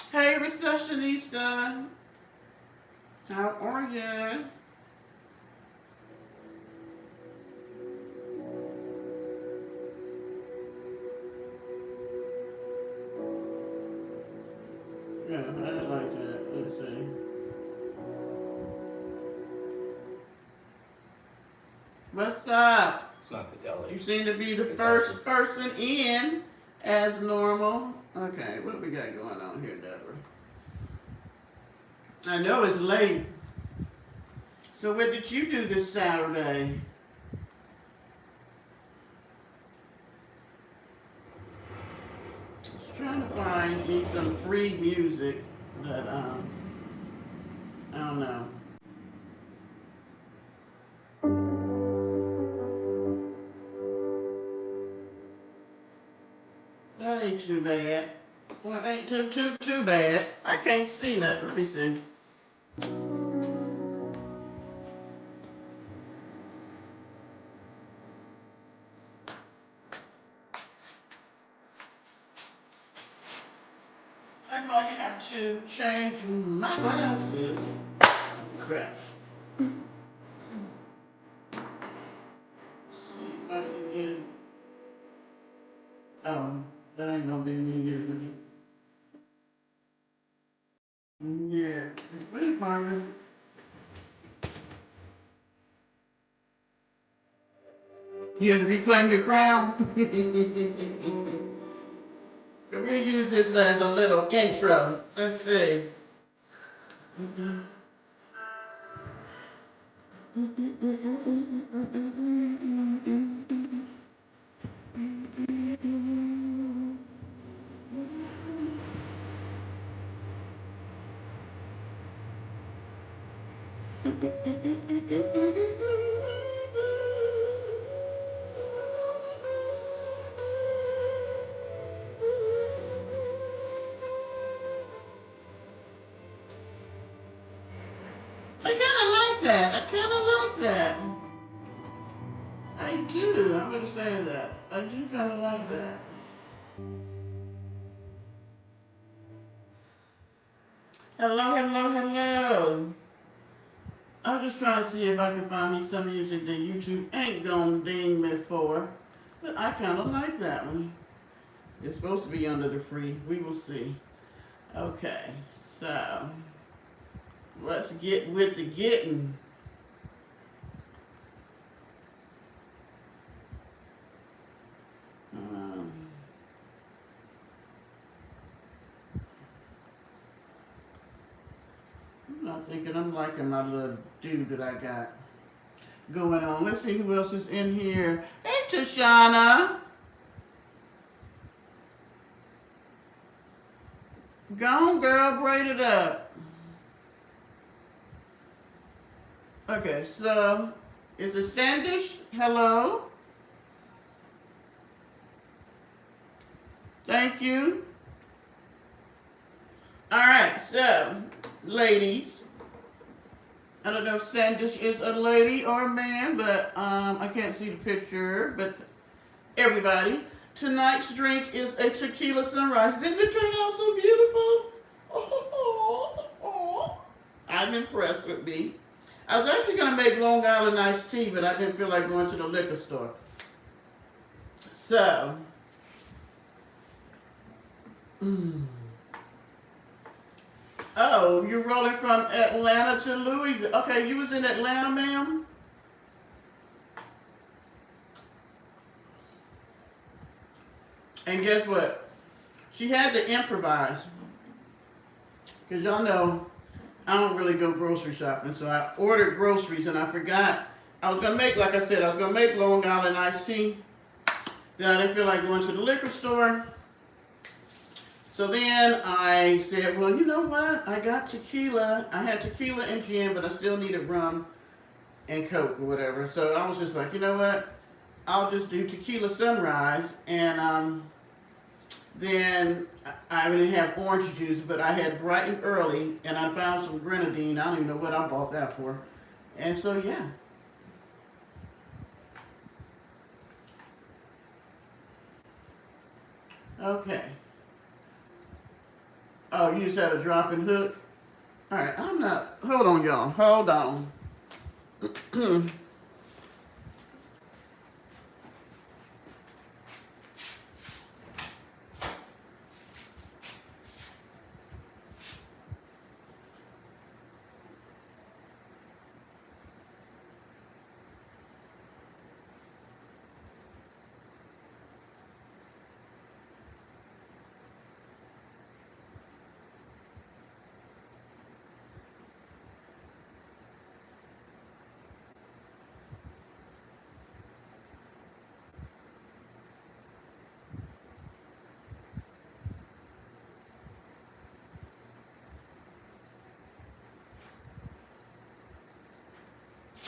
Hey, receptionista. How are you? Yeah, I didn't like that. Let's see. What's up? It's not the deli. You seem to be the first person in as normal. Okay, what we got going on here, Deborah? I know it's late. So what did you do this Saturday? Just trying to find me some free music that I don't know. That ain't too bad. Well, it ain't too bad. I can't see nothing. Let me see. I might have to change my glasses. Crap. See if I can get. Oh, that ain't gonna be me using it. Yeah. Wait, Margaret. You have to reclaim your crown. We'll use this as a little intro. Let's see. I kind of like that. I kind of like that. I do. I'm going to say that. I do kind of like that. Hello, hello, hello. I'm just trying to see if I can find me some music that YouTube ain't gonna ding me for. But I kind of like that one. It's supposed to be under the free. We will see. Okay, so let's get with the getting. Um, I'm not thinking I'm liking my little dude that I got going on. Let's see who else is in here. Hey, Tashana. Go on, girl, braid it up. Okay, so is it Sandish? Hello. Thank you. All right, so ladies, I don't know if Sandish is a lady or a man, but I can't see the picture. But everybody, tonight's drink is a tequila sunrise. Didn't it turn out so beautiful? Oh, I'm impressed with me. I was actually going to make Long Island iced tea, but I didn't feel like going to the liquor store. So, Oh, you're rolling from Atlanta to Louisville. Okay, you was in Atlanta, ma'am? And guess what? She had to improvise. Because y'all know I don't really go grocery shopping. So I ordered groceries and I forgot. I was going to make, like I said, I was going to make Long Island iced tea. Then I didn't feel like going to the liquor store. So then I said, well, you know what? I got tequila. I had tequila and gin, but I still needed rum and Coke or whatever. So I was just like, you know what? I'll just do tequila sunrise. And then I didn't have orange juice, but I had bright and early, and I found some grenadine. I don't even know what I bought that for. And so, yeah. Okay. Oh, you just had a drop and hook? All right, I'm not. Hold on, y'all. Hold on.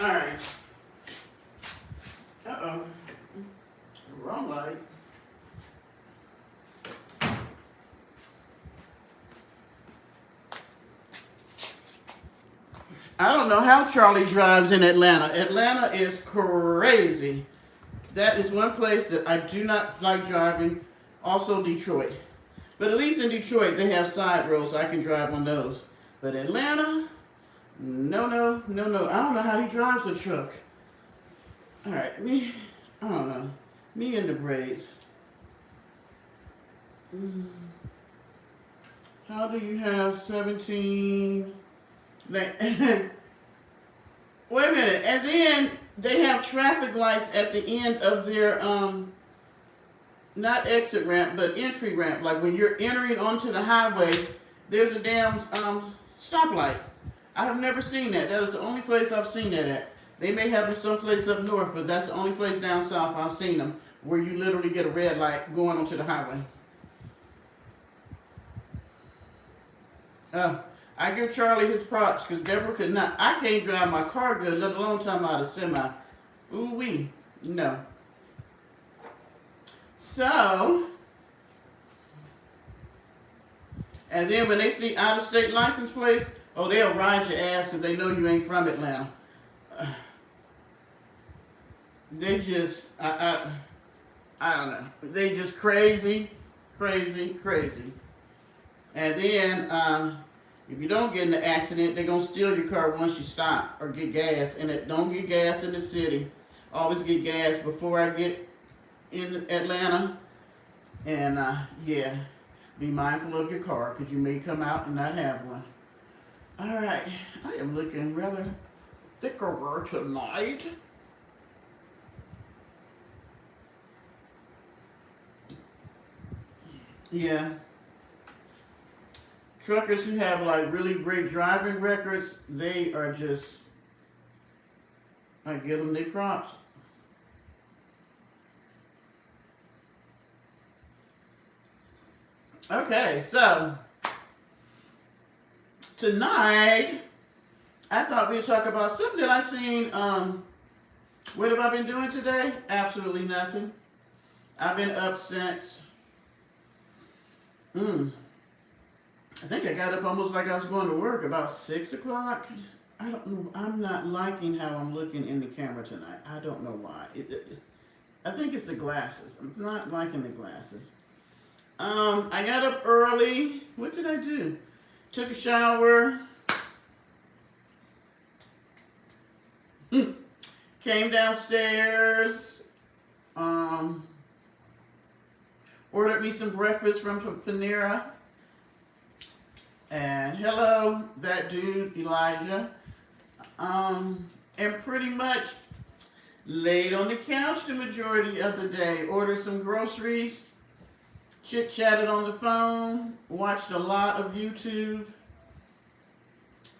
All right. Uh-oh. Wrong light. I don't know how Charlie drives in Atlanta. Atlanta is crazy. That is one place that I do not like driving. Also Detroit. But at least in Detroit they have side roads, so I can drive on those. But Atlanta, no, no, no, no. I don't know how he drives a truck. All right, I don't know. Me and the braids. How do you have 17? Wait a minute. And then they have traffic lights at the end of their not exit ramp, but entry ramp. Like when you're entering onto the highway, there's a damn stoplight. I have never seen that. That is the only place I've seen that at. They may have them someplace up north, but that's the only place down south I've seen them where you literally get a red light going onto the highway. I give Charlie his props because Deborah could not. I can't drive my car good, let alone talking about a semi. Ooh wee, no. So, and then when they see out-of-state license plates, oh, they'll ride your ass because they know you ain't from Atlanta. They just, I don't know. They just crazy, crazy, crazy. And then, if you don't get in an accident, they're going to steal your car once you stop or get gas. And don't get gas in the city. Always get gas before I get in Atlanta. And, yeah, be mindful of your car because you may come out and not have one. All right. I am looking rather thicker tonight. Yeah. Truckers who have like really great driving records, they are just, I give them their props. Okay, so tonight I thought we'd talk about something that I seen. What have I been doing today? Absolutely nothing. I've been up since. I think I got up almost like I was going to work about 6 o'clock. I don't know. I'm not liking how I'm looking in the camera tonight. I don't know why. I think it's the glasses. I'm not liking the glasses. I got up early. What did I do? Took a shower. Came downstairs. Ordered me some breakfast from Panera. And hello, that dude, Elijah. And pretty much laid on the couch the majority of the day. Ordered some groceries, chit-chatted on the phone, watched a lot of YouTube.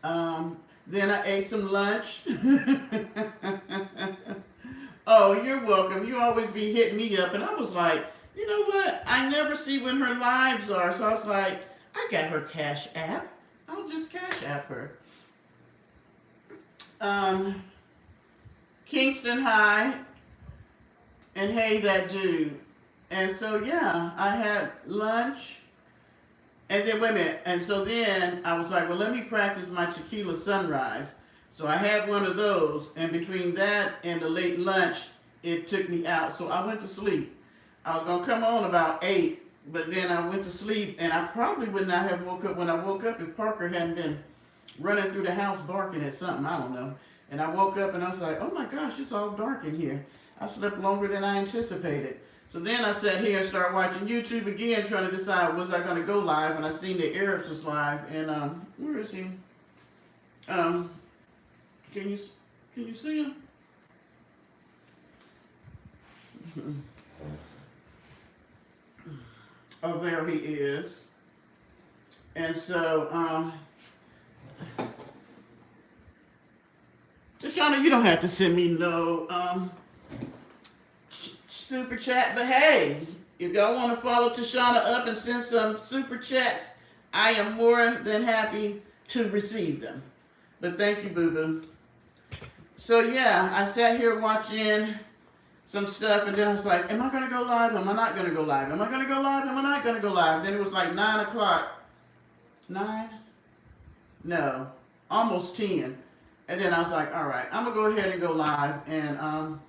Then I ate some lunch. Oh, you're welcome. You always be hitting me up. And I was like, you know what? I never see when her lives are. So I was like, I got her Cash App. I'll just Cash App her. Kingston High and hey, that dude. And so, yeah, I had lunch. And then, wait a minute. And so then I was like, well, let me practice my tequila sunrise. So I had one of those. And between that and the late lunch, it took me out. So I went to sleep. I was going to come on about 8. But then I went to sleep. And I probably would not have woke up when I woke up if Parker hadn't been running through the house barking at something. I don't know. And I woke up and I was like, oh my gosh, it's all dark in here. I slept longer than I anticipated. So then I sat here and started watching YouTube again, trying to decide was I going to go live. And I seen the Arabs was live. And where is he? Can you see him? Oh, there he is. And so, Tashana, you don't have to send me no super chat, but hey, if y'all want to follow Tashana up and send some super chats, I am more than happy to receive them. But thank you, Boo Boo. So yeah, I sat here watching some stuff, and then I was like, am I going to go live? Am I not going to go live? Am I going to go live? Am I not going to go live? Then it was like 9 o'clock. 9? No, almost 10. And then I was like, all right, I'm going to go ahead and go live, and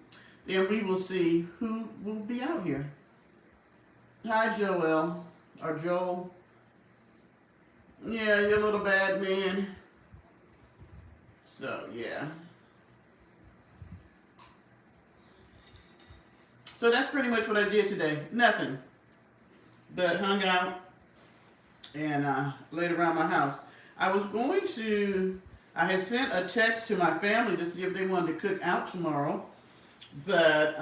then we will see who will be out here. Hi, Joel, or Joel. Yeah, you're a little bad man. So, yeah. So that's pretty much what I did today. Nothing. But hung out and laid around my house. I had sent a text to my family to see if they wanted to cook out tomorrow. But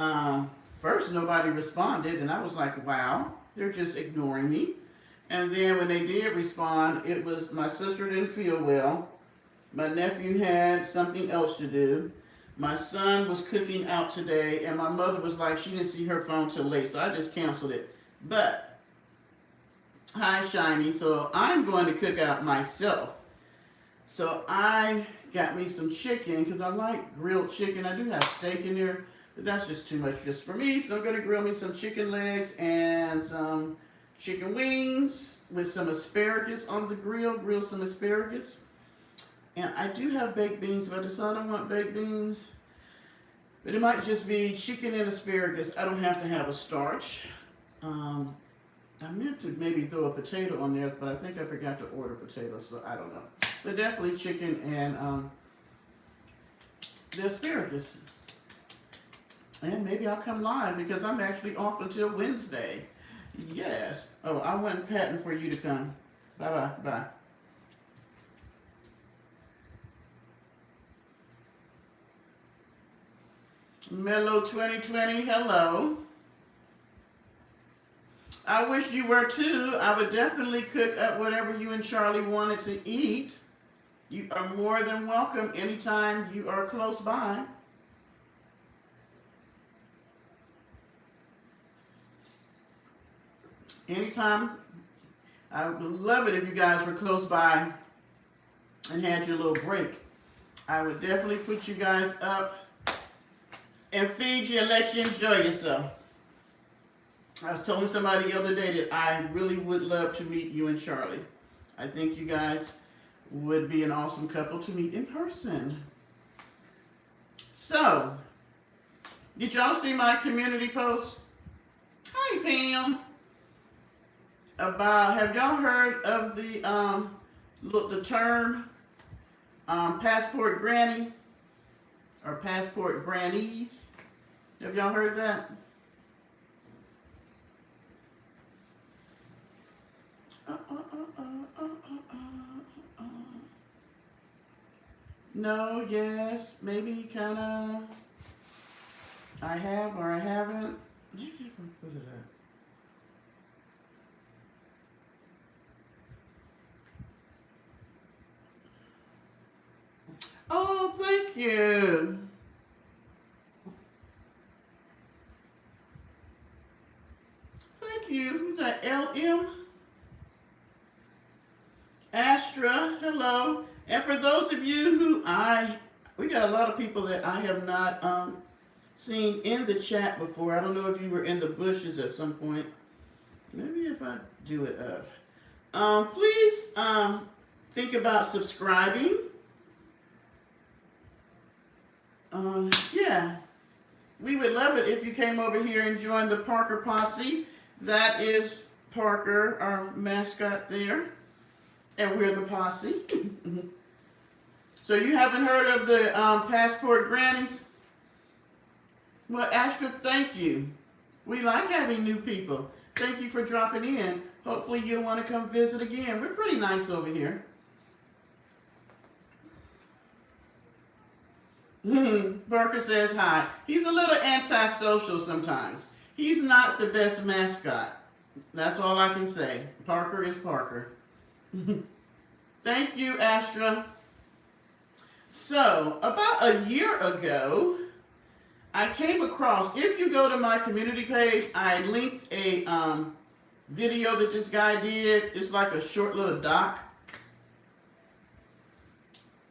first nobody responded, and I was like, wow, they're just ignoring me. And then when they did respond, it was my sister didn't feel well. My nephew had something else to do. My son was cooking out today, and my mother was like, she didn't see her phone till late, so I just canceled it. But, hi, Shiny. So I'm going to cook out myself. So I got me some chicken, because I like grilled chicken. I do have steak in there, but that's just too much just for me. So I'm going to grill me some chicken legs and some chicken wings with some asparagus on the grill some asparagus. And I do have baked beans, but I decided I want baked beans. But it might just be chicken and asparagus. I don't have to have a starch. I meant to maybe throw a potato on there, but I think I forgot to order potatoes, so I don't know. But definitely chicken and the asparagus. And maybe I'll come live because I'm actually off until Wednesday. Yes. Oh, I went patting for you to come. Bye-bye. Bye. Mellow 2020, hello. I wish you were too. I would definitely cook up whatever you and Charlie wanted to eat. You are more than welcome anytime you are close by. Anytime. I would love it if you guys were close by and had your little break. I would definitely put you guys up and feed you and let you enjoy yourself. I was telling somebody the other day that I really would love to meet you and Charlie. I think you guys would be an awesome couple to meet in person. So, did y'all see my community post? Hi, Pam. Have y'all heard of the term passport granny or passport grannies? Have y'all heard that? Uh, uh, uh, uh, uh, uh. No, yes, maybe kind of. I have or I haven't. Maybe if I put it up. Oh, thank you. Thank you. Who's that? LM? Astra, hello. And for those of you who we got a lot of people that I have not seen in the chat before. I don't know if you were in the bushes at some point. Maybe if I do it up. Please think about subscribing. Yeah, we would love it if you came over here and joined the Parker Posse. That is Parker, our mascot there. And we're the posse. So you haven't heard of the passport grannies? Well, Astra, thank you. We like having new people. Thank you for dropping in. Hopefully you'll want to come visit again. We're pretty nice over here. Parker says hi. He's a little antisocial sometimes. He's not the best mascot. That's all I can say. Parker is Parker. Thank you, Astra. So, about a year ago, I came across, if you go to my community page, I linked a video that this guy did. It's like a short little doc.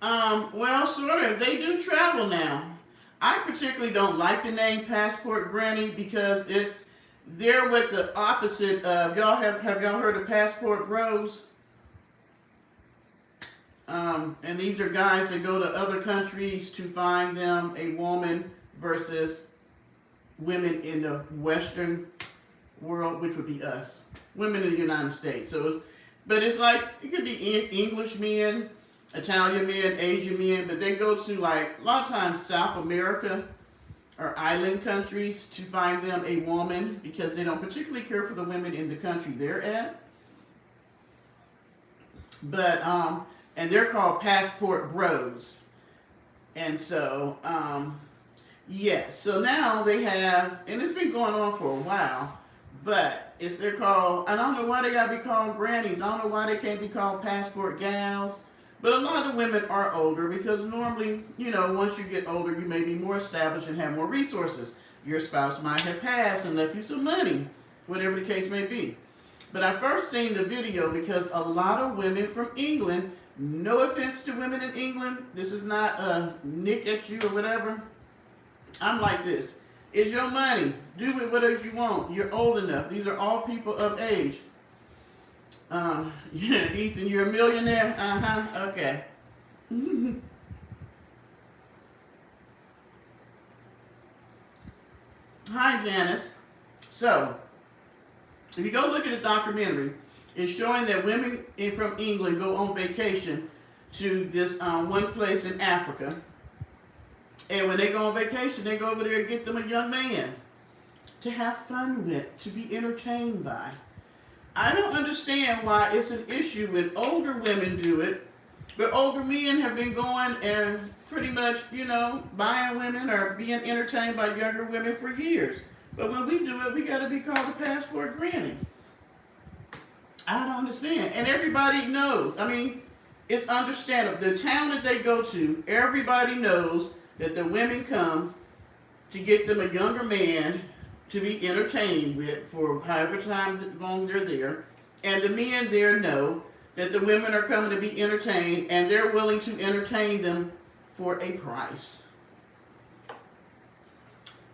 Well, sort of. They do travel now. I particularly don't like the name Passport Granny because they're with the opposite of, have y'all heard of Passport Bros? And these are guys that go to other countries to find them a woman versus women in the Western world, which would be us, women in the United States. So, but it's like, it could be English men, Italian men, Asian men, but they go to like, a lot of times South America or island countries to find them a woman because they don't particularly care for the women in the country they're at. But, and they're called Passport Bros. And so, yeah, so now they have, and it's been going on for a while, but they're called, I don't know why they gotta be called grannies. I don't know why they can't be called passport gals. But a lot of women are older because normally, you know, once you get older, you may be more established and have more resources. Your spouse might have passed and left you some money, whatever the case may be. But I first seen the video because a lot of women from England, no offense to women in England, this is not a nick at you or whatever. I'm like this. It's your money. Do with whatever you want. You're old enough. These are all people of age. Yeah, Ethan, you're a millionaire? Uh-huh, okay. Hi, Janice. So, if you go look at the documentary, it's showing that women from England go on vacation to this one place in Africa. And when they go on vacation, they go over there and get them a young man to have fun with, to be entertained by. I don't understand why it's an issue when older women do it, but older men have been going and pretty much, you know, buying women or being entertained by younger women for years. But when we do it, we got to be called a passport granny. I don't understand. And everybody knows. I mean, it's understandable. The town that they go to, everybody knows that the women come to get them a younger man to be entertained with for however long they're there. And the men there know that the women are coming to be entertained and they're willing to entertain them for a price.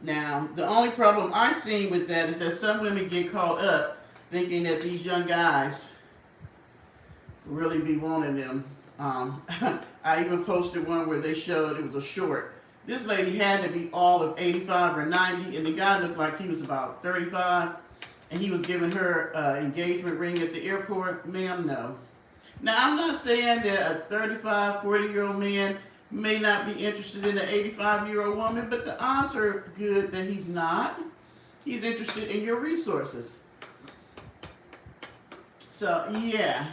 Now, the only problem I've seen with that is that some women get caught up thinking that these young guys really be wanting them. I even posted one where they showed, it was a short. This lady had to be all of 85 or 90, and the guy looked like he was about 35, and he was giving her an engagement ring at the airport. Ma'am, no. Now, I'm not saying that a 35, 40-year-old man may not be interested in an 85-year-old woman, but the odds are good that he's not. He's interested in your resources. So, yeah.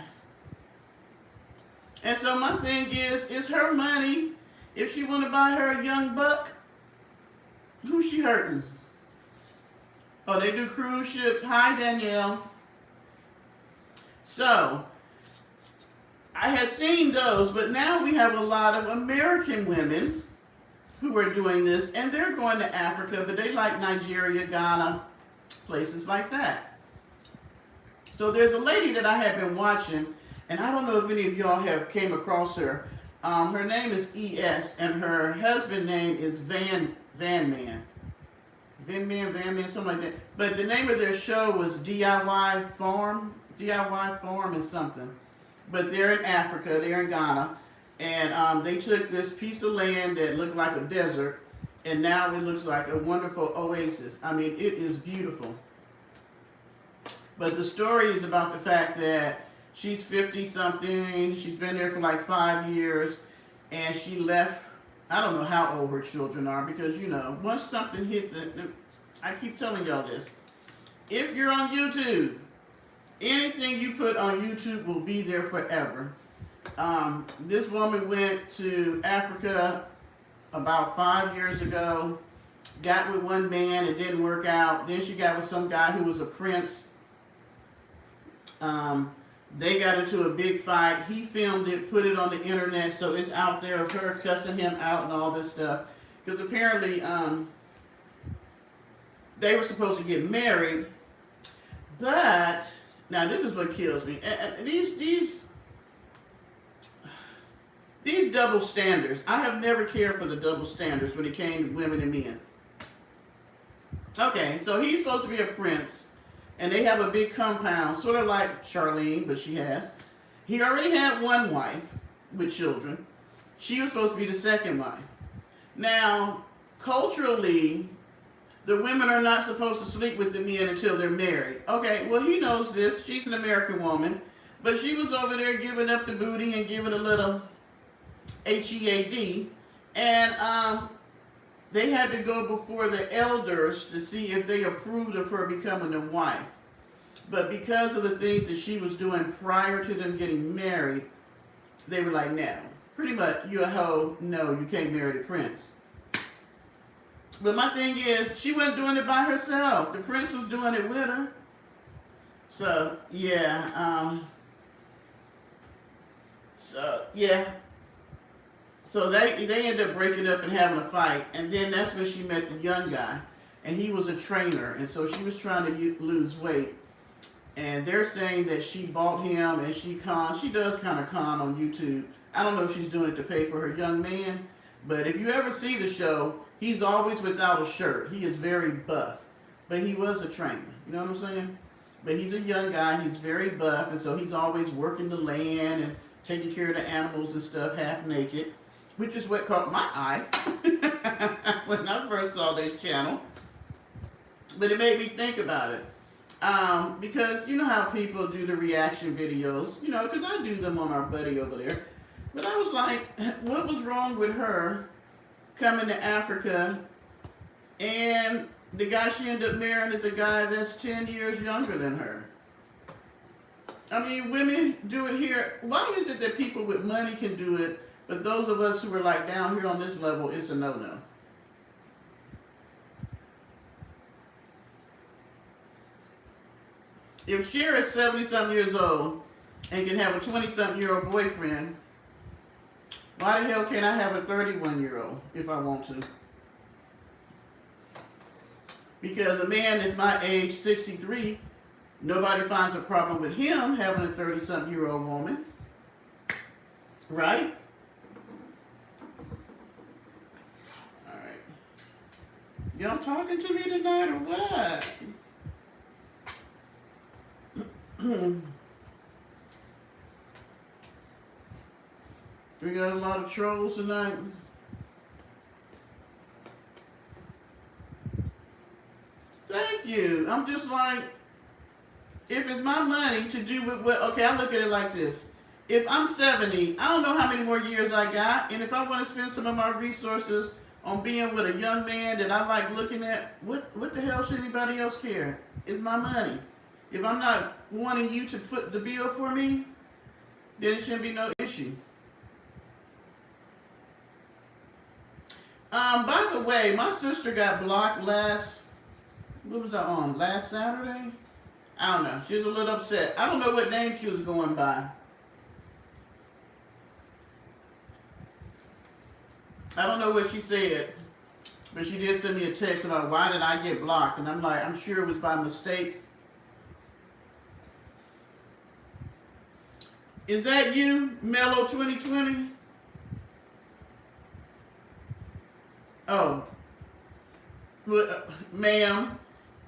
And so my thing is, it's her money. If she want to buy her a young buck, who's she hurting? Oh, they do cruise ship. Hi, Danielle. So, I had seen those, but now we have a lot of American women who are doing this, and they're going to Africa, but they like Nigeria, Ghana, places like that. So there's a lady that I have been watching, and I don't know if any of y'all have came across her. Her name is E.S., and her husband name is Van Man, something like that. But the name of their show was DIY Farm and something. But they're in Africa, they're in Ghana, and they took this piece of land that looked like a desert, and now it looks like a wonderful oasis. I mean, it is beautiful. But the story is about the fact that she's 50-something, she's been there for like 5 years, and she left. I don't know how old her children are, because, you know, once something hit I keep telling y'all this. If you're on YouTube, anything you put on YouTube will be there forever. This woman went to Africa about 5 years ago, got with one man, it didn't work out. Then she got with some guy who was a prince. They got into a big fight. He filmed it, put it on the internet, so it's out there of her cussing him out and all this stuff. Because apparently they were supposed to get married, but now this is what kills me. These double standards. I have never cared for the double standards when it came to women and men. Okay, so he's supposed to be a prince, and they have a big compound, sort of like Charlene, but she has. He already had one wife with children. She was supposed to be the second wife. Now, culturally, the women are not supposed to sleep with the men until they're married. Okay, well, he knows this. She's an American woman, but she was over there giving up the booty and giving a little HEAD, and they had to go before the elders to see if they approved of her becoming a wife. But because of the things that she was doing prior to them getting married, they were like, no. Pretty much, you a hoe, no, you can't marry the prince. But my thing is, she wasn't doing it by herself. The prince was doing it with her. So, yeah. So they ended up breaking up and having a fight, and then that's when she met the young guy, and he was a trainer, and so she was trying to lose weight, and they're saying that she bought him, and she does kind of con on YouTube. I don't know if she's doing it to pay for her young man, but if you ever see the show, he's always without a shirt. He is very buff, but he was a trainer, you know what I'm saying? But he's a young guy, he's very buff, and so he's always working the land and taking care of the animals and stuff, half naked. Which is what caught my eye when I first saw this channel. But it made me think about it. Because you know how people do the reaction videos, you know, because I do them on our buddy over there. But I was like, what was wrong with her coming to Africa, and the guy she ended up marrying is a guy that's 10 years younger than her? I mean, women do it here. Why is it that people with money can do it, but those of us who are like down here on this level, it's a no-no? If Cher is 70-something years old and can have a 20-something-year-old boyfriend, why the hell can't I have a 31-year-old if I want to? Because a man that's my age, 63, nobody finds a problem with him having a 30-something-year-old woman. Right? Y'all talking to me tonight or what? We got a lot of trolls tonight. Thank you. I'm just like, if it's my money to do with what, okay, I look at it like this. If I'm 70, I don't know how many more years I got, and if I want to spend some of my resources on being with a young man that I like looking at, what the hell should anybody else care? It's my money. If I'm not wanting you to foot the bill for me, then it shouldn't be no issue. By the way, my sister got blocked what was I on? Last Saturday? I don't know. She was a little upset. I don't know what name she was going by. I don't know what she said, but she did send me a text about why did I get blocked, and I'm like, I'm sure it was by mistake. Is that you, Mellow 2020? Oh, well, ma'am,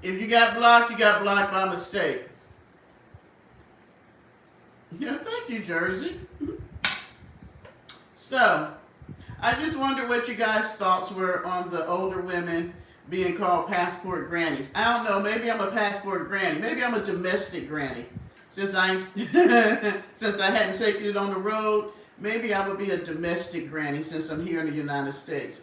if you got blocked by mistake. Yeah, thank you, Jersey. So, I just wonder what you guys' thoughts were on the older women being called passport grannies. I don't know, maybe I'm a passport granny. Maybe I'm a domestic granny. Since I since I hadn't taken it on the road, maybe I would be a domestic granny since I'm here in the United States.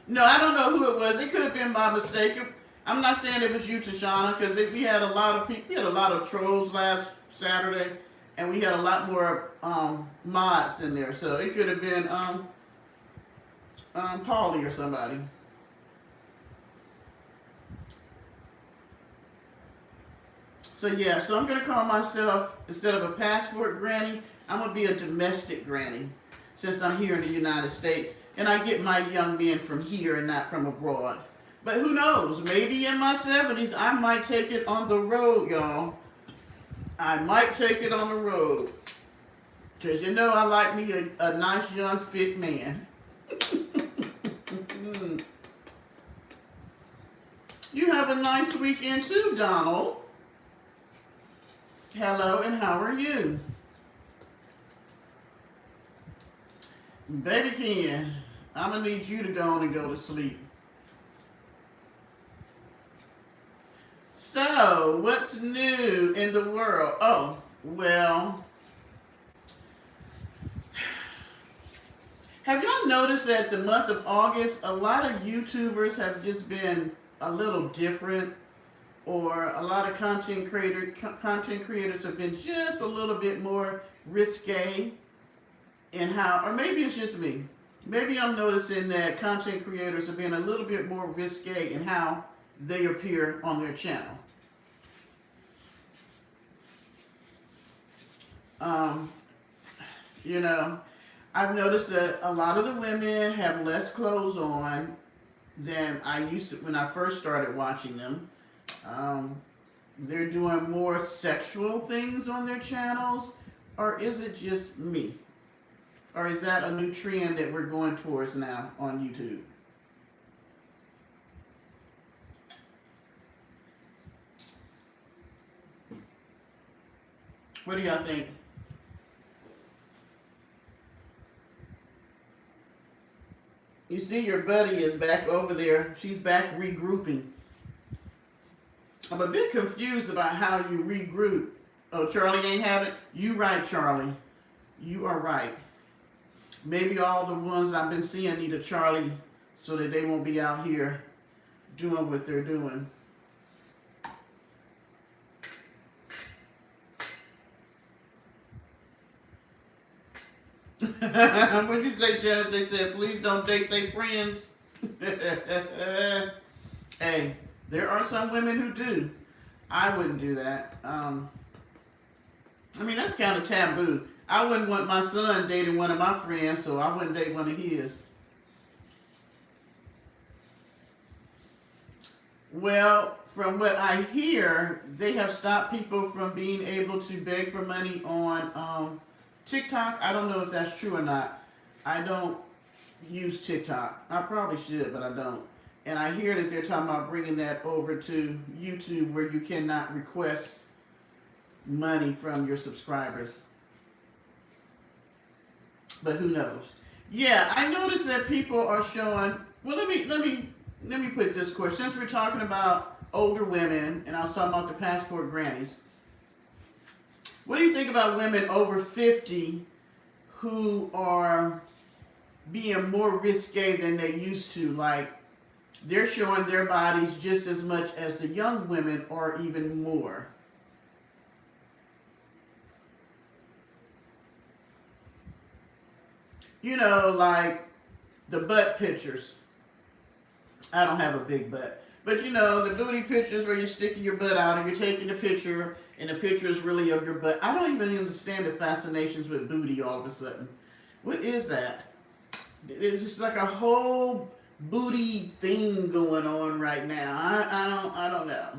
No, I don't know who it was. It could have been by mistake. I'm not saying it was you, Tashana, because we had a lot of people. We had a lot of trolls last Saturday, and we had a lot more mods in there. So it could have been Paulie or somebody. So yeah, so I'm gonna call myself, instead of a passport granny, I'm gonna be a domestic granny, since I'm here in the United States, and I get my young men from here and not from abroad. But who knows? Maybe in my 70s, I might take it on the road, y'all. I might take it on the road, cause you know I like me a nice young fit man. You have a nice weekend too, Donald. Hello, and how are you? Baby Ken, I'm going to need you to go on and go to sleep. So, what's new in the world? Oh, well, have y'all noticed that the month of August, a lot of YouTubers have just been a little different? Or a lot of content creators have been just a little bit more risque in how, or maybe it's just me. Maybe I'm noticing that content creators are being a little bit more risque in how they appear on their channel. You know, I've noticed that a lot of the women have less clothes on than I used to when I first started watching them. They're doing more sexual things on their channels, or is it just me? Or is that a new trend that we're going towards now on YouTube? What do y'all think? You see your buddy is back over there. She's back regrouping. I'm a bit confused about how you regroup. Oh, Charlie ain't have it? You right, Charlie. You are right. Maybe all the ones I've been seeing need a Charlie so that they won't be out here doing what they're doing. What'd you say, Janet? They said, please don't date their friends. Hey, there are some women who do. I wouldn't do that. I mean, that's kind of taboo. I wouldn't want my son dating one of my friends, so I wouldn't date one of his. Well, from what I hear, they have stopped people from being able to beg for money on TikTok. I don't know if that's true or not. I don't use TikTok. I probably should, but I don't. And I hear that they're talking about bringing that over to YouTube where you cannot request money from your subscribers. But who knows? Yeah, I noticed that people are showing. Well, let me put this question. Since we're talking about older women, and I was talking about the passport grannies, what do you think about women over 50 who are being more risque than they used to? Like, they're showing their bodies just as much as the young women, or even more. You know, like the butt pictures. I don't have a big butt. But you know, the booty pictures where you're sticking your butt out and you're taking the picture and the picture is really of your butt. I don't even understand the fascinations with booty all of a sudden. What is that? It's just like a whole booty thing going on right now. I don't know.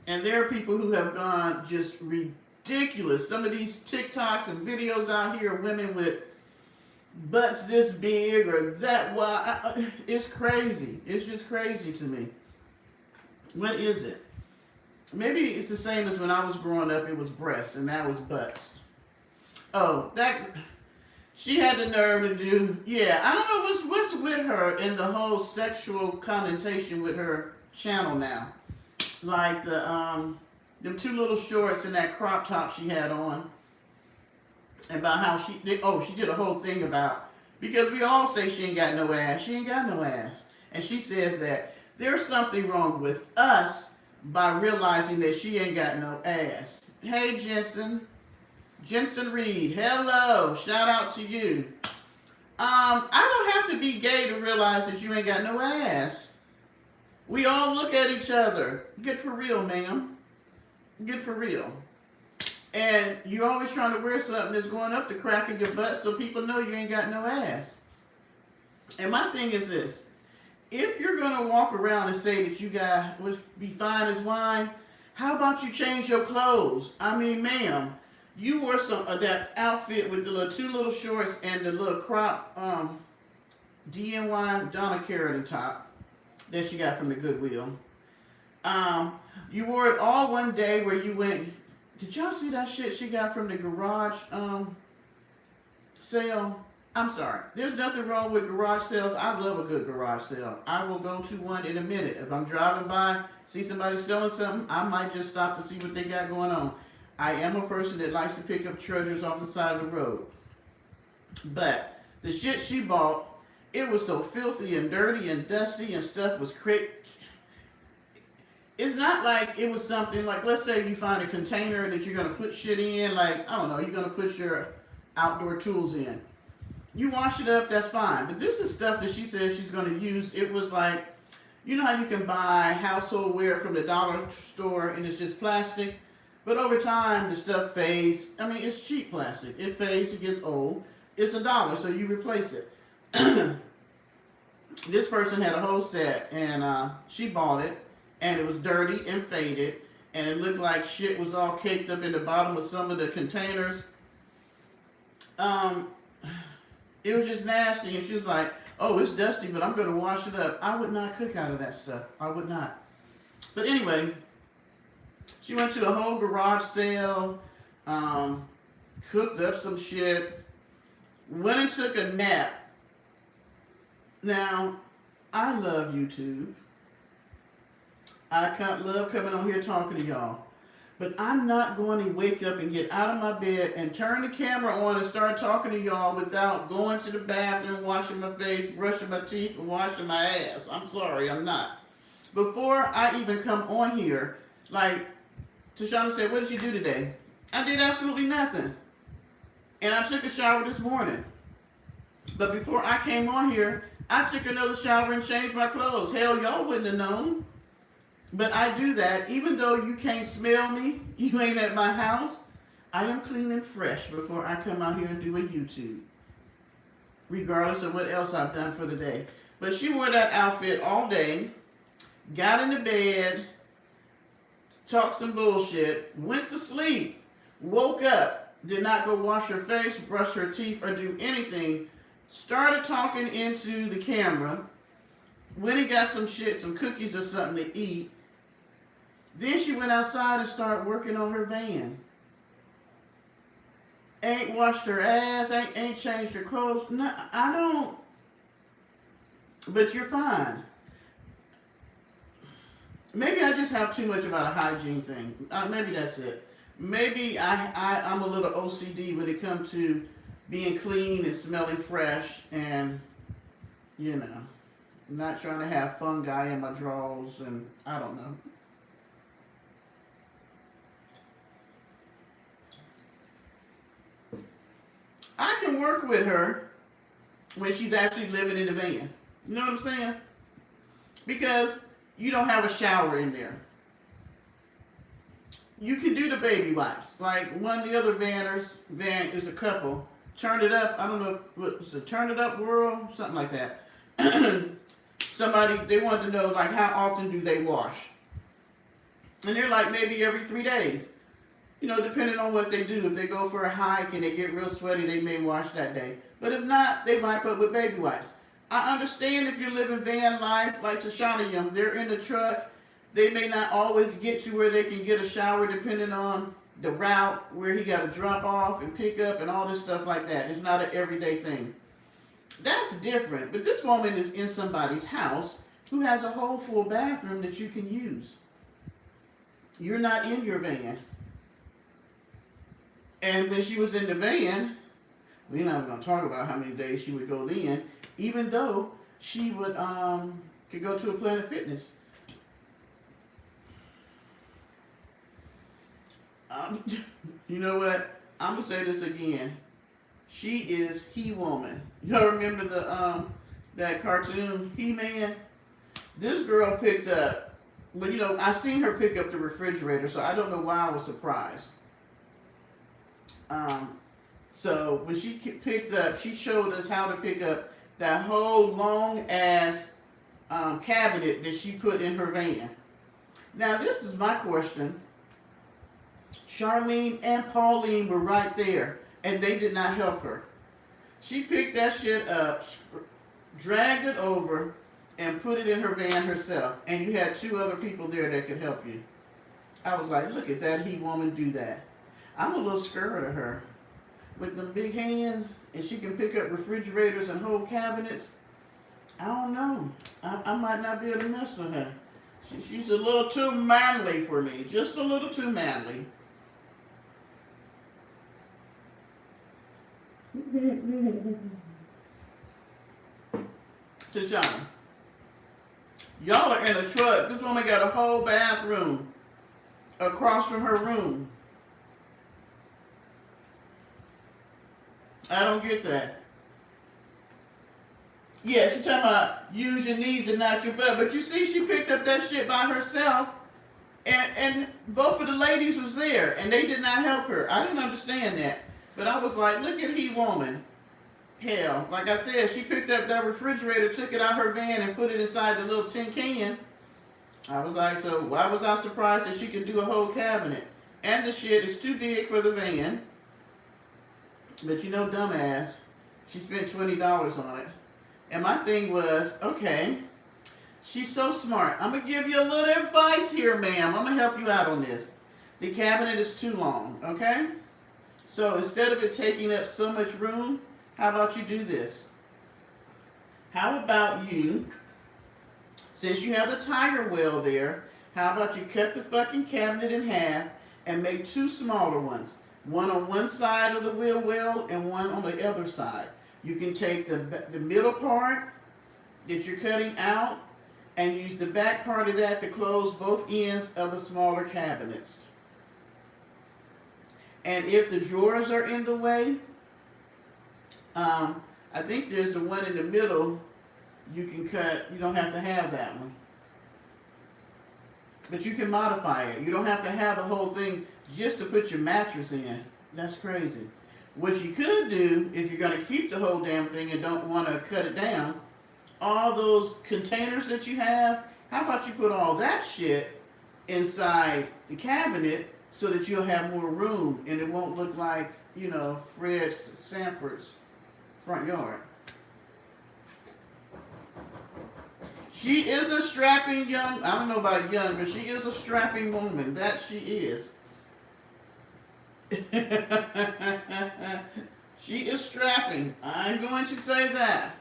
And there are people who have gone just ridiculous. Some of these TikToks and videos out here, women with butts this big or that wide. It's crazy. It's just crazy to me. What is it? Maybe it's the same as when I was growing up. It was breasts and that was butts. Oh, that she had the nerve to do. Yeah, I don't know what's with her and the whole sexual connotation with her channel now. Like them two little shorts and that crop top she had on. About how she did, she did a whole thing about, because we all say she ain't got no ass. She ain't got no ass. And she says that there's something wrong with us by realizing that she ain't got no ass. Hey, Jensen Reed, hello, shout out to you. I don't have to be gay to realize that you ain't got no ass. We all look at each other. Get for real, ma'am. Get for real. And you're always trying to wear something that's going up the crack of your butt so people know you ain't got no ass. And my thing is this. If you're going to walk around and say that you got would be fine as wine, how about you change your clothes? I mean, ma'am, you wore some of that outfit with the two little shorts and the little crop DNY Donna Carradine top that she got from the Goodwill. You wore it all one day where you went. Did y'all see that shit she got from the garage sale? I'm sorry. There's nothing wrong with garage sales. I love a good garage sale. I will go to one in a minute. If I'm driving by, see somebody selling something, I might just stop to see what they got going on. I am a person that likes to pick up treasures off the side of the road. But the shit she bought, it was so filthy and dirty and dusty and stuff was It's not like it was something like, let's say you find a container that you're going to put shit in, like, I don't know, you're going to put your outdoor tools in. You wash it up, that's fine. But this is stuff that she says she's going to use. It was like, you know how you can buy household wear from the dollar store and it's just plastic? But over time, the stuff fades. I mean, it's cheap plastic. It fades, it gets old. It's $1, so you replace it. This person had a whole set, and she bought it. And it was dirty and faded, and it looked like shit was all caked up in the bottom of some of the containers. It was just nasty, and she was like, oh, it's dusty, but I'm going to wash it up. I would not cook out of that stuff. I would not. But anyway, she went to a whole garage sale, cooked up some shit, went and took a nap. Now, I love YouTube. I love coming on here talking to y'all. But I'm not going to wake up and get out of my bed and turn the camera on and start talking to y'all without going to the bathroom, washing my face, brushing my teeth, and washing my ass. I'm sorry, I'm not. Before I even come on here, like Tashana said, what did you do today? I did absolutely nothing. And I took a shower this morning. But before I came on here, I took another shower and changed my clothes. Hell, y'all wouldn't have known. But I do that, even though you can't smell me, you ain't at my house, I am clean and fresh before I come out here and do a YouTube. Regardless of what else I've done for the day. But she wore that outfit all day, got into bed, talked some bullshit, went to sleep, woke up, did not go wash her face, brush her teeth, or do anything, started talking into the camera, went and got some shit, some cookies or something to eat. Then she went outside and started working on her van. Ain't washed her ass, ain't changed her clothes. No, I don't. But you're fine. Maybe I just have too much about a hygiene thing. Maybe that's it. Maybe I'm a little OCD when it comes to being clean and smelling fresh and, you know, not trying to have fungi in my drawers and I don't know. I can work with her when she's actually living in the van. You know what I'm saying? Because you don't have a shower in there. You can do the baby wipes. Like one of the other van is a couple. Turn It Up. I don't know what was it, Turn It Up World? Something like that. Somebody, they wanted to know like how often do they wash? And they're like maybe every 3 days. You know, depending on what they do. If they go for a hike and they get real sweaty, they may wash that day. But if not, they wipe up with baby wipes. I understand if you're living van life, like Tashana Young, they're in the truck. They may not always get to where they can get a shower depending on the route, where he got to drop off and pick up and all this stuff like that. It's not an everyday thing. That's different. But this woman is in somebody's house who has a whole full bathroom that you can use. You're not in your van. And when she was in the van, we're not going to talk about how many days she would go then, even though she would could go to a Planet Fitness. You know what? I'm gonna say this again. She is He-Woman. Y'all remember the that cartoon He-Man? This girl picked up, but you know, I seen her pick up the refrigerator, so I don't know why I was surprised. So when she picked up, she showed us how to pick up that whole long ass cabinet that she put in her van. Now this is my question. Charlene and Pauline were right there, and they did not help her. She picked that shit up, dragged it over, and put it in her van herself. And you had 2 other people there that could help you. I was like, look at that He-Woman do that. I'm a little scared of her. With them big hands, and she can pick up refrigerators and whole cabinets. I don't know. I might not be able to mess with her. She's a little too manly for me. Just a little too manly. Tashana, y'all are in a truck. This woman got a whole bathroom across from her room. I don't get that. Yeah, she's talking about use your knees and not your butt. But you see, she picked up that shit by herself. And both of the ladies was there. And they did not help her. I didn't understand that. But I was like, look at He-Woman. Hell, like I said, she picked up that refrigerator, took it out her van, and put it inside the little tin can. I was like, so why was I surprised that she could do a whole cabinet? And the shit is too big for the van. But you know, dumbass, she spent $20 on it. And my thing was, okay, she's so smart. I'm going to give you a little advice here, ma'am. I'm going to help you out on this. The cabinet is too long, okay? So instead of it taking up so much room, how about you do this? How about you, since you have the tiger well there, how about you cut the fucking cabinet in half and make 2 smaller ones? One on one side of the wheel well and one on the other side. You can take the middle part that you're cutting out and use the back part of that to close both ends of the smaller cabinets. And if the drawers are in the way, I think there's the one in the middle you can cut. You don't have to have that one. But you can modify it. You don't have to have the whole thing just to put your mattress in. That's crazy. What you could do, if you're going to keep the whole damn thing and don't want to cut it down, all those containers that you have, how about you put all that shit inside the cabinet so that you'll have more room and it won't look like, you know, Fred Sanford's front yard. She is a strapping young, I don't know about young, but she is a strapping woman. That she is. She is strapping. I'm going to say that.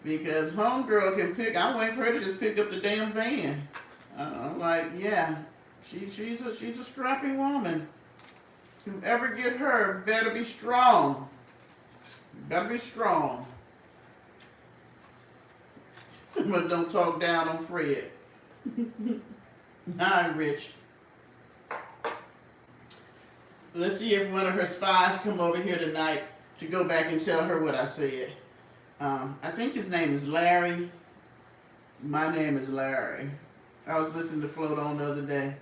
Because homegirl can pick, I'm waiting for her to just pick up the damn van. I'm like, yeah, she's a strapping woman. Whoever get her better be strong. Better be strong. But don't talk down on Fred. Hi, Rich. Let's see if one of her spies come over here tonight to go back and tell her what I said. I think his name is Larry. My name is Larry. I was listening to Float On the other day.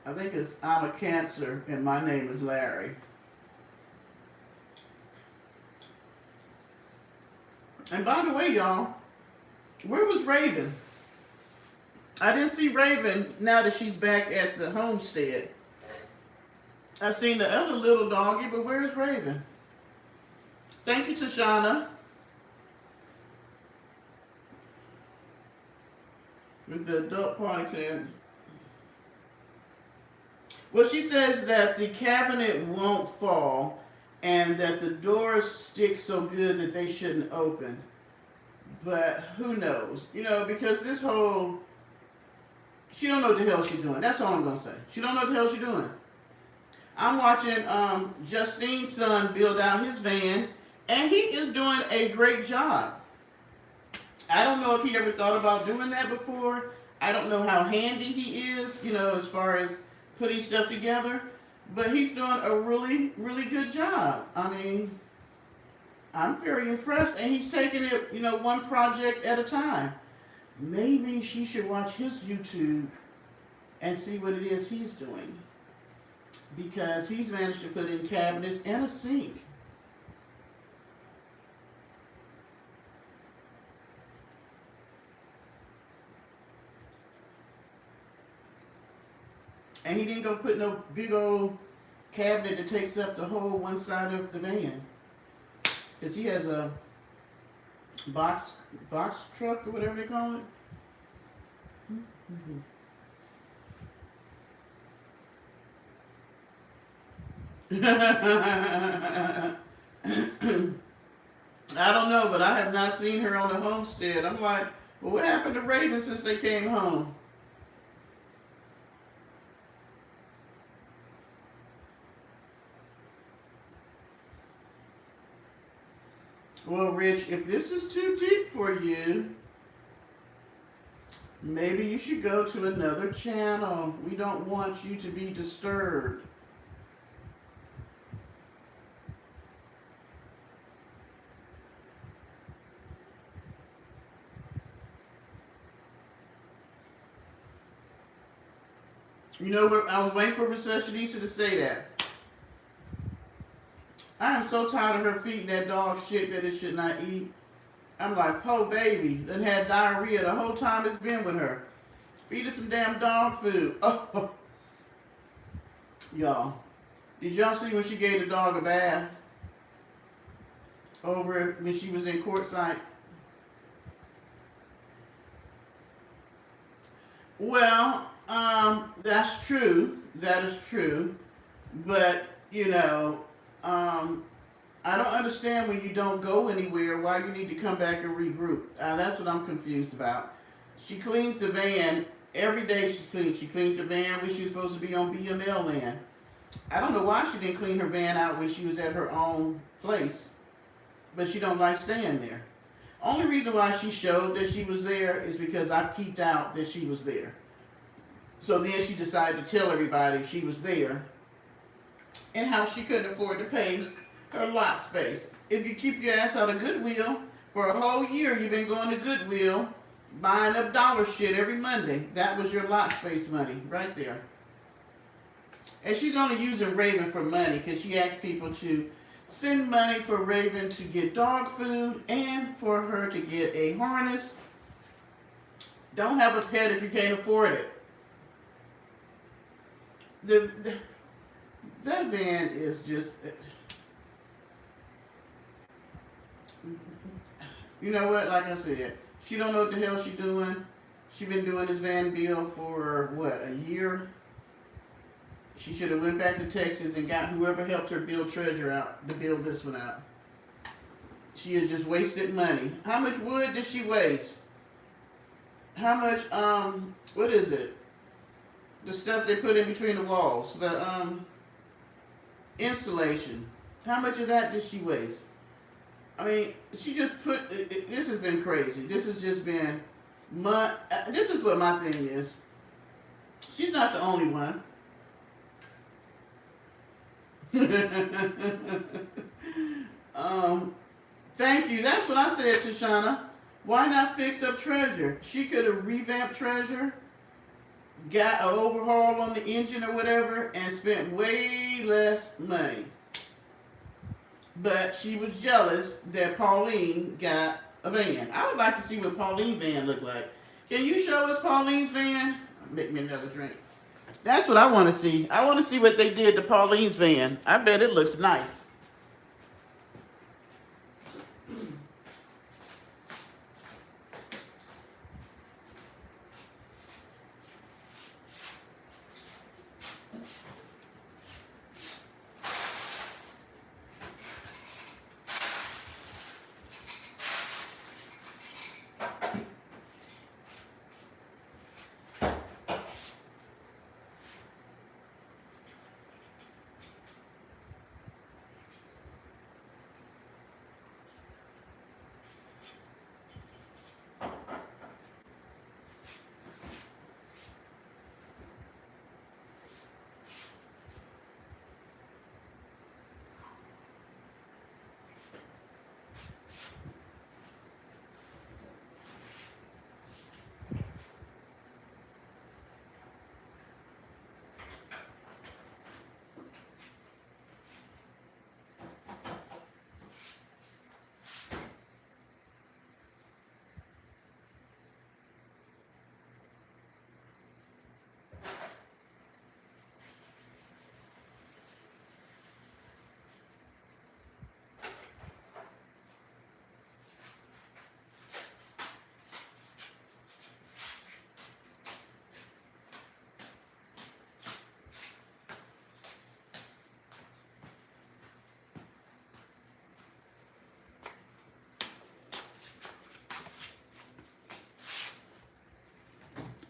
I think it's I'm a Cancer and my name is Larry. And by the way, y'all, where was Raven? I didn't see Raven now that she's back at the homestead. I seen the other little doggy, but where's Raven? Thank you, Tashana. With the adult party clearance. Well, she says that the cabinet won't fall and that the doors stick so good that they shouldn't open. But who knows? You know, because this whole... She don't know what the hell she's doing. That's all I'm going to say. She don't know what the hell she's doing. I'm watching Justine's son build out his van, and he is doing a great job. I don't know if he ever thought about doing that before. I don't know how handy he is, you know, as far as putting stuff together. But he's doing a really, really good job. I mean, I'm very impressed. And he's taking it, you know, one project at a time. Maybe she should watch his YouTube and see what it is he's doing. Because he's managed to put in cabinets and a sink. And he didn't go put no big old cabinet that takes up the whole one side of the van. Because he has a box truck or whatever they call it. Mm-hmm. I don't know, but I have not seen her on the homestead. I'm like, well, what happened to Raven since they came home? Well, Rich, if this is too deep for you, maybe you should go to another channel. We don't want you to be disturbed. You know what? I was waiting for Recessionista to say that. I am so tired of her feeding that dog shit that it should not eat. I'm like, po baby, done had diarrhea the whole time it's been with her. Feed her some damn dog food. Oh, y'all. Did y'all see when she gave the dog a bath? Over when she was in courtside? Well, that's true. That is true. But, you know, I don't understand when you don't go anywhere why you need to come back and regroup. That's what I'm confused about. She cleans the van every day. She cleaned the van when she was supposed to be on BML land. I don't know why she didn't clean her van out when she was at her own place, but she don't like staying there. Only reason why she showed that she was there is because I peeped out that she was there. So then she decided to tell everybody she was there and how she couldn't afford to pay her lot space. If you keep your ass out of Goodwill, for a whole year you've been going to Goodwill, buying up dollar shit every Monday. That was your lot space money right there. And she's only using Raven for money because she asked people to send money for Raven to get dog food and for her to get a harness. Don't have a pet if you can't afford it. That van is just... You know what? Like I said, she don't know what the hell she doing. She been doing this van bill for, what, a year? She should have went back to Texas and got whoever helped her build Treasure out to build this one out. She has just wasted money. How much wood did she waste? How much, what is it? The stuff they put in between the walls. The, insulation. How much of that did she waste? I mean, she just put, this has been crazy. This has just been, this is what my thing is. She's not the only one. Thank you. That's what I said to Shauna. Why not fix up Treasure? She could have revamped Treasure, got an overhaul on the engine or whatever, and spent way less money. But she was jealous that Pauline got a van. I would like to see what Pauline's van looked like. Can you show us Pauline's van? Make me another drink. That's what I want to see. I want to see what they did to Pauline's van. I bet it looks nice.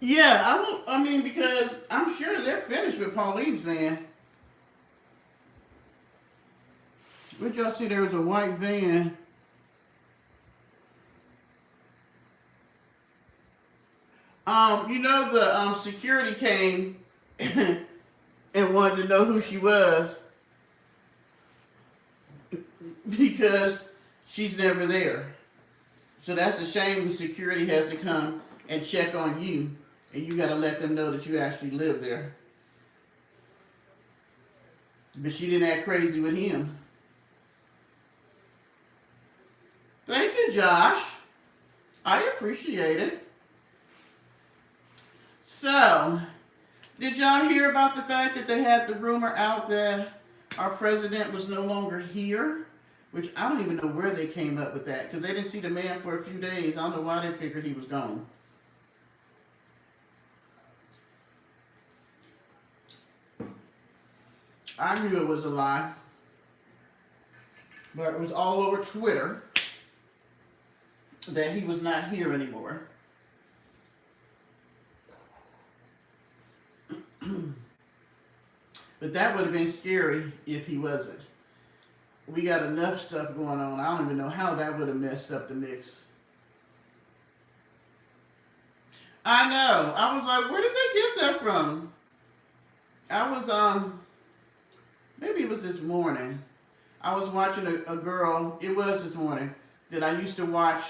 Yeah, I mean, because I'm sure they're finished with Pauline's van. What y'all see? There was a white van. You know the security came and wanted to know who she was because she's never there. So that's a shame. The security has to come and check on you, and you got to let them know that you actually live there. But she didn't act crazy with him. Thank you, Josh. I appreciate it. So, did y'all hear about the fact that they had the rumor out that our president was no longer here? Which I don't even know where they came up with that, because they didn't see the man for a few days. I don't know why they figured he was gone. I knew it was a lie. But it was all over Twitter that he was not here anymore. But that would have been scary if he wasn't. We got enough stuff going on. I don't even know how that would have messed up the mix. I know. I was like, where did they get that from? I was, maybe it was this morning. I was watching a girl, it was this morning, that I used to watch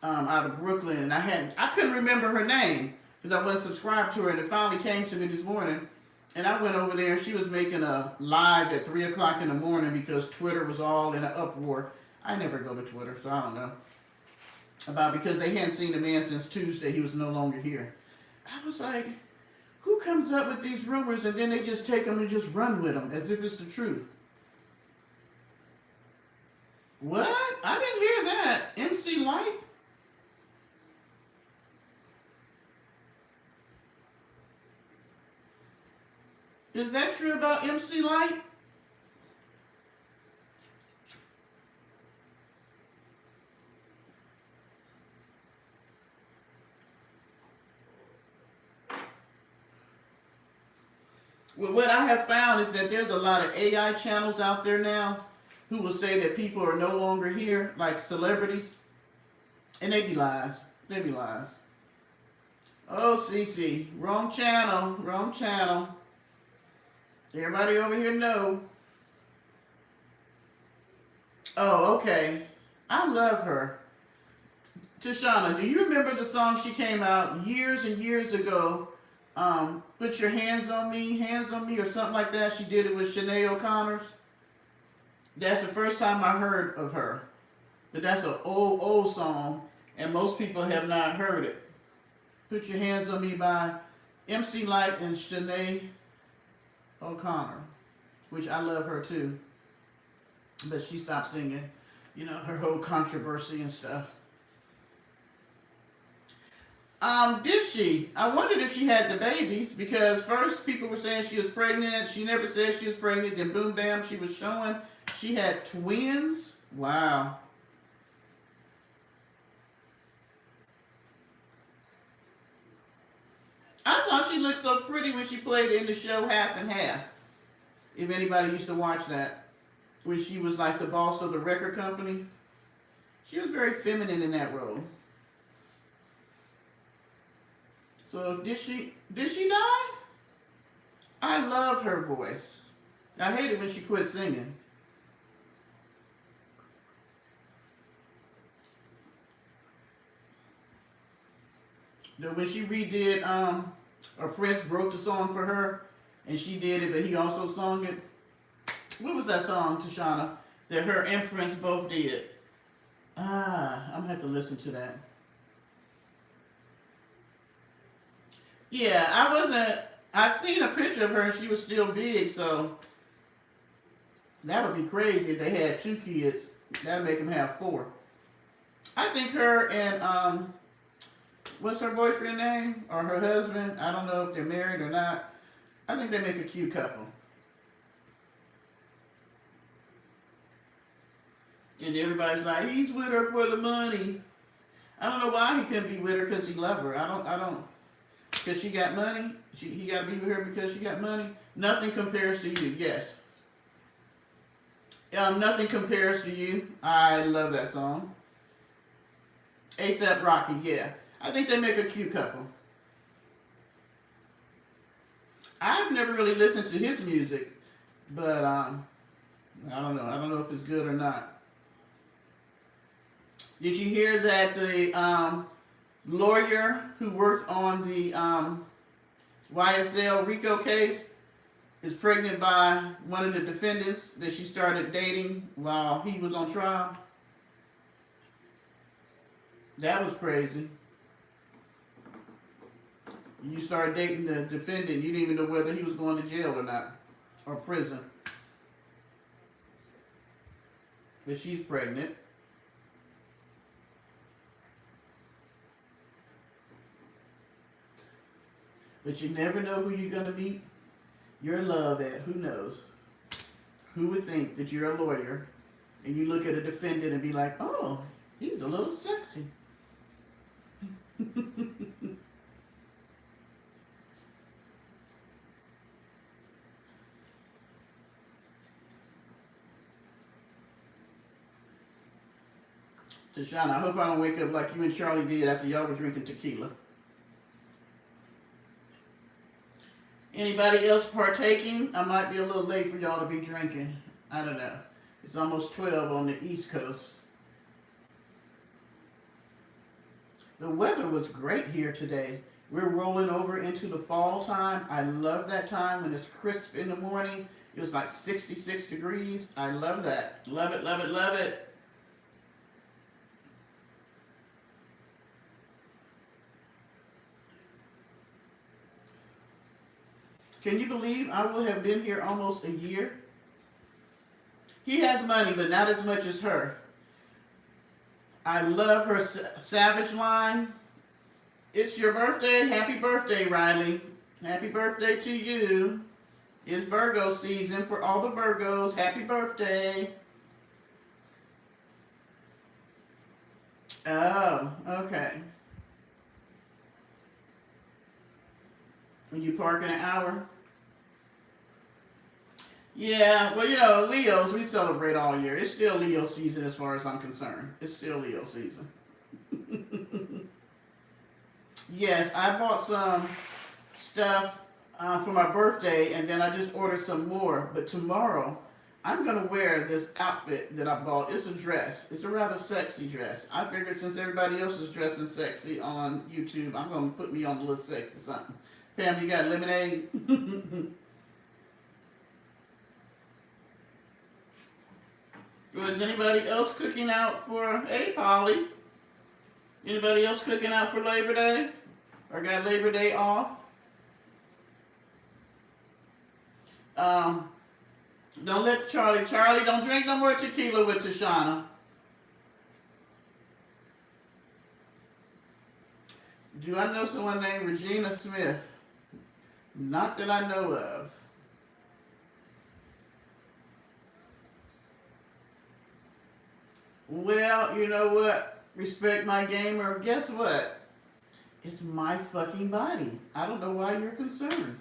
out of Brooklyn, and I couldn't remember her name because I wasn't subscribed to her, and it finally came to me this morning. And I went over there, and she was making a live at 3 o'clock in the morning because Twitter was all in an uproar. I never go to Twitter, so I don't know. Because they hadn't seen the man since Tuesday. He was no longer here. I was like, who comes up with these rumors and then they just take them and just run with them as if it's the truth? What? I didn't hear that. MC Light? Is that true about MC Light? Well, what I have found is that there's a lot of AI channels out there now who will say that people are no longer here, like celebrities, and they be lies. They be lies. Oh, CC, wrong channel, wrong channel. Everybody over here know. Oh, okay. I love her. Tashana, do you remember the song she came out years and years ago? Put your hands on me, or something like that. She did it with Sinead O'Connor's. That's the first time I heard of her. But that's an old song, and most people have not heard it. Put Your Hands on Me by MC Light and Sinead O'Connor, which I love her too. But she stopped singing, her whole controversy and stuff. Did she? I wondered if she had the babies, because first people were saying she was pregnant. She never said she was pregnant. Then boom, bam, she was showing she had twins. Wow. I thought she looked so pretty when she played in the show Half and Half. If anybody used to watch that, when she was like the boss of the record company, she was very feminine in that role. So did she die? I love her voice. I hate it when she quit singing. When she redid, or Prince wrote the song for her, and she did it, but he also sung it. What was that song, Tashana, that her and Prince both did? I'm gonna have to listen to that. Yeah, I seen a picture of her and she was still big, so that would be crazy if they had 2 kids. That'd make them have 4. I think her and, what's her boyfriend name? Or her husband? I don't know if they're married or not. I think they make a cute couple. And everybody's like, he's with her for the money. I don't know why he couldn't be with her, because he loved her. I don't, because she got money. He got to be with her because she got money. Nothing compares to you. Yes. Nothing compares to you. I love that song. A$AP Rocky. Yeah. I think they make a cute couple. I've never really listened to his music, but I don't know. I don't know if it's good or not. Did you hear that the lawyer who worked on the YSL RICO case is pregnant by one of the defendants that she started dating while he was on trial? That was crazy. You started dating the defendant, you didn't even know whether he was going to jail or not, or prison. But she's pregnant. But you never know who you're going to meet your love at. Who knows? Who would think that you're a lawyer and you look at a defendant and be like, oh, he's a little sexy. Tashana, I hope I don't wake up like you and Charlie did after y'all were drinking tequila. Anybody else partaking? I might be a little late for y'all to be drinking. I don't know. It's almost 12 on the East Coast. The weather was great here today. We're rolling over into the fall time. I love that time when it's crisp in the morning. It was like 66 degrees. I love that. Love it, love it, love it. Can you believe I will have been here almost a year? He has money, but not as much as her. I love her Savage line. It's your birthday. Happy birthday, Riley. Happy birthday to you. It's Virgo season for all the Virgos. Happy birthday. Oh, okay. When you park in an hour? Yeah, well, Leos, we celebrate all year. It's still Leo season as far as I'm concerned. It's still Leo season. Yes, I bought some stuff for my birthday, and then I just ordered some more. But tomorrow, I'm gonna wear this outfit that I bought. It's a dress. It's a rather sexy dress. I figured since everybody else is dressing sexy on YouTube, I'm gonna put me on a little sexy something. Pam, you got lemonade? Was anybody else cooking out for, hey Polly, anybody else cooking out for Labor Day? Or got Labor Day off? Um, don't let Charlie, don't drink no more tequila with Tashana. Do I know someone named Regina Smith? Not that I know of. Well, you know what? Respect my gamer. Guess what? It's my fucking body. I don't know why you're concerned.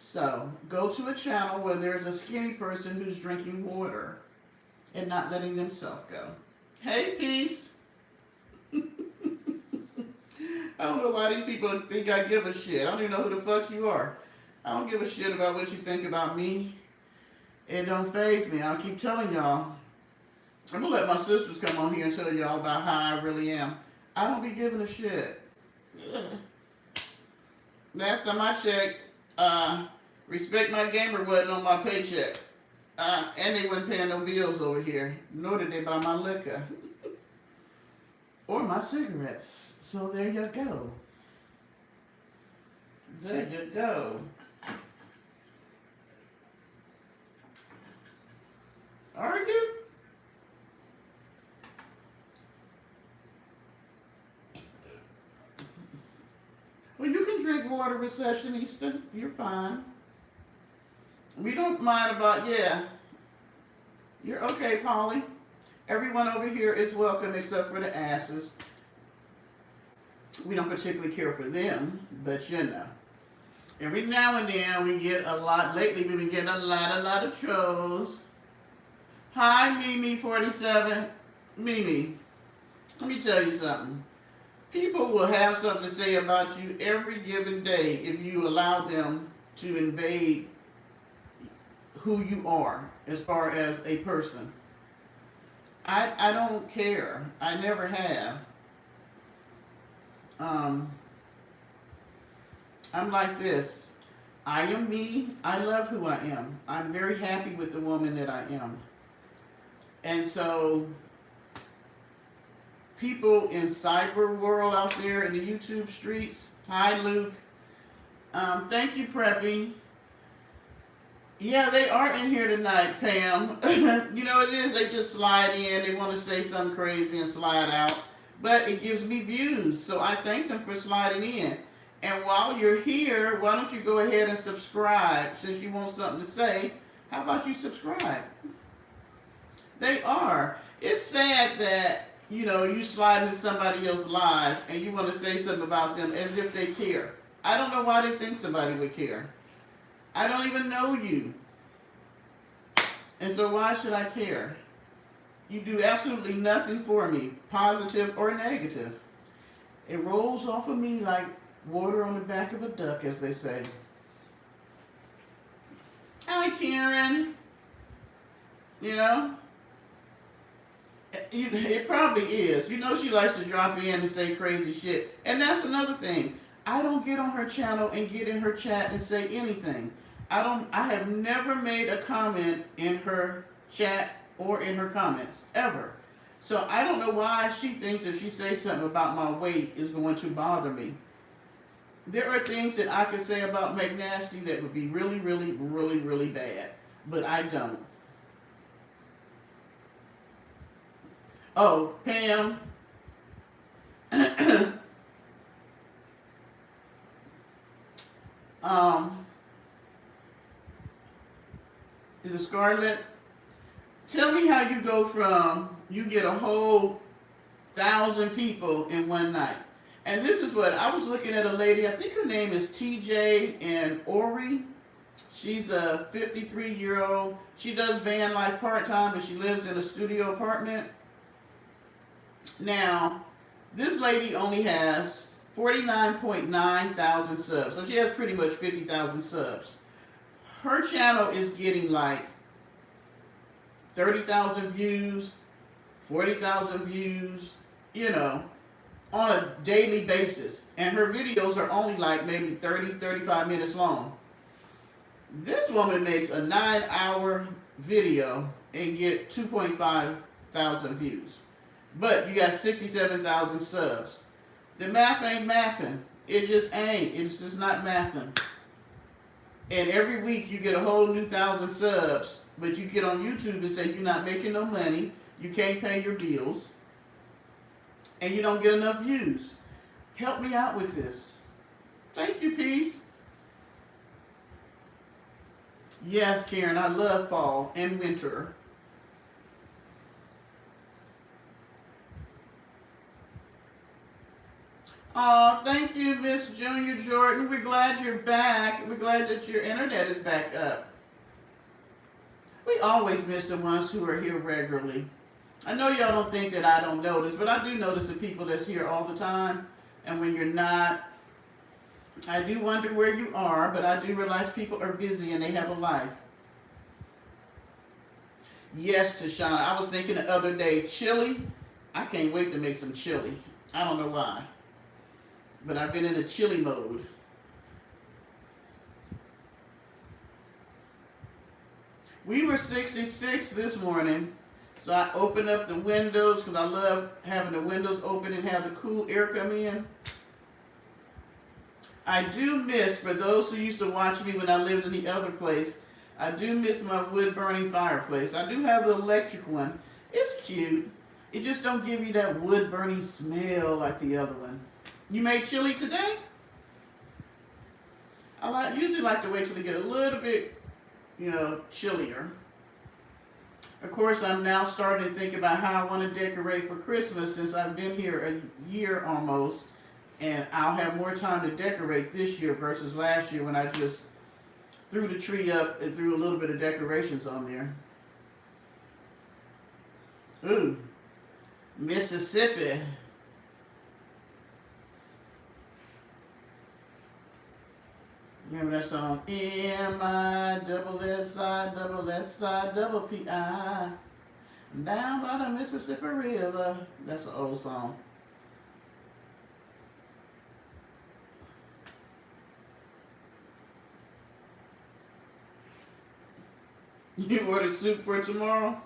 So, go to a channel where there's a skinny person who's drinking water and not letting themselves go. Hey, peace. I don't know why these people think I give a shit. I don't even know who the fuck you are. I don't give a shit about what you think about me. It don't faze me. I'll keep telling y'all. I'm gonna let my sisters come on here and tell y'all about how I really am. I don't be giving a shit. Last time I checked, Respect My Gamer wasn't on my paycheck. And they wasn't paying no bills over here. Nor did they buy my liquor. Or my cigarettes. So there you go. There you go. Are you? Well, you can drink water, Recessionista. You're fine. We don't mind about, yeah. You're okay, Polly. Everyone over here is welcome except for the asses. We don't particularly care for them, but you know. Every now and then we get a lot, lately we've been getting a lot of trolls. Hi, Mimi47. Mimi, let me tell you something. People will have something to say about you every given day if you allow them to invade who you are as far as a person. I don't care. I never have. I'm like this. I am me. I love who I am. I'm very happy with the woman that I am. And so people in cyber world out there in the YouTube streets. Hi, Luke. Thank you, Preppy. Yeah, they are in here tonight, Pam. You know what it is? They just slide in. They want to say something crazy and slide out. But it gives me views, so I thank them for sliding in. And while you're here, why don't you go ahead and subscribe? Since you want something to say, how about you subscribe? They are. It's sad that, you know, you slide into somebody else's live and you want to say something about them as if they care. I don't know why they think somebody would care. I don't even know you. And so why should I care? You do absolutely nothing for me, positive or negative. It rolls off of me like water on the back of a duck, as they say. Hi, Karen. You know? It probably is. You know she likes to drop in and say crazy shit. And that's another thing. I don't get on her channel and get in her chat and say anything. I have never made a comment in her chat or in her comments, ever. So I don't know why she thinks if she says something about my weight is going to bother me. There are things that I could say about McNasty that would be really, really, really, really bad. But I don't. Oh, Pam. Is it Scarlett? Tell me how you go from, you get a whole 1,000 people in one night. And this is what, I was looking at a lady, I think her name is TJ and Ori. She's a 53-year-old. She does van life part-time, but she lives in a studio apartment. Now, this lady only has 49.9 thousand subs. So she has pretty much 50,000 subs. Her channel is getting like 30,000 views, 40,000 views, you know, on a daily basis. And her videos are only like maybe 30, 35 minutes long. This woman makes a 9-hour video and get 2.5 thousand views. But you got 67,000 subs. The math ain't mathing. It just ain't. It's just not mathing. And every week you get a whole new 1,000 subs, but you get on YouTube and say you're not making no money, you can't pay your bills, and you don't get enough views. Help me out with this. Thank you, Peace. Yes, Karen, I love fall and winter. Oh, thank you, Miss Junior Jordan. We're glad you're back. We're glad that your internet is back up. We always miss the ones who are here regularly. I know y'all don't think that I don't notice, but I do notice the people that's here all the time. And when you're not, I do wonder where you are, but I do realize people are busy and they have a life. Yes, Tashana. I was thinking the other day, chili. I can't wait to make some chili. I don't know why. But I've been in a chili mode. We were 66 this morning, so I opened up the windows because I love having the windows open and have the cool air come in. I do miss, for those who used to watch me when I lived in the other place, I do miss my wood-burning fireplace. I do have the electric one. It's cute. It just don't give you that wood-burning smell like the other one. You made chili today? I usually like to wait till it get a little bit, chillier. Of course, I'm now starting to think about how I want to decorate for Christmas since I've been here a year almost. And I'll have more time to decorate this year versus last year when I just threw the tree up and threw a little bit of decorations on there. Ooh, Mississippi. Remember that song? M-I-double-S-I-double-S-I-double-P-I. Down by the Mississippi River. That's an old song. You ordered soup for tomorrow?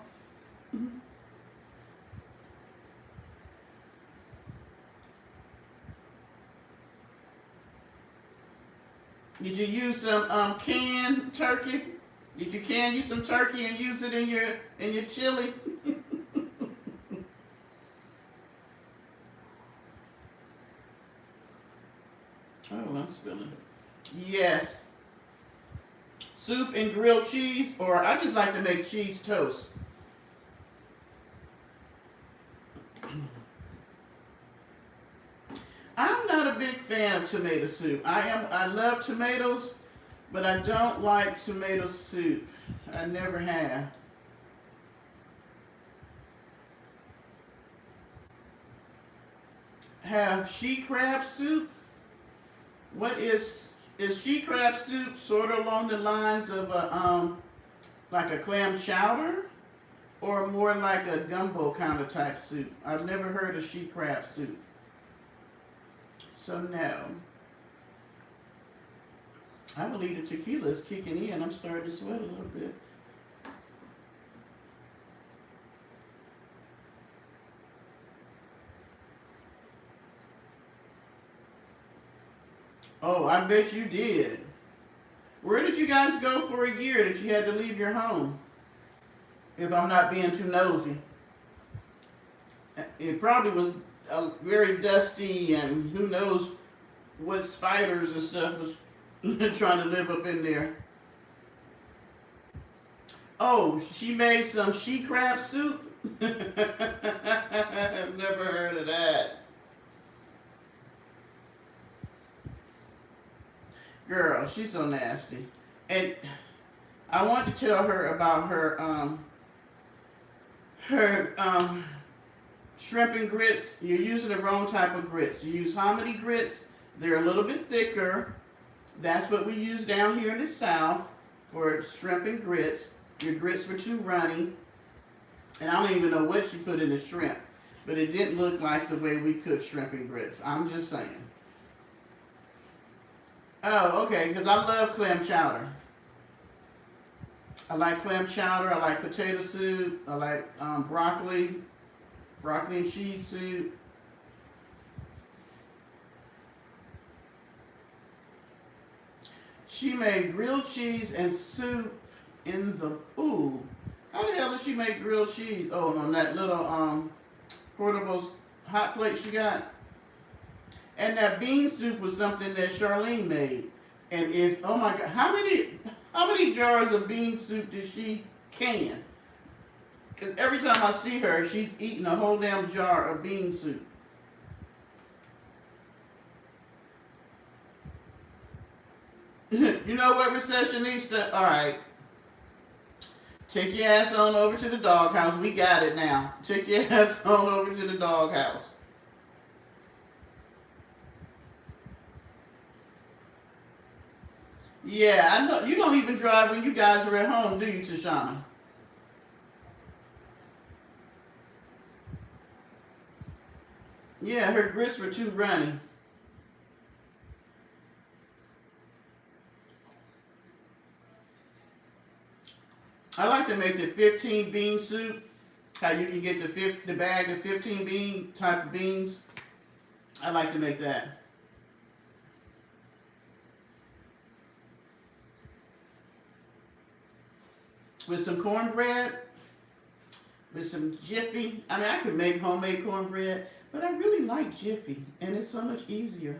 Did you use some canned turkey? Did you can you some turkey and use it in your chili? Oh, I'm spilling. Yes. Soup and grilled cheese, or I just like to make cheese toast. I'm not a big fan of tomato soup. I love tomatoes, but I don't like tomato soup. I never have. Have she crab soup? What is she crab soup sort of along the lines of like a clam chowder, or more like a gumbo kind of type soup? I've never heard of she crab soup. So no. I believe the tequila is kicking in. I'm starting to sweat a little bit. Oh, I bet you did. Where did you guys go for a year that you had to leave your home? If I'm not being too nosy. It probably was very dusty, and who knows what spiders and stuff was trying to live up in there. Oh, she made some she crab soup? I've never heard of that. Girl, she's so nasty. And I want to tell her about her shrimp and grits. You're using the wrong type of grits. You use hominy grits. They're a little bit thicker. That's what we use down here in the South for shrimp and grits. Your grits were too runny. And I don't even know what she put in the shrimp. But it didn't look like the way we cook shrimp and grits. I'm just saying. Oh, okay, because I love clam chowder. I like clam chowder. I like potato soup. I like broccoli and cheese soup. She made grilled cheese and soup in the ooh. How the hell did she make grilled cheese? Oh, on that little portable hot plate she got. And that bean soup was something that Charlene made. And if oh my god, how many jars of bean soup did she can? Because every time I see her, she's eating a whole damn jar of bean soup. You know what, receptionista? All right. Take your ass on over to the doghouse. We got it now. Take your ass on over to the doghouse. Yeah, I know. You don't even drive when you guys are at home, do you, Tashana? Yeah, her grits were too runny. I like to make the 15 bean soup. How you can get the bag of 15 bean type of beans. I like to make that. With some cornbread, with some Jiffy. I mean, I could make homemade cornbread, but I really like Jiffy, and it's so much easier.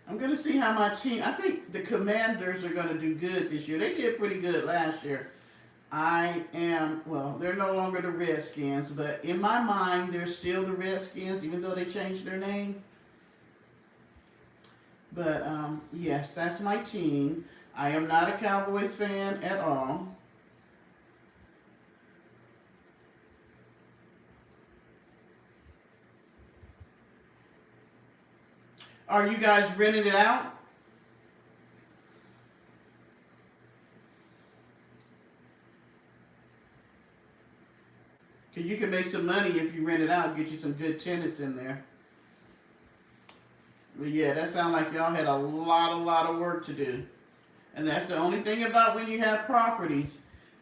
I'm going to see how my team, I think the Commanders are going to do good this year. They did pretty good last year. Well, they're no longer the Redskins, but in my mind, they're still the Redskins, even though they changed their name. But yes, that's my team. I am not a Cowboys fan at all. Are you guys renting it out? Because you can make some money if you rent it out, get you some good tenants in there. But yeah, that sounds like y'all had a lot of work to do. And that's the only thing about when you have properties.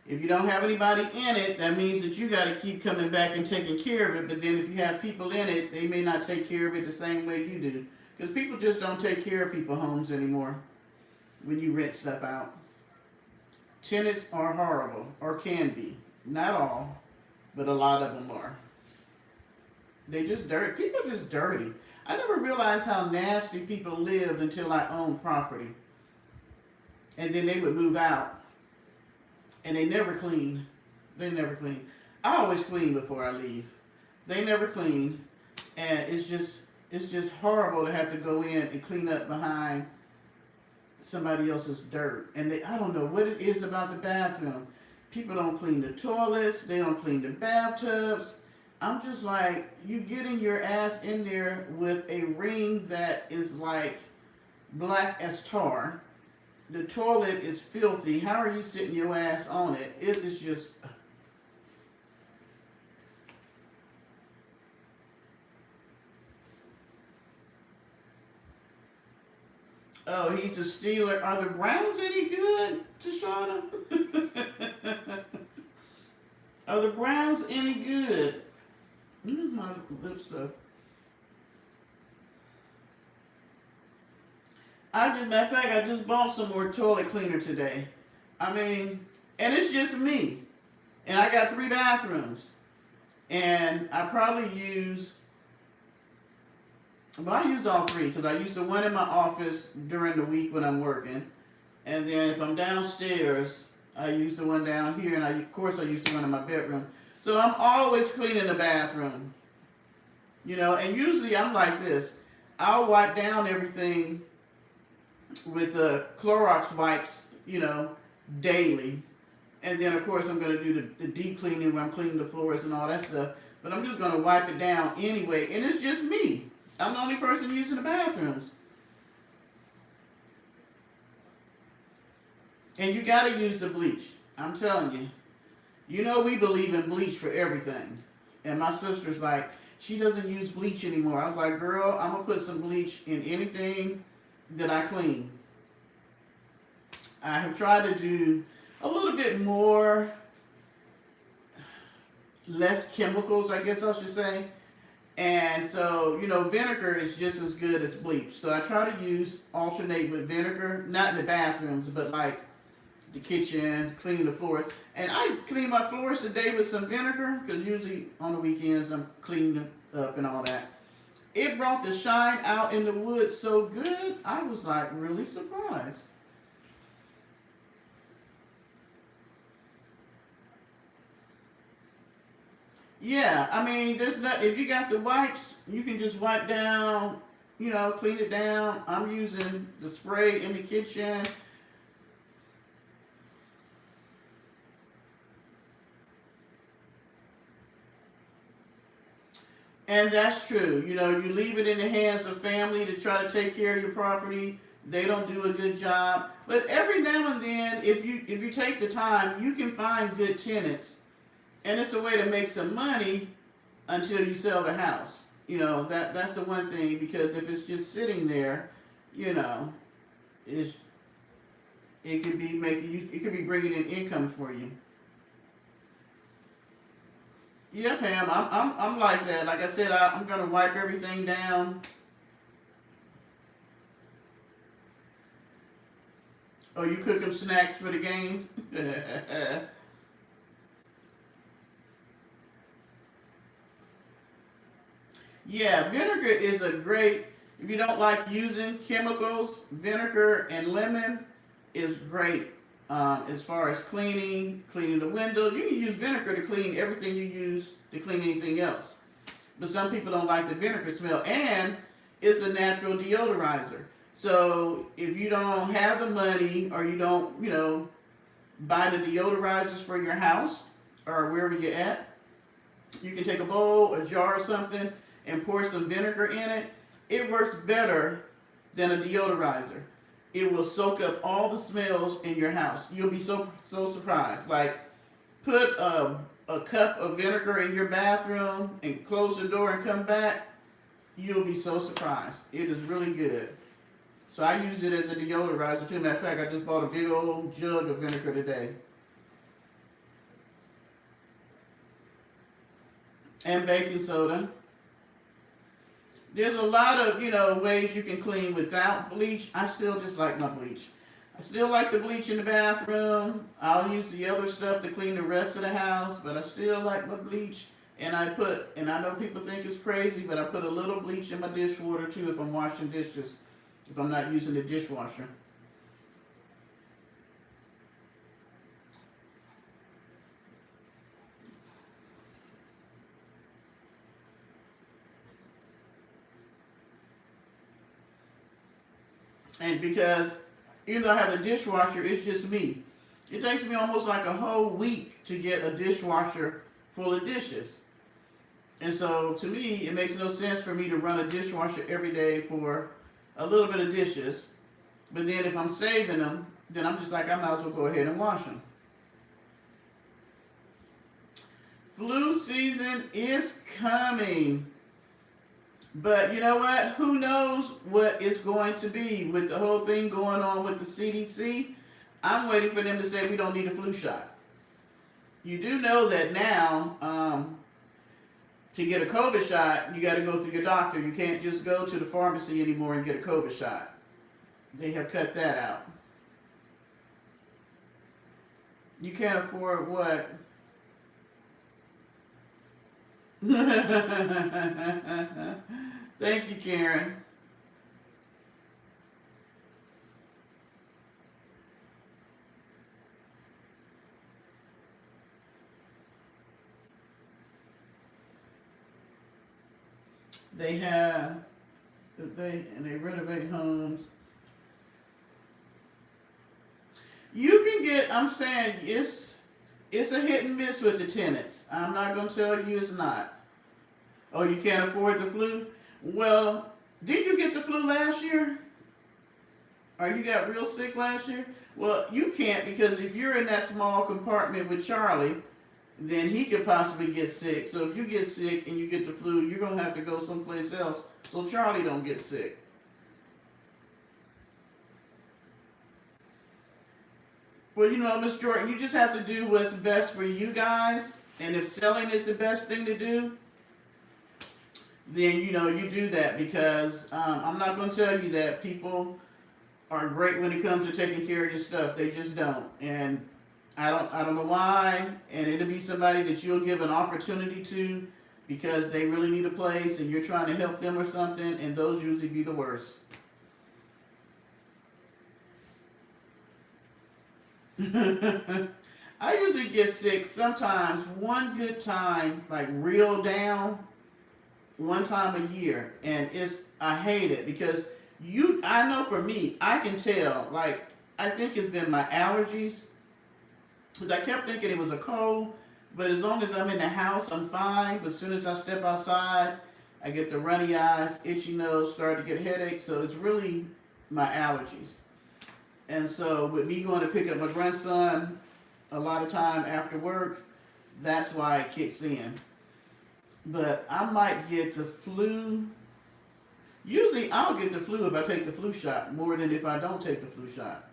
If you don't have anybody in it, that means that you got to keep coming back and taking care of it. But then if you have people in it, they may not take care of it the same way you do. Because people just don't take care of people's homes anymore when you rent stuff out. Tenants are horrible, or can be. Not all, but a lot of them are. They just dirty. People are just dirty. I never realized how nasty people lived until I owned property. And then they would move out. And they never clean. They never clean. I always clean before I leave. They never clean. And it's just horrible to have to go in and clean up behind somebody else's dirt. And I don't know what it is about the bathroom. People don't clean the toilets. They don't clean the bathtubs. I'm just like, you getting your ass in there with a ring that is like black as tar. The toilet is filthy. How are you sitting your ass on it? It is just... Oh, he's a Steeler. Are the Browns any good, Tashana? Are the Browns any good? Here's my lip stuff. Matter of fact, I just bought some more toilet cleaner today. I mean, and it's just me. And I got 3 bathrooms. And I probably use, well, I use all 3 because I use the one in my office during the week when I'm working. And then if I'm downstairs, I use the one down here. And of course, I use the one in my bedroom. So I'm always cleaning the bathroom. And usually I'm like this. I'll wipe down everything with Clorox wipes, daily. And then, of course, I'm going to do the deep cleaning when I'm cleaning the floors and all that stuff. But I'm just going to wipe it down anyway. And it's just me. I'm the only person using the bathrooms. And you got to use the bleach. I'm telling you. You know we believe in bleach for everything. And my sister's like, she doesn't use bleach anymore. I was like, girl, I'm going to put some bleach in anything that I clean. I have tried to do a little bit more, less chemicals, I guess I should say. And so, vinegar is just as good as bleach. So I try to alternate with vinegar, not in the bathrooms, but like the kitchen, clean the floors. And I clean my floors today with some vinegar, because usually on the weekends I'm cleaning up and all that. It brought the shine out in the wood so good, I was like really surprised. Yeah, I mean, there's not, if you got the wipes, you can just wipe down, clean it down. I'm using the spray in the kitchen. And that's true. You leave it in the hands of family to try to take care of your property. They don't do a good job. But every now and then, if you take the time, you can find good tenants. And it's a way to make some money until you sell the house. That's the one thing, because if it's just sitting there, it's, it could be bringing in income for you. Yeah, Pam, I'm like that. Like I said, I'm gonna wipe everything down. Oh, you cook them snacks for the game? Yeah, vinegar is a great, if you don't like using chemicals, vinegar and lemon is great as far as cleaning the window. You can use vinegar to clean everything you use to clean anything else. But some people don't like the vinegar smell, and it's a natural deodorizer. So if you don't have the money, or you don't, buy the deodorizers for your house or wherever you're at, you can take a bowl, a jar or something, and pour some vinegar in it. It works better than a deodorizer. It will soak up all the smells in your house. You'll be so surprised. Like, put a cup of vinegar in your bathroom and close the door and come back. You'll be so surprised. It is really good. So I use it as a deodorizer too. Matter of fact, I just bought a big old jug of vinegar today. And baking soda. There's a lot of, ways you can clean without bleach. I still just like my bleach. I still like the bleach in the bathroom. I'll use the other stuff to clean the rest of the house, but I still like my bleach. And I know people think it's crazy, but I put a little bleach in my dishwater too if I'm washing dishes, if I'm not using the dishwasher. And because even though I have the dishwasher, it's just me. It takes me almost like a whole week to get a dishwasher full of dishes. And so to me, it makes no sense for me to run a dishwasher every day for a little bit of dishes. But then if I'm saving them, then I'm just like, I might as well go ahead and wash them. Flu season is coming. But you know what? Who knows what it's going to be with the whole thing going on with the CDC? I'm waiting for them to say we don't need a flu shot. You do know that now, to get a COVID shot, you got to go through your doctor. You can't just go to the pharmacy anymore and get a COVID shot. They have cut that out. You can't afford what? Thank you, Karen. They renovate homes. You can get. I'm saying it's a hit and miss with the tenants. I'm not gonna tell you it's not. Oh, you can't afford the flu? Well, did you get the flu last year? Or you got real sick last year? Well, you can't, because if you're in that small compartment with Charlie, then he could possibly get sick. So if you get sick and you get the flu, you're gonna have to go someplace else so Charlie don't get sick. Well, Miss Jordan, you just have to do what's best for you guys. And if selling is the best thing to do, then you do that, because I'm not going to tell you that people are great when it comes to taking care of your stuff. They just don't. And I don't know why. And it'll be somebody that you'll give an opportunity to because they really need a place and you're trying to help them or something, and those usually be the worst. I usually get sick sometimes one good time, like real down, one time a year, and I hate it because I know for me, I can tell, like, I think it's been my allergies, because I kept thinking it was a cold, but as long as I'm in the house, I'm fine. But as soon as I step outside, I get the runny eyes, itchy nose, start to get headaches. So it's really my allergies. And so with me going to pick up my grandson a lot of time after work, that's why it kicks in. But I might get the flu. Usually I'll get the flu if I take the flu shot more than if I don't take the flu shot.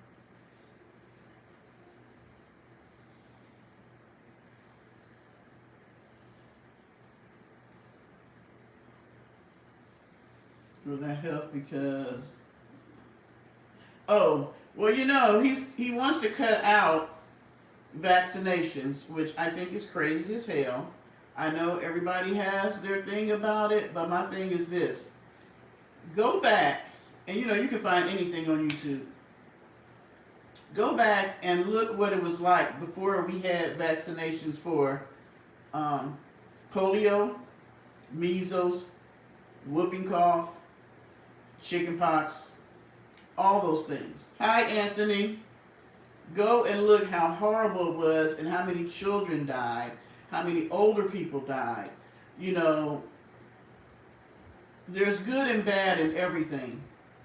Will that help? Because well, he wants to cut out vaccinations, which I think is crazy as hell. I know everybody has their thing about it, but my thing is this: go back, and you can find anything on YouTube. Go back and look what it was like before we had vaccinations for polio, measles, whooping cough, chickenpox, all those things. Hi, Anthony. Go and look how horrible it was and how many children died, how many older people died. There's good and bad in everything.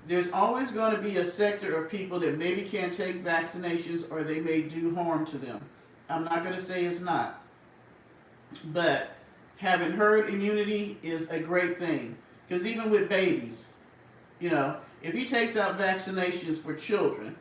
There's always going to be a sector of people that maybe can't take vaccinations or they may do harm to them. I'm not going to say it's not. But having herd immunity is a great thing. Because even with babies, if he takes out vaccinations for children,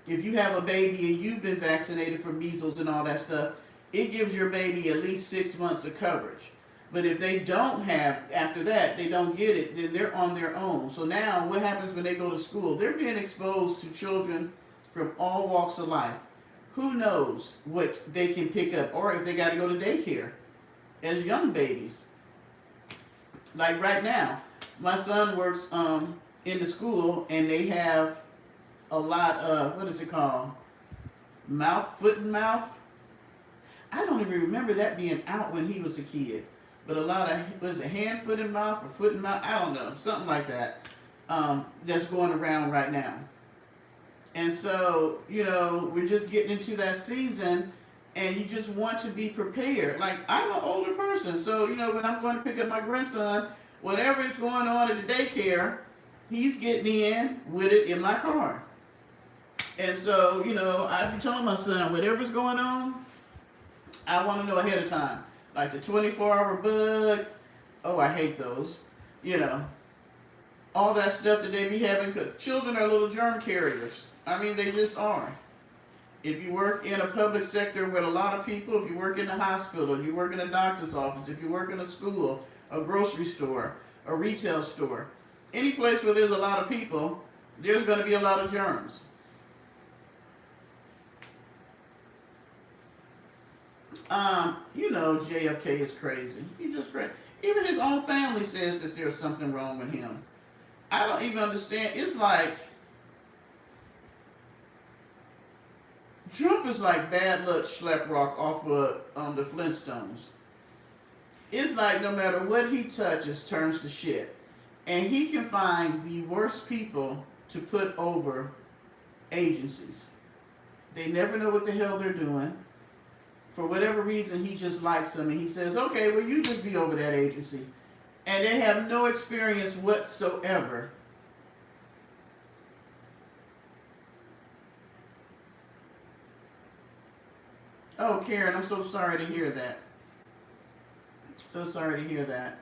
if you have a baby and you've been vaccinated for measles and all that stuff, it gives your baby at least 6 months of coverage. But if they don't have, after that, they don't get it, then they're on their own. So now what happens when they go to school? They're being exposed to children from all walks of life. Who knows what they can pick up, or if they got to go to daycare as young babies. Like right now, my son works in the school, and they have a lot of, what is it called? Foot and mouth. I don't even remember that being out when he was a kid. But a lot of, was it hand, foot, and mouth, or foot and mouth? I don't know. Something like that. That's going around right now. And so, we're just getting into that season, and you just want to be prepared. Like, I'm an older person, so, when I'm going to pick up my grandson, whatever is going on at the daycare, he's getting in with it in my car. And so, I've been telling my son, whatever's going on, I want to know ahead of time. Like the 24-hour bug, I hate those. All that stuff that they be having, because children are little germ carriers. I mean, they just are. If you work in a public sector with a lot of people, if you work in a hospital, if you work in a doctor's office, if you work in a school, a grocery store, a retail store, any place where there's a lot of people, there's going to be a lot of germs. JFK is crazy. He's just crazy. Even his own family says that there's something wrong with him. I don't even understand. It's like Trump is like bad luck Schleprock off of the Flintstones. It's like no matter what he touches turns to shit. And he can find the worst people to put over agencies. They never know what the hell they're doing. For whatever reason, he just likes them, and he says, okay, well, you just be over that agency. And they have no experience whatsoever. Oh, Karen, I'm so sorry to hear that. So sorry to hear that.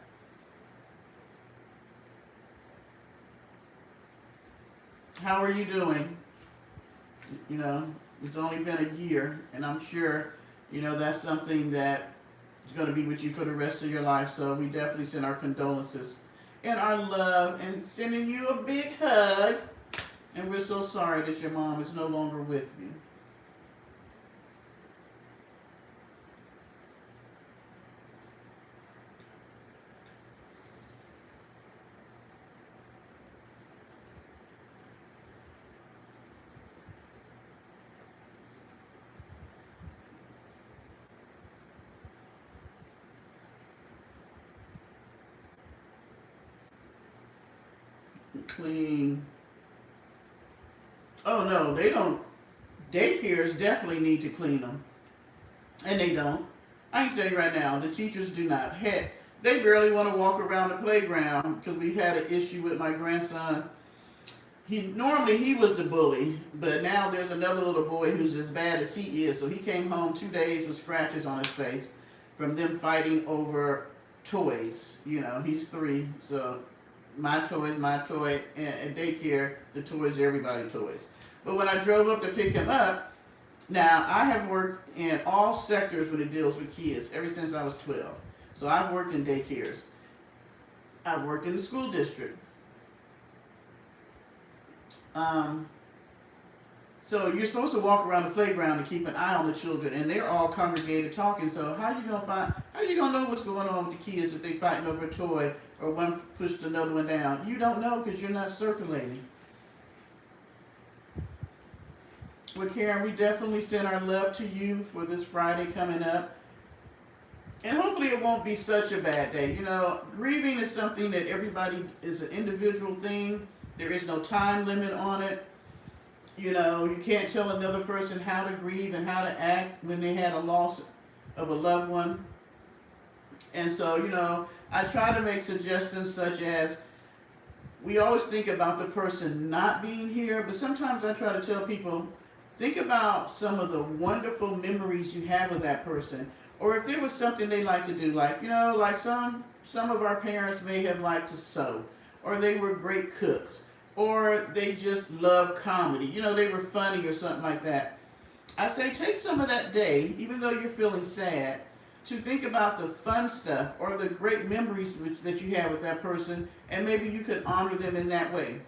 How are you doing? You know, it's only been a year, and I'm sure, that's something that is going to be with you for the rest of your life. So we definitely send our condolences and our love and sending you a big hug. And we're so sorry that your mom is no longer with you. Clean. Oh no, they don't. Daycares definitely need to clean them, and they don't. I can tell you right now, the teachers do not. Heck, they barely want to walk around the playground because we've had an issue with my grandson. He was the bully, but now there's another little boy who's as bad as he is. So he came home 2 days with scratches on his face from them fighting over toys. He's 3, so my toy is my toy, and daycare, the toys are everybody's toys. But when I drove up to pick him up, now I have worked in all sectors when it deals with kids ever since I was 12. So I've worked in daycares. I've worked in the school district. So you're supposed to walk around the playground to keep an eye on the children, and they're all congregated talking. So how you gonna know what's going on with the kids if they fighting over a toy or one pushed another one down? You don't know because you're not circulating. Well, Karen, we definitely send our love to you for this Friday coming up. And hopefully it won't be such a bad day. Grieving is something that everybody is an individual thing. There is no time limit on it. You can't tell another person how to grieve and how to act when they had a loss of a loved one. And so, I try to make suggestions such as, we always think about the person not being here, but sometimes I try to tell people, think about some of the wonderful memories you have with that person. Or if there was something they like to do, like some of our parents may have liked to sew, or they were great cooks, or they just love comedy. They were funny or something like that. I say take some of that day, even though you're feeling sad, to think about the fun stuff or the great memories that you have with that person, and maybe you could honor them in that way.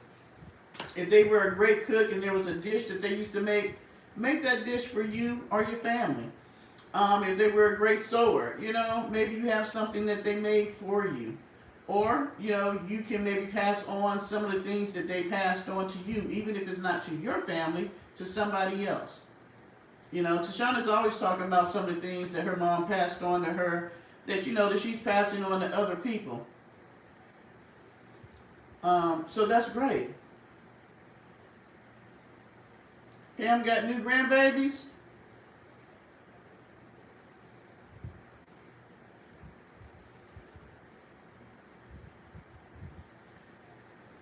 If they were a great cook and there was a dish that they used to make that dish for you or your family. If they were a great sewer, maybe you have something that they made for you. Or, you can maybe pass on some of the things that they passed on to you, even if it's not to your family, to somebody else. Tashana's always talking about some of the things that her mom passed on to her that, that she's passing on to other people. So that's great. Pam got new grandbabies?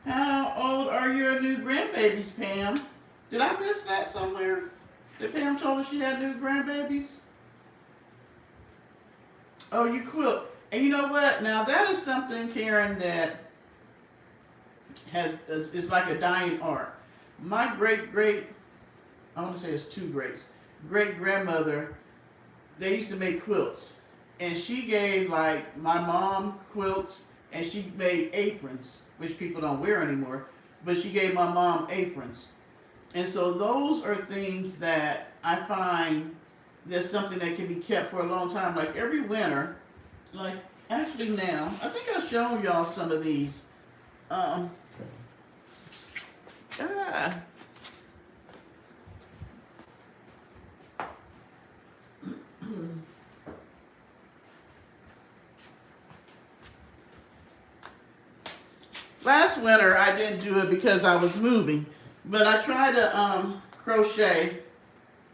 How old are your new grandbabies, Pam? Did I miss that somewhere? That Pam told us she had new grandbabies? Oh, you quilt. And you know what? Now that is something, Karen, that is like a dying art. My I want to say it's 2 greats. Great grandmother, they used to make quilts. And she gave my mom quilts, and she made aprons, which people don't wear anymore, but she gave my mom aprons. And so those are things that I find that's something that can be kept for a long time. Like every winter, actually now, I think I've shown y'all some of these. Last winter I didn't do it because I was moving, but I tried to crochet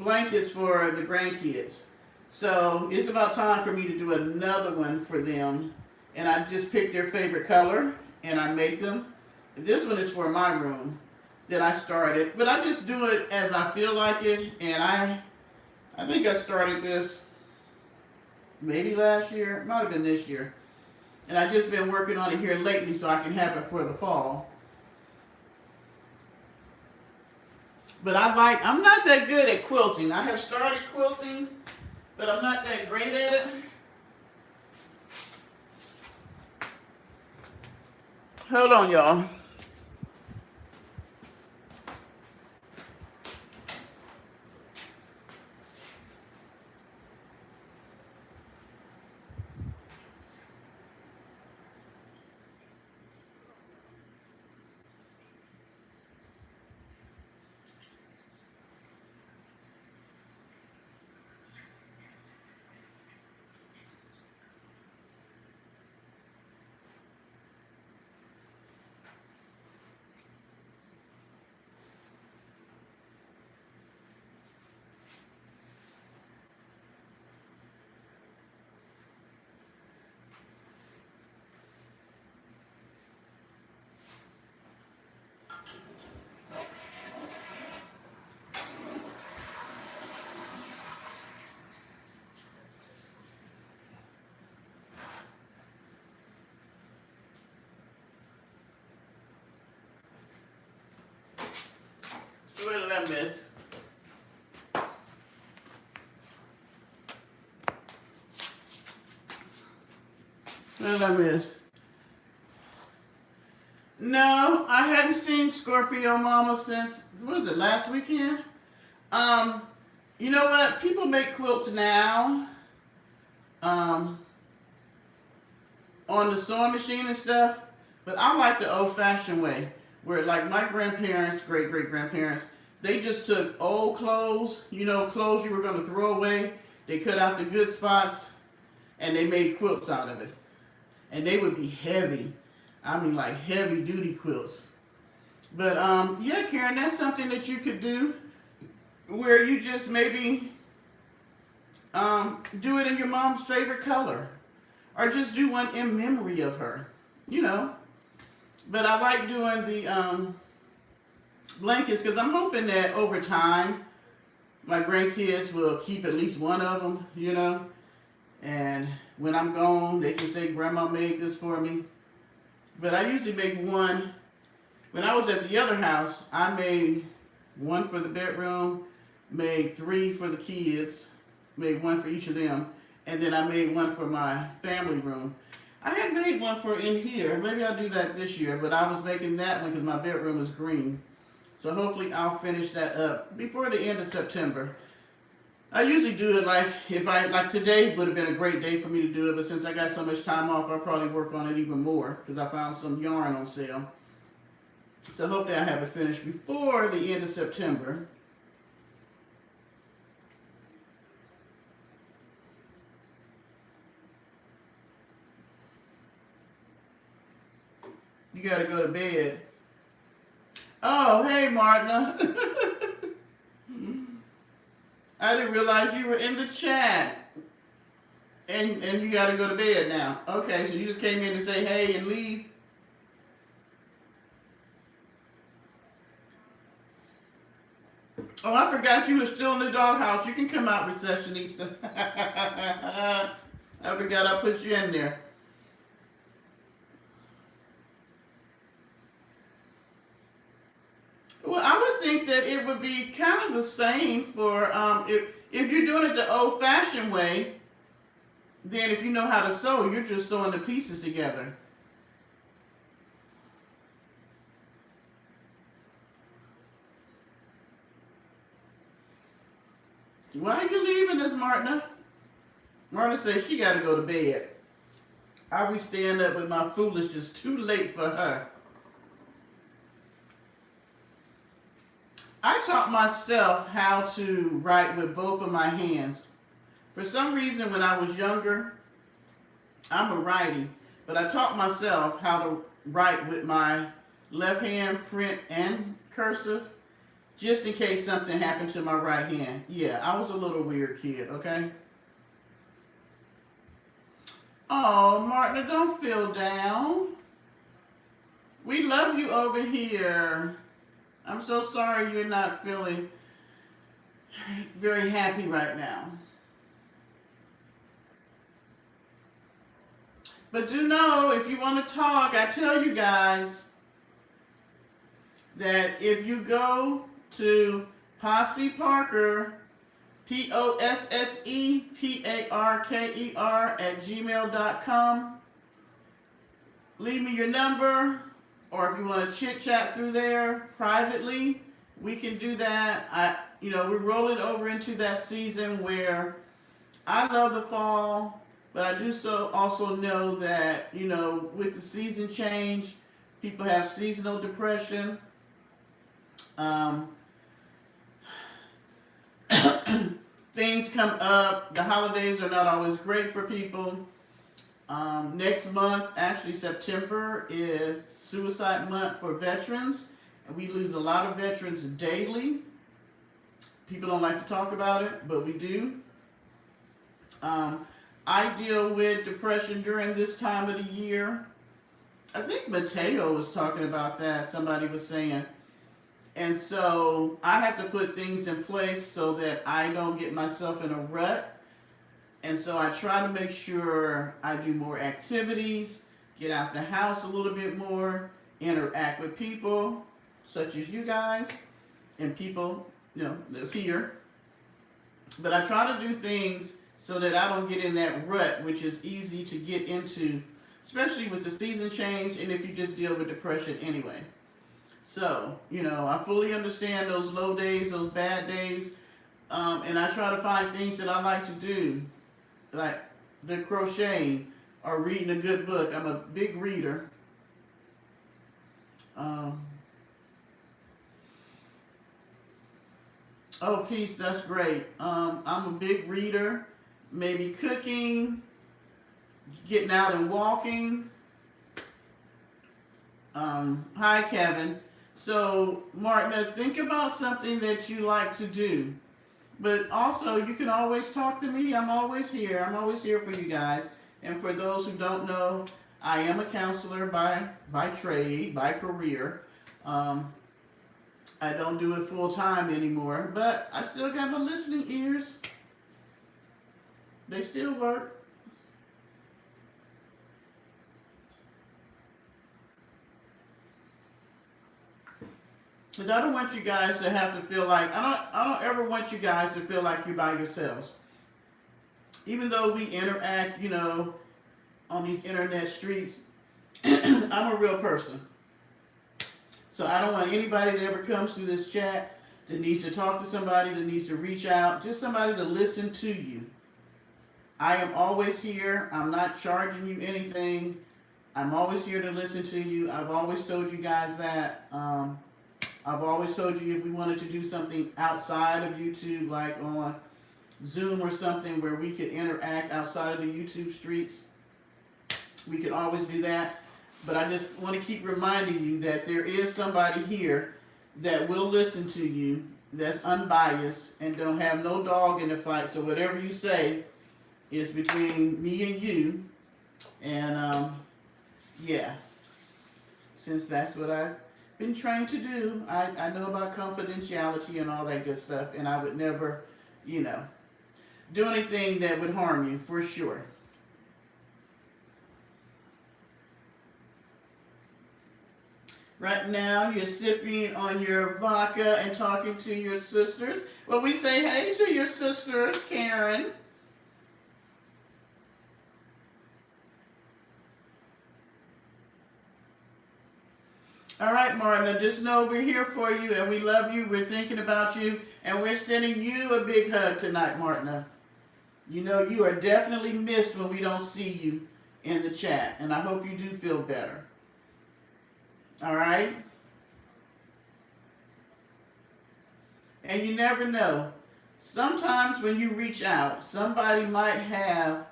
blankets for the grandkids. So it's about time for me to do another one for them. And I just picked their favorite color and I make them. This one is for my room that I started, but I just do it as I feel like it. And I think I started this maybe last year. It might have been this year. And I've just been working on it here lately so I can have it for the fall. But I'm not that good at quilting. I have started quilting, but I'm not that great at it. Hold on, y'all. Where did I miss? Where did I miss? No, I hadn't seen Scorpio Mama since, what was it, last weekend? Um, you know what? People make quilts now, um, on the sewing machine and stuff, but I like the old-fashioned way, where like my grandparents, great-great-grandparents, they just took old clothes, clothes you were going to throw away, they cut out the good spots, and they made quilts out of it. And they would be heavy. I mean, like heavy-duty quilts. But, yeah, Karen, that's something that you could do, where you just maybe do it in your mom's favorite color. Or just do one in memory of her, But I like doing the blankets because I'm hoping that over time my grandkids will keep at least one of them, And when I'm gone, they can say, Grandma made this for me. But I usually make one. When I was at the other house, I made one for the bedroom, made 3 for the kids, made one for each of them. And then I made one for my family room. I had made one for in here. Maybe I'll do that this year, but I was making that one because my bedroom is green. So hopefully I'll finish that up before the end of September. I usually do it like today would have been a great day for me to do it, but since I got so much time off, I'll probably work on it even more because I found some yarn on sale. So hopefully I'll have it finished before the end of September. You gotta go to bed. Oh, hey, Martina. I didn't realize you were in the chat. And you gotta go to bed now. Okay, so you just came in to say hey and leave? Oh, I forgot you were still in the doghouse. You can come out, receptionista. I forgot I put you in there. Well, I would think that it would be kind of the same for if you're doing it the old-fashioned way. Then, if you know how to sew, you're just sewing the pieces together. Why are you leaving us, Martina? Martina says she got to go to bed. I be staying up with my foolishness too late for her. I taught myself how to write with both of my hands. For some reason, when I was younger, I'm a righty, but I taught myself how to write with my left hand, print, and cursive, just in case something happened to my right hand. Yeah, I was a little weird kid, okay? Oh, Martina, don't feel down. We love you over here. I'm so sorry you're not feeling very happy right now. But do know, if you want to talk, I tell you guys that if you go to Posse Parker, POSSEPARKER @gmail.com, leave me your number, or if you want to chit chat through there privately, we can do that. We're rolling over into that season where I love the fall, but I do so also know that, with the season change, people have seasonal depression. Um, things come up. The holidays are not always great for people. Next month, actually September, is Suicide Month for veterans. And we lose a lot of veterans daily. People don't like to talk about it, but we do. I deal with depression during this time of the year. I think Mateo was talking about that. Somebody was saying. And so I have to put things in place so that I don't get myself in a rut. And so I try to make sure I do more activities, get out the house a little bit more, interact with people such as you guys and people, that's here. But I try to do things so that I don't get in that rut, which is easy to get into, especially with the season change and if you just deal with depression anyway. So, I fully understand those low days, those bad days, and I try to find things that I like to do, like the crocheting or reading a good book. I'm a big reader. Oh, peace, that's great. I'm a big reader. Maybe cooking, getting out and walking. Hi, Kevin. So, Martina, think about something that you like to do. But also, you can always talk to me. I'm always here. I'm always here for you guys. And for those who don't know, I am a counselor by trade, by career. I don't do it full time anymore, but I still got my listening ears. They still work. Because I don't want you guys to have to feel like I don't ever want you guys to feel like you're by yourselves. Even though we interact, on these internet streets, I'm a real person. So I don't want anybody that ever comes through this chat that needs to talk to somebody, that needs to reach out, just somebody to listen to you. I am always here. I'm not charging you anything. I'm always here to listen to you. I've always told you guys that. I've always told you if we wanted to do something outside of YouTube, like on Zoom or something where we could interact outside of the YouTube streets, we could always do that. But I just want to keep reminding you that there is somebody here that will listen to you, that's unbiased, and don't have no dog in the fight. So whatever you say is between me and you. And, since that's what I've been trained to do, I know about confidentiality and all that good stuff, and I would never, do anything that would harm you, for sure. Right now, you're sipping on your vodka and talking to your sisters. Well, we say hey to your sisters, Karen. All right, Martina, just know we're here for you and we love you. We're thinking about you and we're sending you a big hug tonight, Martina. You are definitely missed when we don't see you in the chat, and I hope you do feel better. All right? And you never know. Sometimes when you reach out, somebody might have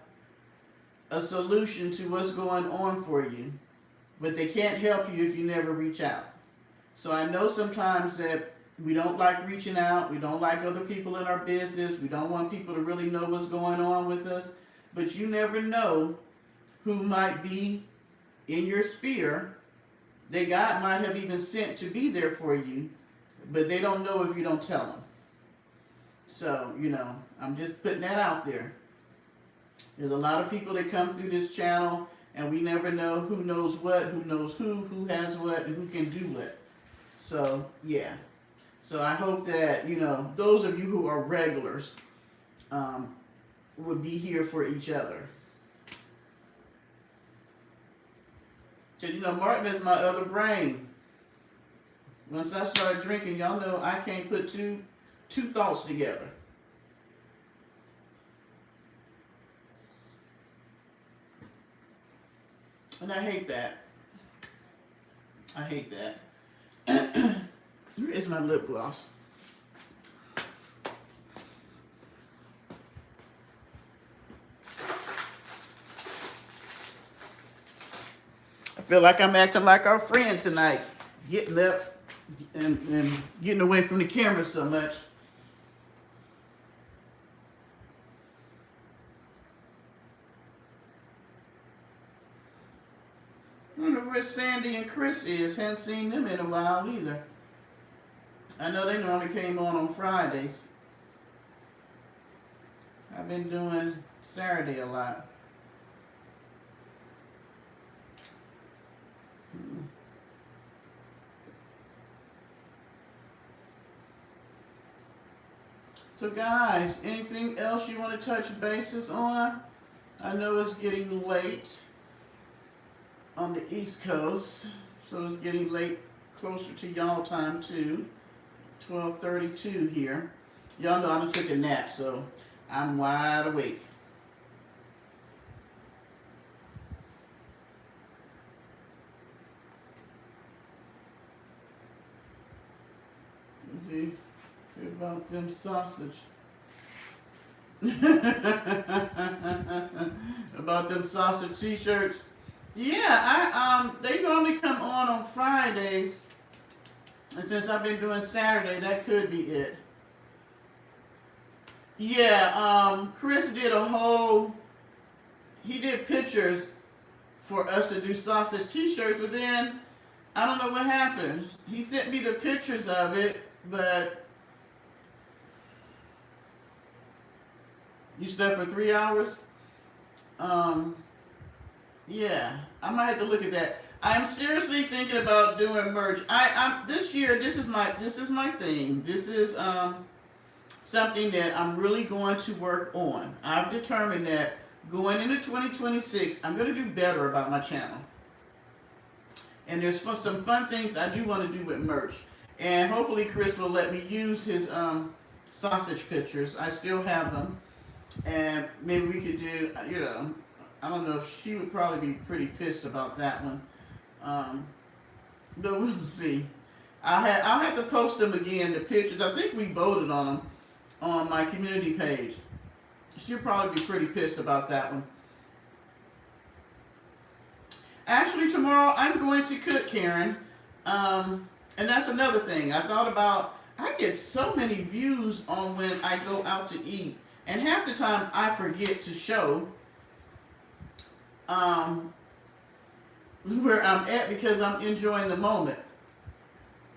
a solution to what's going on for you, but they can't help you if you never reach out. So I know sometimes that we don't like reaching out. We don't like other people in our business. We don't want people to really know what's going on with us. But you never know who might be in your sphere that God might have even sent to be there for you, but they don't know if you don't tell them. So, I'm just putting that out there. There's a lot of people that come through this channel, and we never know who knows what, who knows who has what, and who can do what. So, yeah. So I hope that, those of you who are regulars would be here for each other. Because, Martin is my other brain. Once I start drinking, y'all know I can't put two thoughts together. And I hate that. I hate that. Where is my lip gloss? I feel like I'm acting like our friend tonight. Getting up and getting away from the camera so much. I wonder where Sandy and Chris is. Haven't seen them in a while either. I know they normally came on Fridays. I've been doing Saturday a lot. So guys, anything else you want to touch bases on? I know it's getting late on the East Coast, so it's getting late closer to y'all time too. 12:32 here. Y'all know I done took a nap, so I'm wide awake. See about them sausage. About them sausage t-shirts. Yeah, they normally come on Fridays. And since I've been doing Saturday, that could be it. Yeah, Chris did he did pictures for us to do sausage t-shirts, but then, I don't know what happened. He sent me the pictures of it, but you slept for 3 hours? Yeah, I might have to look at that. I'm seriously thinking about doing merch. This year, this is my thing. This is something that I'm really going to work on. I've determined that going into 2026, I'm going to do better about my channel. And there's some fun things I do want to do with merch. And hopefully Chris will let me use his sausage pictures. I still have them. And maybe we could do, I don't know, she would probably be pretty pissed about that one. But we'll see. I'll have to post them again, the pictures. I think we voted on them on my community page. She'll probably be pretty pissed about that one. Actually, tomorrow I'm going to cook, Karen. And that's another thing. I thought about, I get so many views on when I go out to eat. And half the time I forget to show where I'm at because I'm enjoying the moment.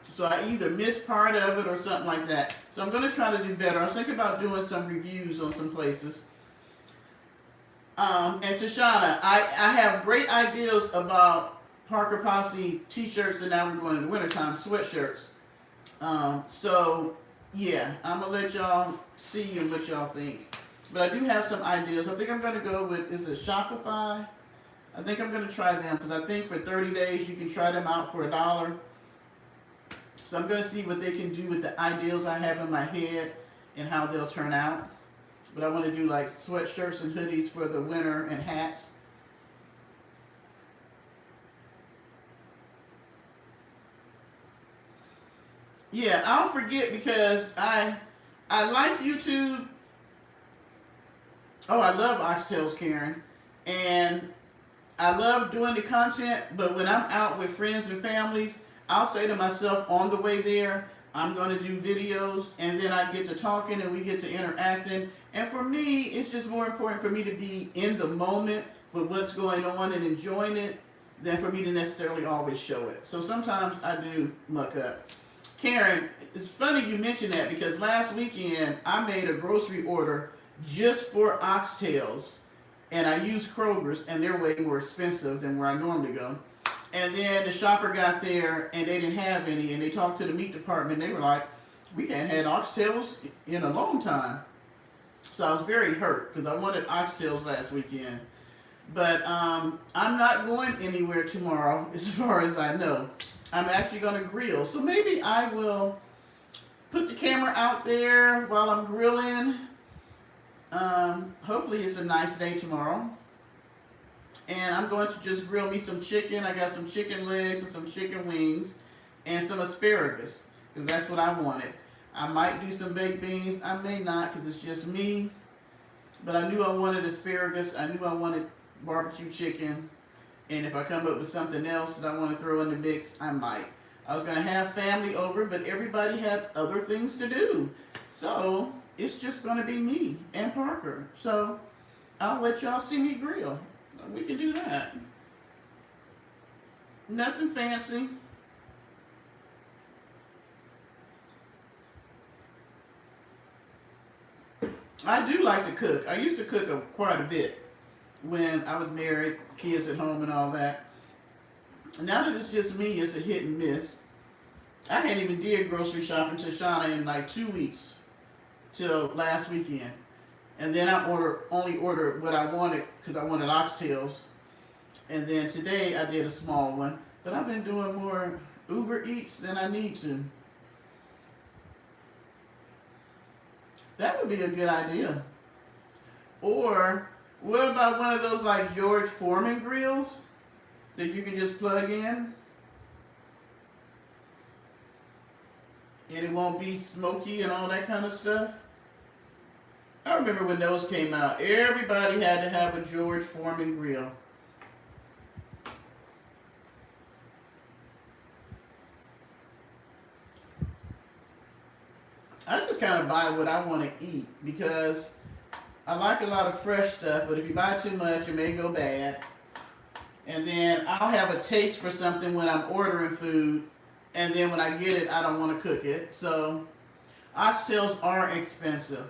So I either miss part of it or something like that. So I'm going to try to do better. I was thinking about doing some reviews on some places. And Tashana, I have great ideas about Parker Posse t-shirts, and now we're going into wintertime sweatshirts. So yeah, I'm going to let y'all see and what y'all think. But I do have some ideas. I think I'm going to go with, is it Shopify? I think I'm going to try them because I think for 30 days you can try them out for $1. So I'm going to see what they can do with the ideas I have in my head and how they'll turn out. But I want to do like sweatshirts and hoodies for the winter and hats. Yeah, I'll forget because I like YouTube. Oh, I love oxtails, Karen. And I love doing the content, but when I'm out with friends and families, I'll say to myself on the way there, I'm going to do videos, and then I get to talking and we get to interacting. And for me, it's just more important for me to be in the moment with what's going on and enjoying it than for me to necessarily always show it. So sometimes I do muck up. Karen, it's funny you mentioned that because last weekend I made a grocery order just for oxtails, and I used Kroger's, and they're way more expensive than where I normally go. And then the shopper got there, and they didn't have any, and they talked to the meat department. They were like, "We hadn't had oxtails in a long time." So I was very hurt because I wanted oxtails last weekend. But I'm not going anywhere tomorrow, as far as I know. I'm actually going to grill. So maybe I will put the camera out there while I'm grilling. Hopefully it's a nice day tomorrow. And I'm going to just grill me some chicken. I got some chicken legs and some chicken wings and some asparagus because that's what I wanted. I might do some baked beans. I may not because it's just me. But I knew I wanted asparagus. I knew I wanted barbecue chicken. And if I come up with something else that I want to throw in the mix, I might. I was going to have family over, but everybody had other things to do. So it's just going to be me and Parker. So I'll let y'all see me grill. We can do that. Nothing fancy. I do like to cook. I used to cook quite a bit when I was married, kids at home and all that. Now that it's just me, it's a hit and miss. I hadn't even did grocery shopping to Shauna in like 2 weeks till last weekend. And then I only ordered what I wanted because I wanted oxtails. And then today I did a small one. But I've been doing more Uber Eats than I need to. That would be a good idea. Or what about one of those like George Foreman grills that you can just plug in? And it won't be smoky and all that kind of stuff. I remember when those came out, everybody had to have a George Foreman grill. I just kind of buy what I want to eat because I like a lot of fresh stuff, but if you buy too much, it may go bad. And then I'll have a taste for something when I'm ordering food, and then when I get it, I don't want to cook it. So oxtails are expensive.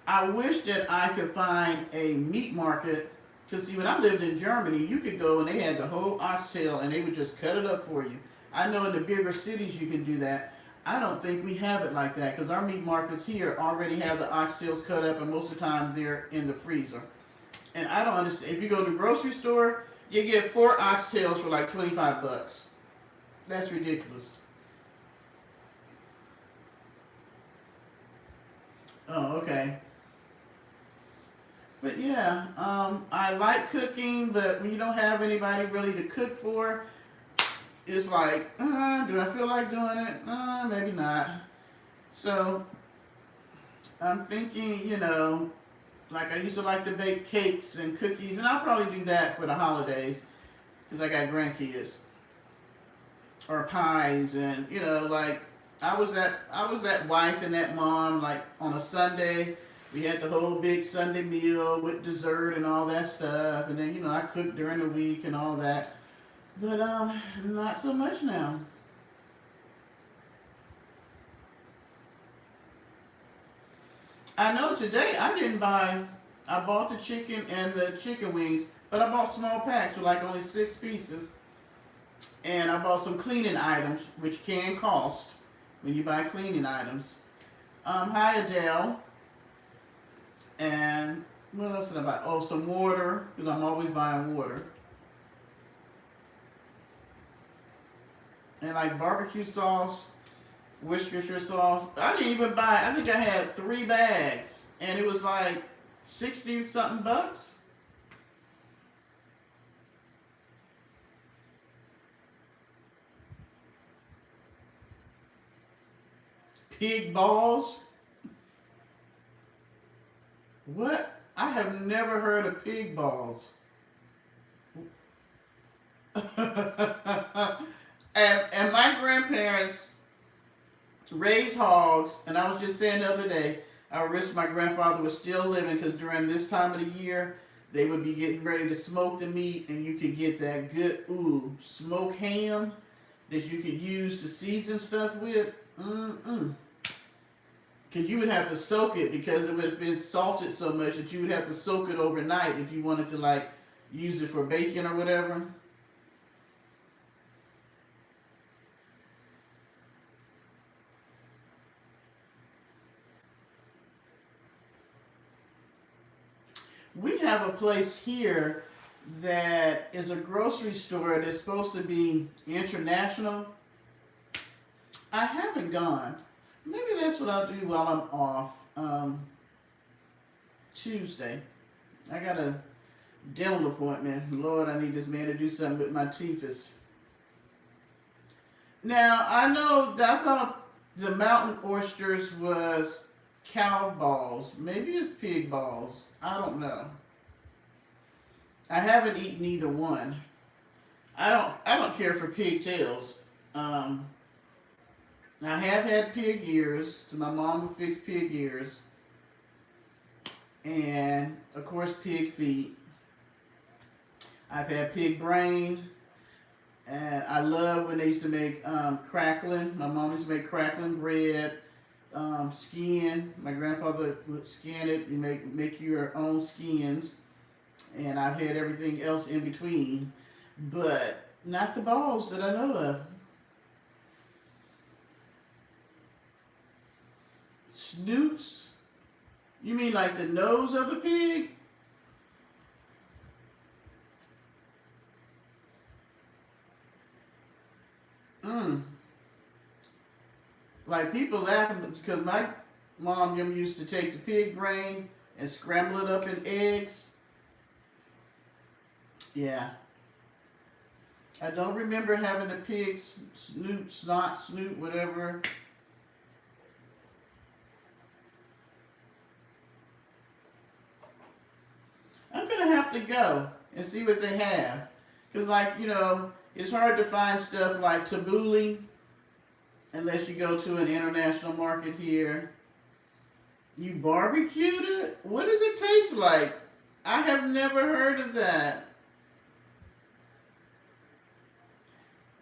I wish that I could find a meat market, because see, when I lived in Germany, you could go and they had the whole oxtail and they would just cut it up for you. I know in the bigger cities you can do that. I don't think we have it like that because our meat markets here already have the oxtails cut up and most of the time they're in the freezer. And I don't understand. If you go to the grocery store, you get 4 oxtails for like 25 bucks. That's ridiculous. Oh, okay. But yeah, I like cooking, but when you don't have anybody really to cook for, it's like, do I feel like doing it? Maybe not. So I'm thinking, like I used to like to bake cakes and cookies, and I'll probably do that for the holidays because I got grandkids. Or pies, and like I was that wife and that mom. Like on a Sunday, we had the whole big Sunday meal with dessert and all that stuff, and then I cooked during the week and all that. But not so much now. I know today I didn't buy. I bought the chicken and the chicken wings, but I bought small packs with like only 6 pieces, and I bought some cleaning items, which can cost when you buy cleaning items. Hi Adele, and what else did I buy? Oh, some water because I'm always buying water, and like barbecue sauce, Worcestershire sauce. I didn't even buy. I think I had 3 bags, and it was like 60 something bucks. Pig balls. What? I have never heard of pig balls. And my grandparents raised hogs, and I was just saying the other day, I wish my grandfather was still living because during this time of the year, they would be getting ready to smoke the meat, and you could get that good, smoked ham that you could use to season stuff with. Mm-mm. Because you would have to soak it because it would have been salted so much that you would have to soak it overnight if you wanted to like use it for bacon or whatever. We have a place here that is a grocery store that's supposed to be international. I haven't gone. Maybe that's what I'll do while I'm off. Tuesday. I got a dental appointment. Lord, I need this man to do something with my teeth. Now, I know that I thought the mountain oysters was cow balls. Maybe it's pig balls. I don't know. I haven't eaten either one. I don't care for pigtails. Um, I have had pig ears. So my mom would fix pig ears. And of course pig feet. I've had pig brain. And I love when they used to make crackling. My mom used to make crackling bread, skin. My grandfather would skin it. You make your own skins. And I've had everything else in between. But not the balls that I know of. Snoots? You mean like the nose of the pig? Mm. Like people laughing because my mom used to take the pig brain and scramble it up in eggs. Yeah. I don't remember having a pig snoot, snot, snoot, whatever. I'm gonna have to go and see what they have, cause like it's hard to find stuff like tabbouleh unless you go to an international market here. You barbecued it? What does it taste like? I have never heard of that.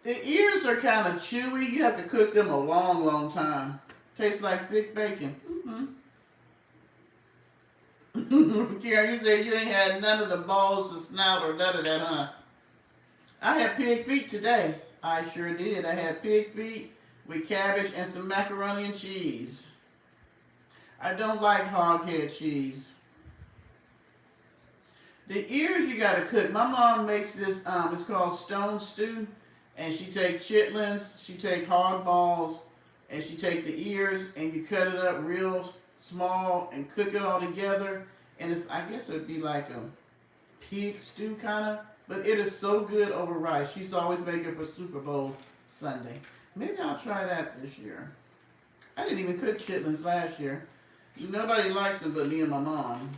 The ears are kind of chewy. You have to cook them a long, long time. Tastes like thick bacon. Mm-hmm. Karen, you said you ain't had none of the balls, the snout, or none of that, huh? I had pig feet today. I sure did. I had pig feet with cabbage and some macaroni and cheese. I don't like hog head cheese. The ears you gotta cook. My mom makes this, it's called stone stew. And she take chitlins, she take hog balls, and she take the ears, and you cut it up real small and cook it all together. And it's, I guess it'd be like a pig stew kind of, but it is so good over rice. She's always making for Super Bowl Sunday. Maybe I'll try that this year. I didn't even cook chitlins last year. Nobody likes them but me and my mom.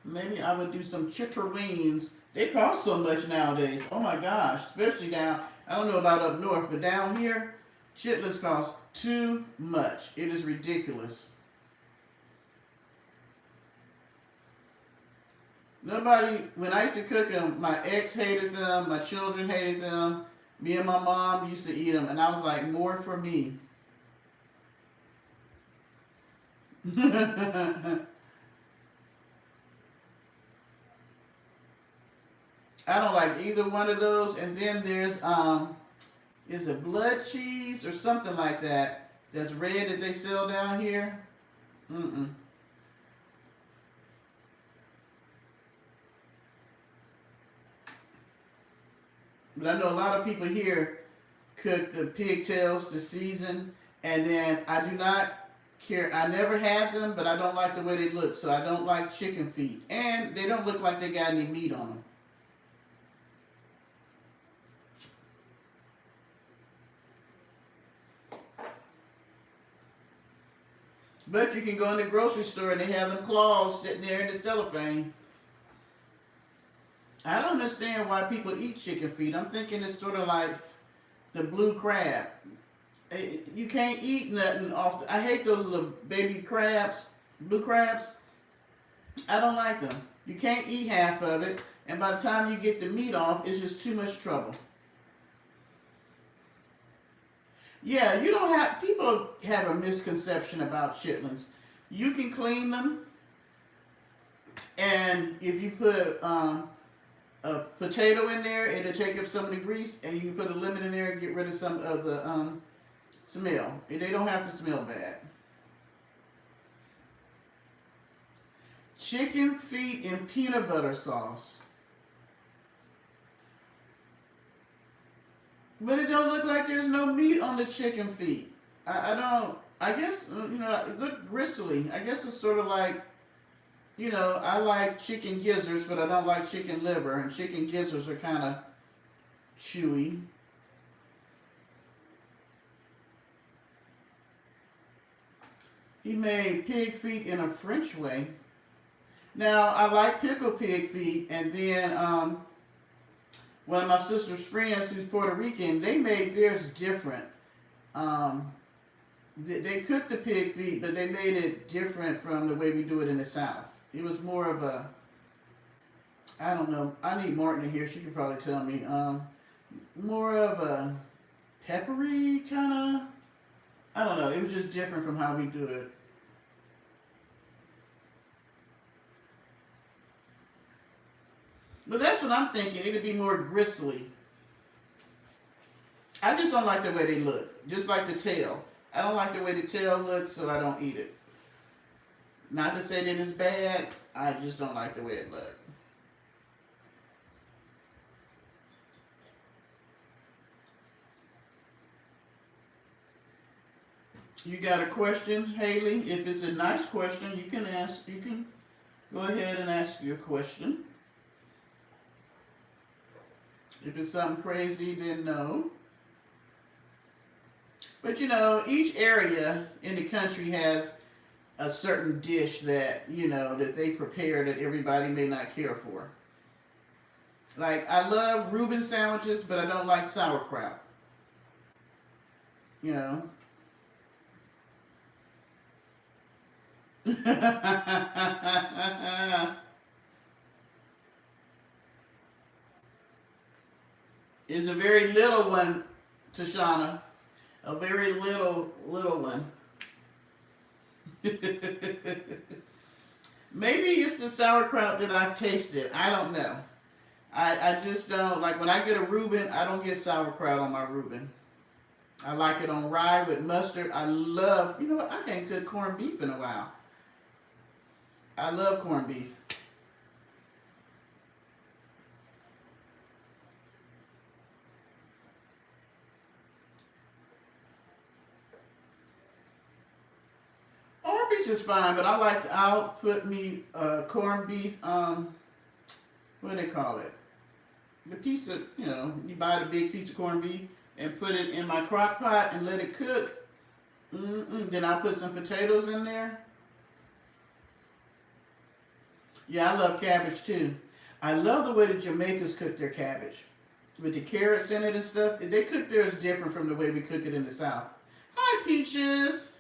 Maybe I would do some chitterlings. They cost so much nowadays. Oh my gosh. Especially down, I don't know about up north, but down here, chitlins cost too much. It is ridiculous. Nobody, when I used to cook them, my ex hated them, my children hated them, me and my mom used to eat them, and I was like, more for me. I don't like either one of those. And then there's is it blood cheese or something like that that's red that they sell down here? Mm-mm. But I know a lot of people here cook the pigtails to season, and then I do not care. I never had them, but I don't like the way they look, so I don't like chicken feet, and they don't look like they got any meat on them. But you can go in the grocery store and they have them claws sitting there in the cellophane. I don't understand why people eat chicken feet. I'm thinking it's sort of like the blue crab. You can't eat nothing off. I hate those little baby crabs, blue crabs. I don't like them. You can't eat half of it, and by the time you get the meat off, it's just too much trouble. Yeah, you don't have, people have a misconception about chitlins. You can clean them, and if you put a potato in there, it'll take up some of the grease, and you can put a lemon in there and get rid of some of the smell. They don't have to smell bad. Chicken feet in peanut butter sauce. But it don't look like there's no meat on the chicken feet. I don't, I guess, it looked gristly. I guess it's sort of like, I like chicken gizzards, but I don't like chicken liver. And chicken gizzards are kind of chewy. He made pig feet in a French way. Now, I like pickled pig feet, and then one of my sister's friends who's Puerto Rican, they made theirs different. They cooked the pig feet, but they made it different from the way we do it in the South. It was more of a, I don't know, I need Martin here, she could probably tell me, more of a peppery kind of, I don't know, it was just different from how we do it. But that's what I'm thinking. It'd be more gristly. I just don't like the way they look. Just like the tail. I don't like the way the tail looks, so I don't eat it. Not to say that it's bad. I just don't like the way it looks. You got a question, Haley? If it's a nice question, you can ask. You can go ahead and ask your question. If it's something crazy, then no. But each area in the country has a certain dish that, that they prepare that everybody may not care for. Like, I love Reuben sandwiches, but I don't like sauerkraut. You know? It's a very little one, Tashana. A very little one. Maybe it's the sauerkraut that I've tasted. I don't know. I just don't, like when I get a Reuben, I don't get sauerkraut on my Reuben. I like it on rye with mustard. I love, what? I ain't cooked corned beef in a while. I love corned beef. Arby's is fine, but I'll put me corned beef, what do they call it? The piece of, you buy the big piece of corned beef and put it in my crock pot and let it cook. Then I'll put some potatoes in there. Yeah, I love cabbage too. I love the way the Jamaicans cook their cabbage. With the carrots in it and stuff. They cook theirs different from the way we cook it in the South. Hi, Peaches.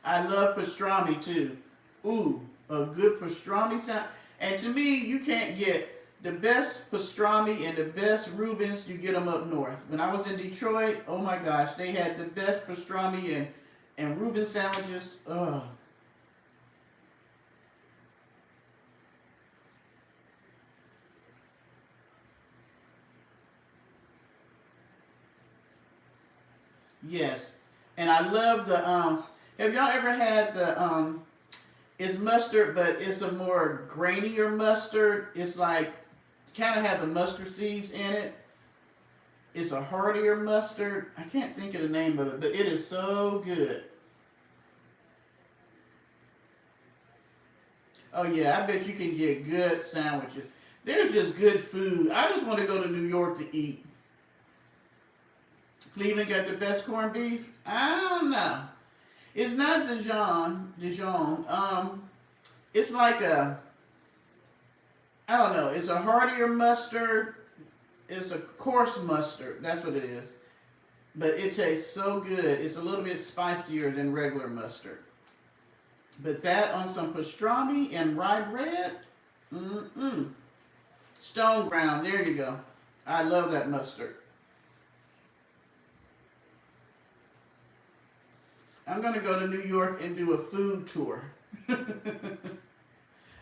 I love pastrami too. Ooh, a good pastrami sound. And to me, you can't get the best pastrami and the best Reubens, you get them up north. When I was in Detroit, oh my gosh, they had the best pastrami and Reuben sandwiches. Ugh. Yes. And I love the, have y'all ever had the, it's mustard, but it's a more grainier mustard. It's like, kind of have the mustard seeds in it. It's a heartier mustard. I can't think of the name of it, but it is so good. Oh yeah, I bet you can get good sandwiches. There's just good food. I just want to go to New York to eat. Cleveland got the best corned beef? I don't know. It's not Dijon. It's like I don't know. It's a heartier mustard. It's a coarse mustard. That's what it is. But it tastes so good. It's a little bit spicier than regular mustard. But that on some pastrami and rye bread, Stone ground. There you go. I love that mustard. I'm going to go to New York and do a food tour.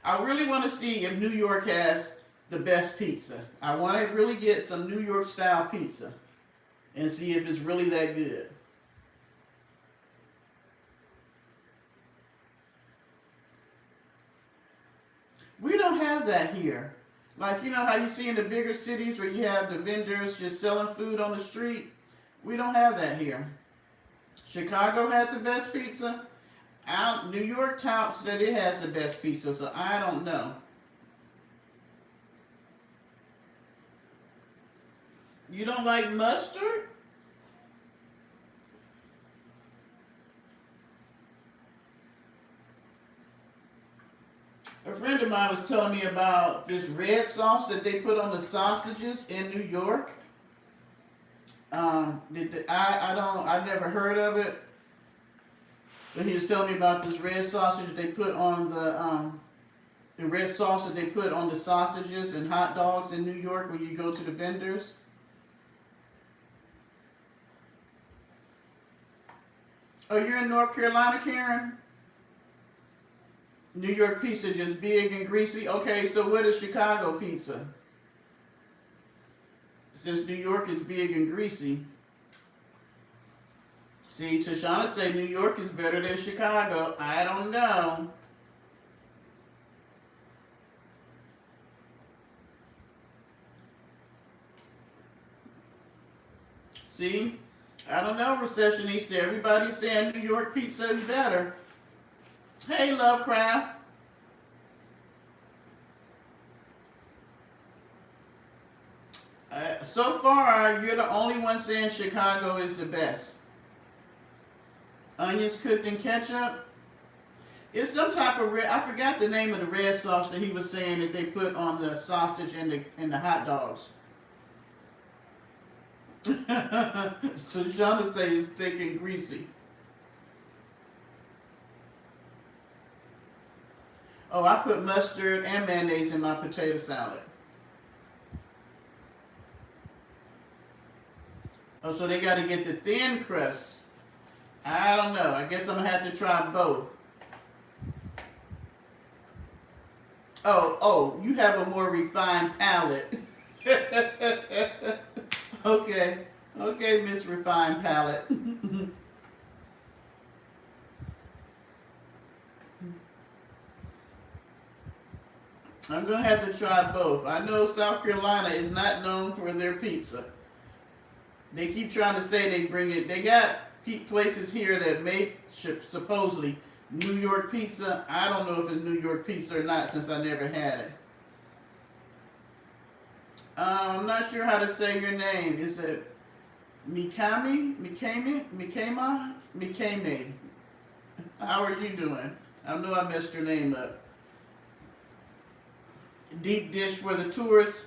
I really want to see if New York has the best pizza. I want to really get some New York style pizza and see if it's really that good. We don't have that here. Like, you know how you see in the bigger cities where you have the vendors just selling food on the street? We don't have that here. Chicago has the best pizza. New York touts that it has the best pizza, so I don't know. You don't like mustard? A friend of mine was telling me about this red sauce that they put on the sausages in New York. I've never heard of it, but he was telling me about this red sausage they put on the red sauce that they put on the sausages and hot dogs in New York when you go to the vendors. Oh, you're in North Carolina, Karen? New York pizza just big and greasy. Okay, so what is Chicago pizza? Since New York is big and greasy. See, Tashana say New York is better than Chicago. I don't know. See? I don't know, Recessionista. Everybody's saying New York pizza is better. Hey, Lovecraft. So far, you're the only one saying Chicago is the best. Onions cooked in ketchup. It's some type of red. I forgot the name of the red sauce that he was saying that they put on the sausage and the hot dogs. So Shonda says it's thick and greasy. Oh, I put mustard and mayonnaise in my potato salad. Oh, so they got to get the thin crust. I don't know. I guess I'm going to have to try both. Oh, you have a more refined palate. Okay, Miss Refined Palate. I'm going to have to try both. I know South Carolina is not known for their pizza. They keep trying to say they bring it. They got places here that make supposedly New York pizza. I don't know if it's New York pizza or not since I never had it. I'm not sure how to say your name. Is it Mikami? Mikame? How are you doing? I know I messed your name up. Deep dish for the tourists.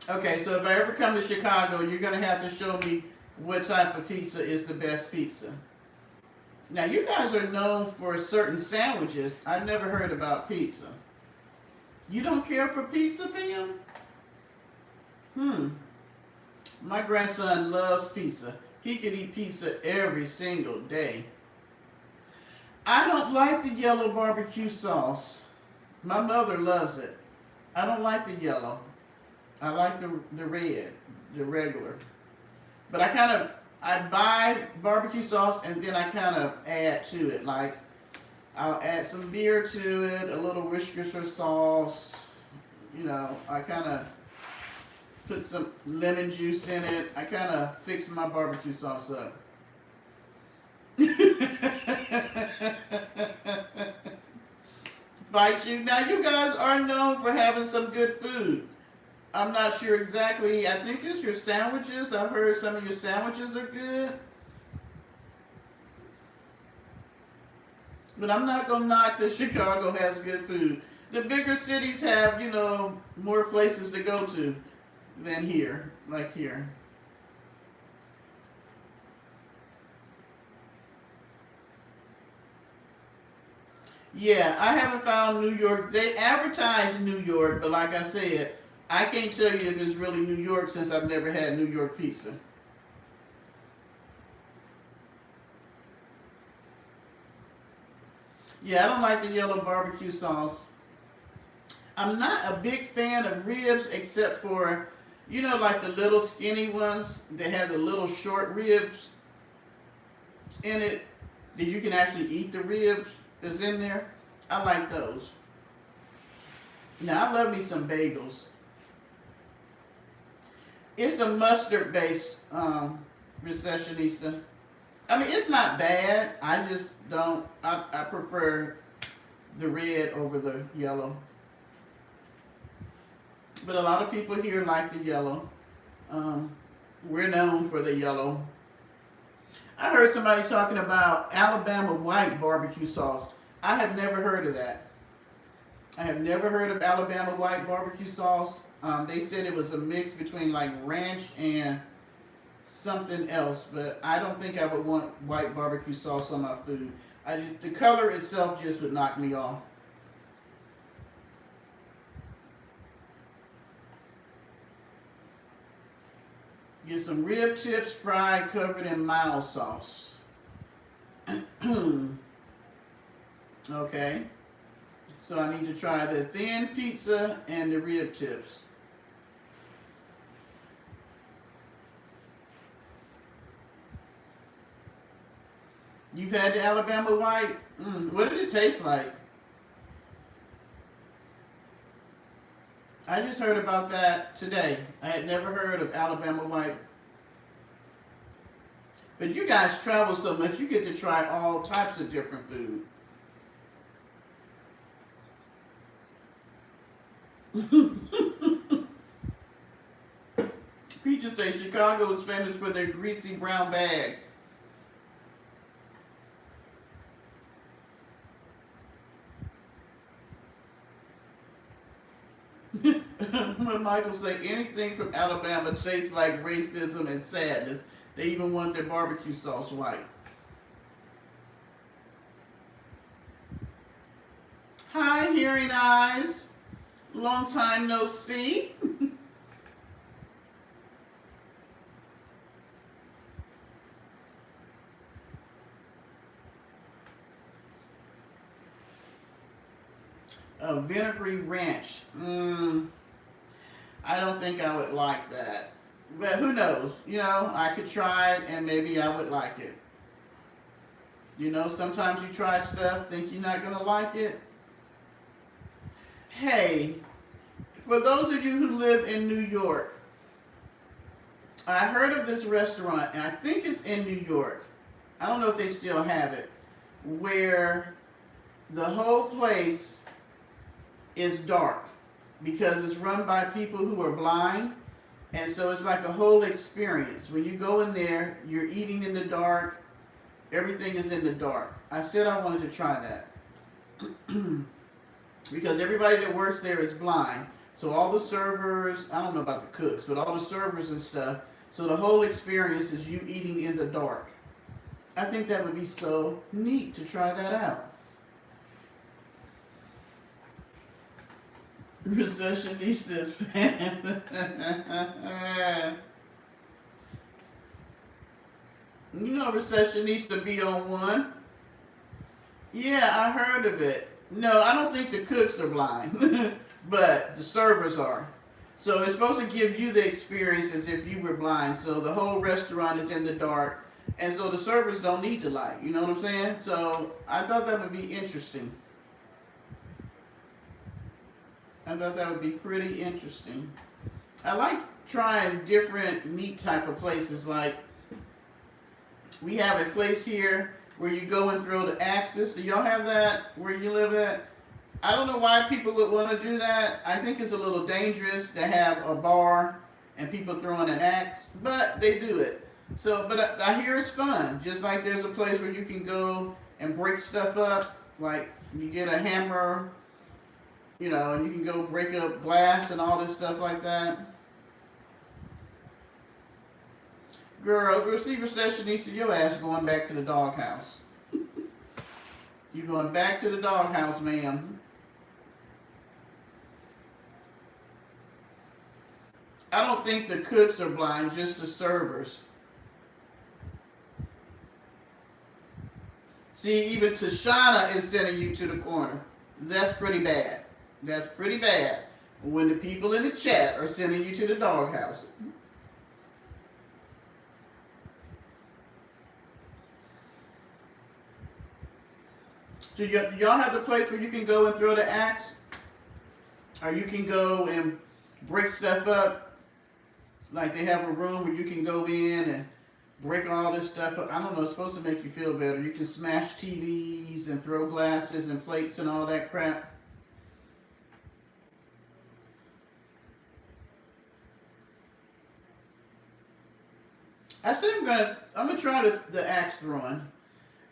Okay, so if I ever come to Chicago, you're going to have to show me what type of pizza is the best pizza. Now, you guys are known for certain sandwiches. I've never heard about pizza. You don't care for pizza, Pam? My grandson loves pizza. He could eat pizza every single day. I don't like the yellow barbecue sauce. My mother loves it. I don't like the yellow. I like the red, the regular. But I buy barbecue sauce and then I kind of add to it. Like, I'll add some beer to it, a little Worcestershire sauce. You know, I kind of put some lemon juice in it. I kind of fix my barbecue sauce up. Fight you. Now, you guys are known for having some good food. I'm not sure exactly. I think it's your sandwiches. I've heard some of your sandwiches are good. But I'm not going to knock that Chicago has good food. The bigger cities have, you know, more places to go to than here, like here. Yeah, I haven't found New York. They advertise New York, but like I said, I can't tell you if it's really New York since I've never had New York pizza. Yeah, I don't like the yellow barbecue sauce. I'm not a big fan of ribs except for, like the little skinny ones that have the little short ribs in it that you can actually eat the ribs that's in there. I like those. Now, I love me some bagels. It's a mustard based recessionista. I mean, it's not bad. I just don't, I prefer the red over the yellow. But a lot of people here like the yellow. Um, we're known for the yellow. I heard somebody talking about Alabama white barbecue sauce. I have never heard of that. I have never heard of Alabama white barbecue sauce. They said it was a mix between like ranch and something else, but I don't think I would want white barbecue sauce on my food. The color itself just would knock me off. Get some rib tips fried, covered in mild sauce. Okay. So I need to try the thin pizza and the rib tips. You've had the Alabama white? What did it taste like? I just heard about that today. I had never heard of Alabama white. But you guys travel so much, you get to try all types of different food. Preachers say Chicago is famous for their greasy brown bags. When Michael say anything from Alabama tastes like racism and sadness, they even want their barbecue sauce white. Hi, hearing eyes. Long time no see. A vinegary ranch. I don't think I would like that. But who knows? I could try it and maybe I would like it. Sometimes you try stuff, think you're not going to like it. Hey, for those of you who live in New York, I heard of this restaurant, and I think it's in New York. I don't know if they still have it, where the whole place is dark because it's run by people who are blind. And so it's like a whole experience. When you go in there, you're eating in the dark. Everything is in the dark. I said I wanted to try that. Because everybody that works there is blind. So all the servers, I don't know about the cooks, but all the servers and stuff. So the whole experience is you eating in the dark. I think that would be so neat to try that out. Recessionistas fan. Recessionista be on one. Yeah, I heard of it. No, I don't think the cooks are blind, but the servers are. So it's supposed to give you the experience as if you were blind. So the whole restaurant is in the dark, and so the servers don't need the light. You know what I'm saying? So I thought that would be interesting. I thought that would be pretty interesting. I like trying different meat type of places. Like, we have a place here where you go and throw the axes. Do y'all have that where you live at? I don't know why people would want to do that. I think it's a little dangerous to have a bar and people throwing an axe, but they do it. So, but I hear it's fun. Just like there's a place where you can go and break stuff up. Like, you get a hammer, and you can go break up glass and all this stuff like that. Girl, recessionista, your ass going back to the doghouse. You going back to the doghouse, ma'am. think the cooks are blind, just the servers. See, even Tashana is sending you to the corner. That's pretty bad. That's pretty bad. When the people in the chat are sending you to the doghouse. Do y'all have the place where you can go and throw the axe? Or you can go and break stuff up? Like they have a room where you can go in and break all this stuff up. I don't know, it's supposed to make you feel better. You can smash TVs and throw glasses and plates and all that crap. I said I'm gonna try the axe throwing.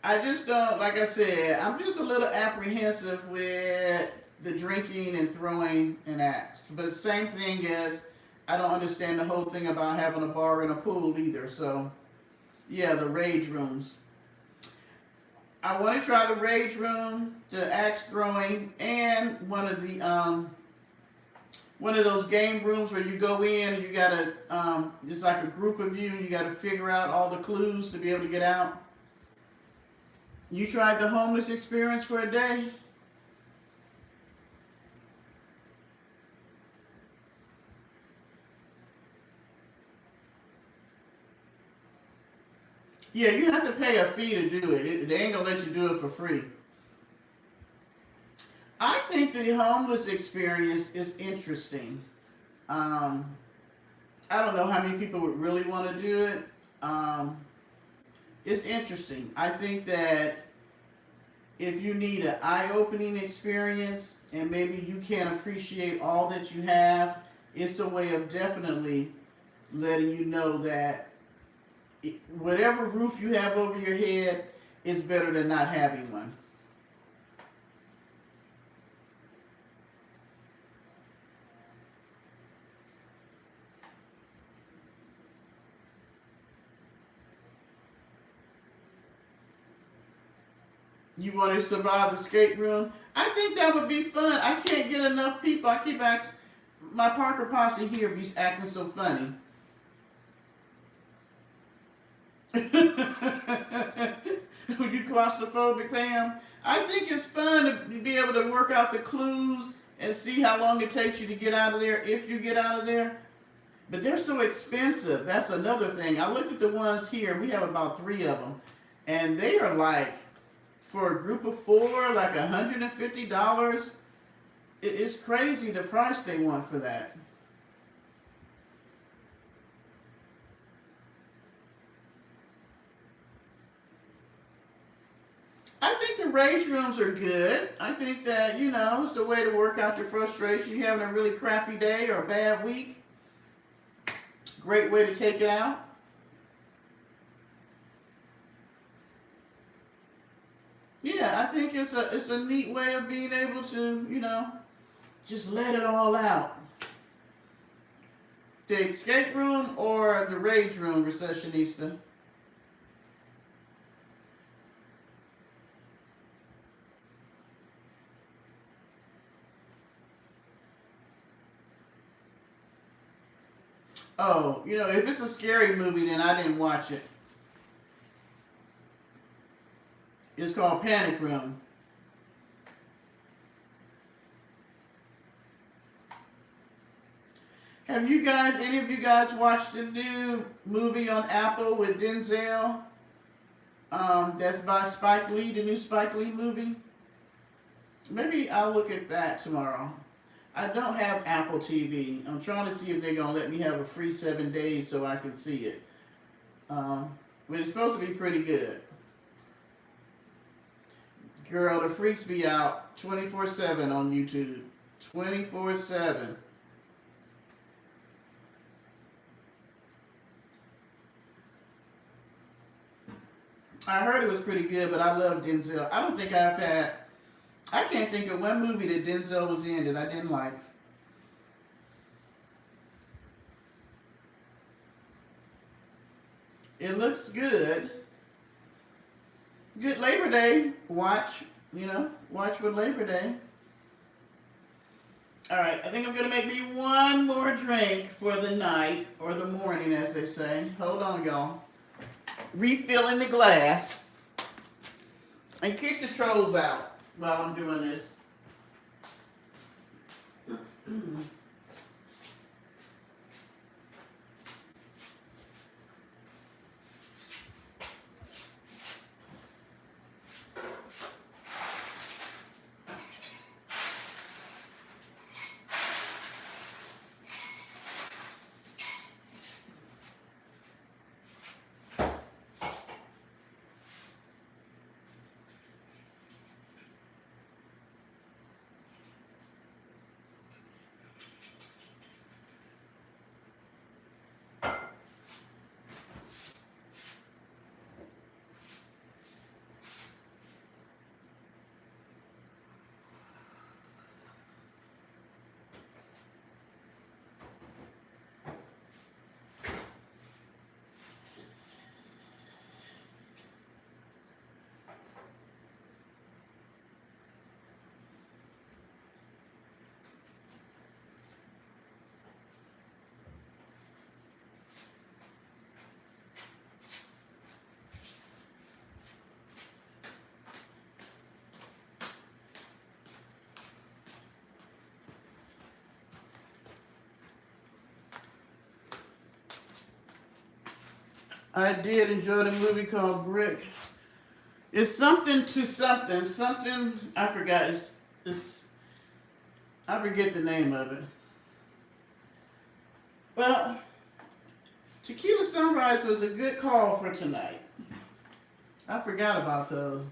I just don't, like I said, I'm just a little apprehensive with the drinking and throwing an axe. But same thing as I don't understand the whole thing about having a bar and a pool either. So yeah, the rage rooms. I want to try the rage room, the axe throwing, and one of those game rooms where you go in and you gotta it's like a group of you and you gotta figure out all the clues to be able to get out. You tried the homeless experience for a day? Yeah, you have to pay a fee to do it. They ain't gonna let you do it for free. I think the homeless experience is interesting. Um, I don't know how many people would really want to do it. It's interesting. I think that if you need an eye-opening experience and maybe you can't appreciate all that you have, it's a way of definitely letting you know that whatever roof you have over your head is better than not having one. You want to survive the escape room? I think that would be fun. I can't get enough people. I keep asking, my Parker posse here be acting so funny. Are you claustrophobic, Pam? I think it's fun to be able to work out the clues and see how long it takes you to get out of there, if you get out of there. But they're so expensive. That's another thing. I looked at the ones here. We have about 3 of them. And they are like, for a group of 4, like $150. It's crazy the price they want for that. I think the rage rooms are good. I think that, it's a way to work out your frustration. You're having a really crappy day or a bad week. Great way to take it out. Yeah, I think it's a neat way of being able to, just let it all out. The escape room or the rage room, receptionista? Oh, if it's a scary movie, then I didn't watch it. It's called Panic Room. Have any of you guys watched the new movie on Apple with Denzel? That's by Spike Lee, the new Spike Lee movie. Maybe I'll look at that tomorrow. I don't have Apple TV. I'm trying to see if they're going to let me have a free 7 days so I can see it. But it's supposed to be pretty good. Girl, the freaks be out 24/7 on YouTube. 24/7. I heard it was pretty good, but I love Denzel. I can't think of one movie that Denzel was in that I didn't like. It looks good. Good Labor Day watch, watch for Labor Day. All right, I think I'm gonna make me one more drink for the night or the morning, as they say. Hold on, y'all. Refilling the glass and kick the trolls out while I'm doing this. I did enjoy the movie called Brick. It's something to something. Something I forgot. It's I forget the name of it. Well, Tequila Sunrise was a good call for tonight. I forgot about those.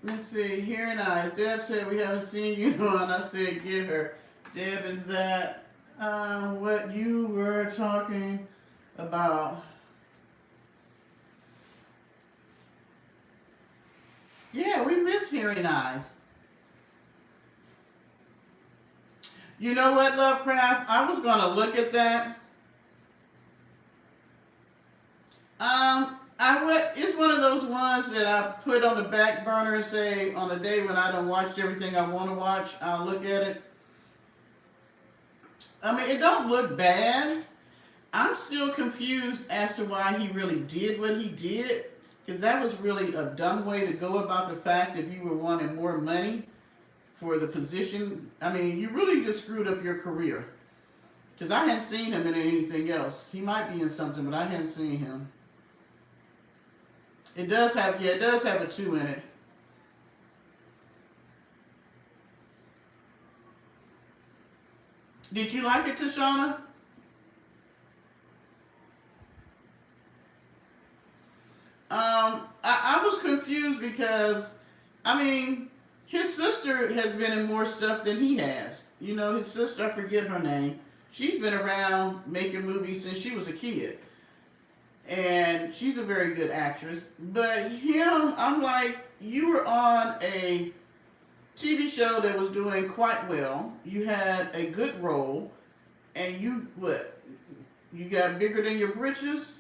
Let's see, here and I. Deb said we haven't seen you on. I said get her. Deb, is that what you were talking about? Yeah, we miss hearing eyes. You know what, Lovecraft? I was gonna look at that. It's one of those ones that I put on the back burner and say on a day when I don't watch everything I want to watch, I'll look at it. I mean, it don't look bad. I'm still confused as to why he really did what he did, because that was really a dumb way to go about the fact if you were wanting more money for the position. I mean, you really just screwed up your career. Because I hadn't seen him in anything else. He might be in something, but I hadn't seen him. It does have a 2 in it. Did you like it, Tashana? I was confused because, I mean, his sister has been in more stuff than he has. You know, his sister, I forget her name. She's been around making movies since she was a kid. And she's a very good actress. But him, I'm like, you were on a TV show that was doing quite well. You had a good role. And you, what? You got bigger than your britches?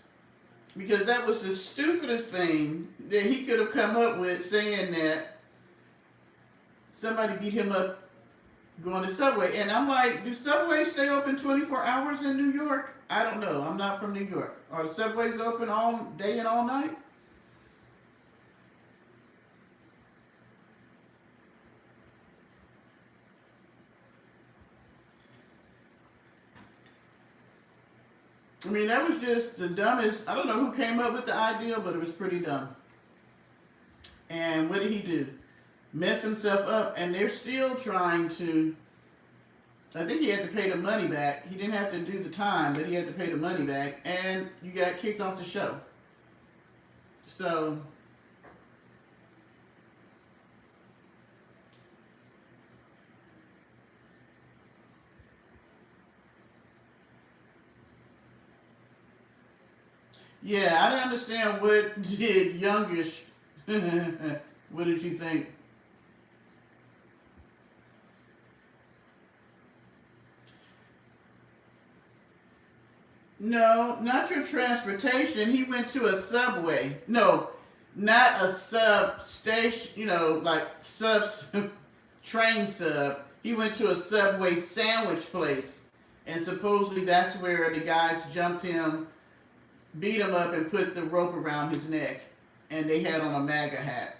Because that was the stupidest thing that he could have come up with, saying that somebody beat him up going to Subway. And I'm like, do Subways stay open 24 hours in New York? I don't know. I'm not from New York. Are Subways open all day and all night? I mean, that was just the dumbest. I don't know who came up with the idea, but it was pretty dumb. And what did he do? Mess himself up, and they're still trying to. I think he had to pay the money back. He didn't have to do the time, but he had to pay the money back, and you got kicked off the show. So, yeah, I didn't understand what did Youngish. What did you think? No, not your transportation. He went to a Subway. No, not a sub station, like sub train sub. He went to a Subway sandwich place, and supposedly that's where the guys jumped him, beat him up, and put the rope around his neck, and they had on a MAGA hat.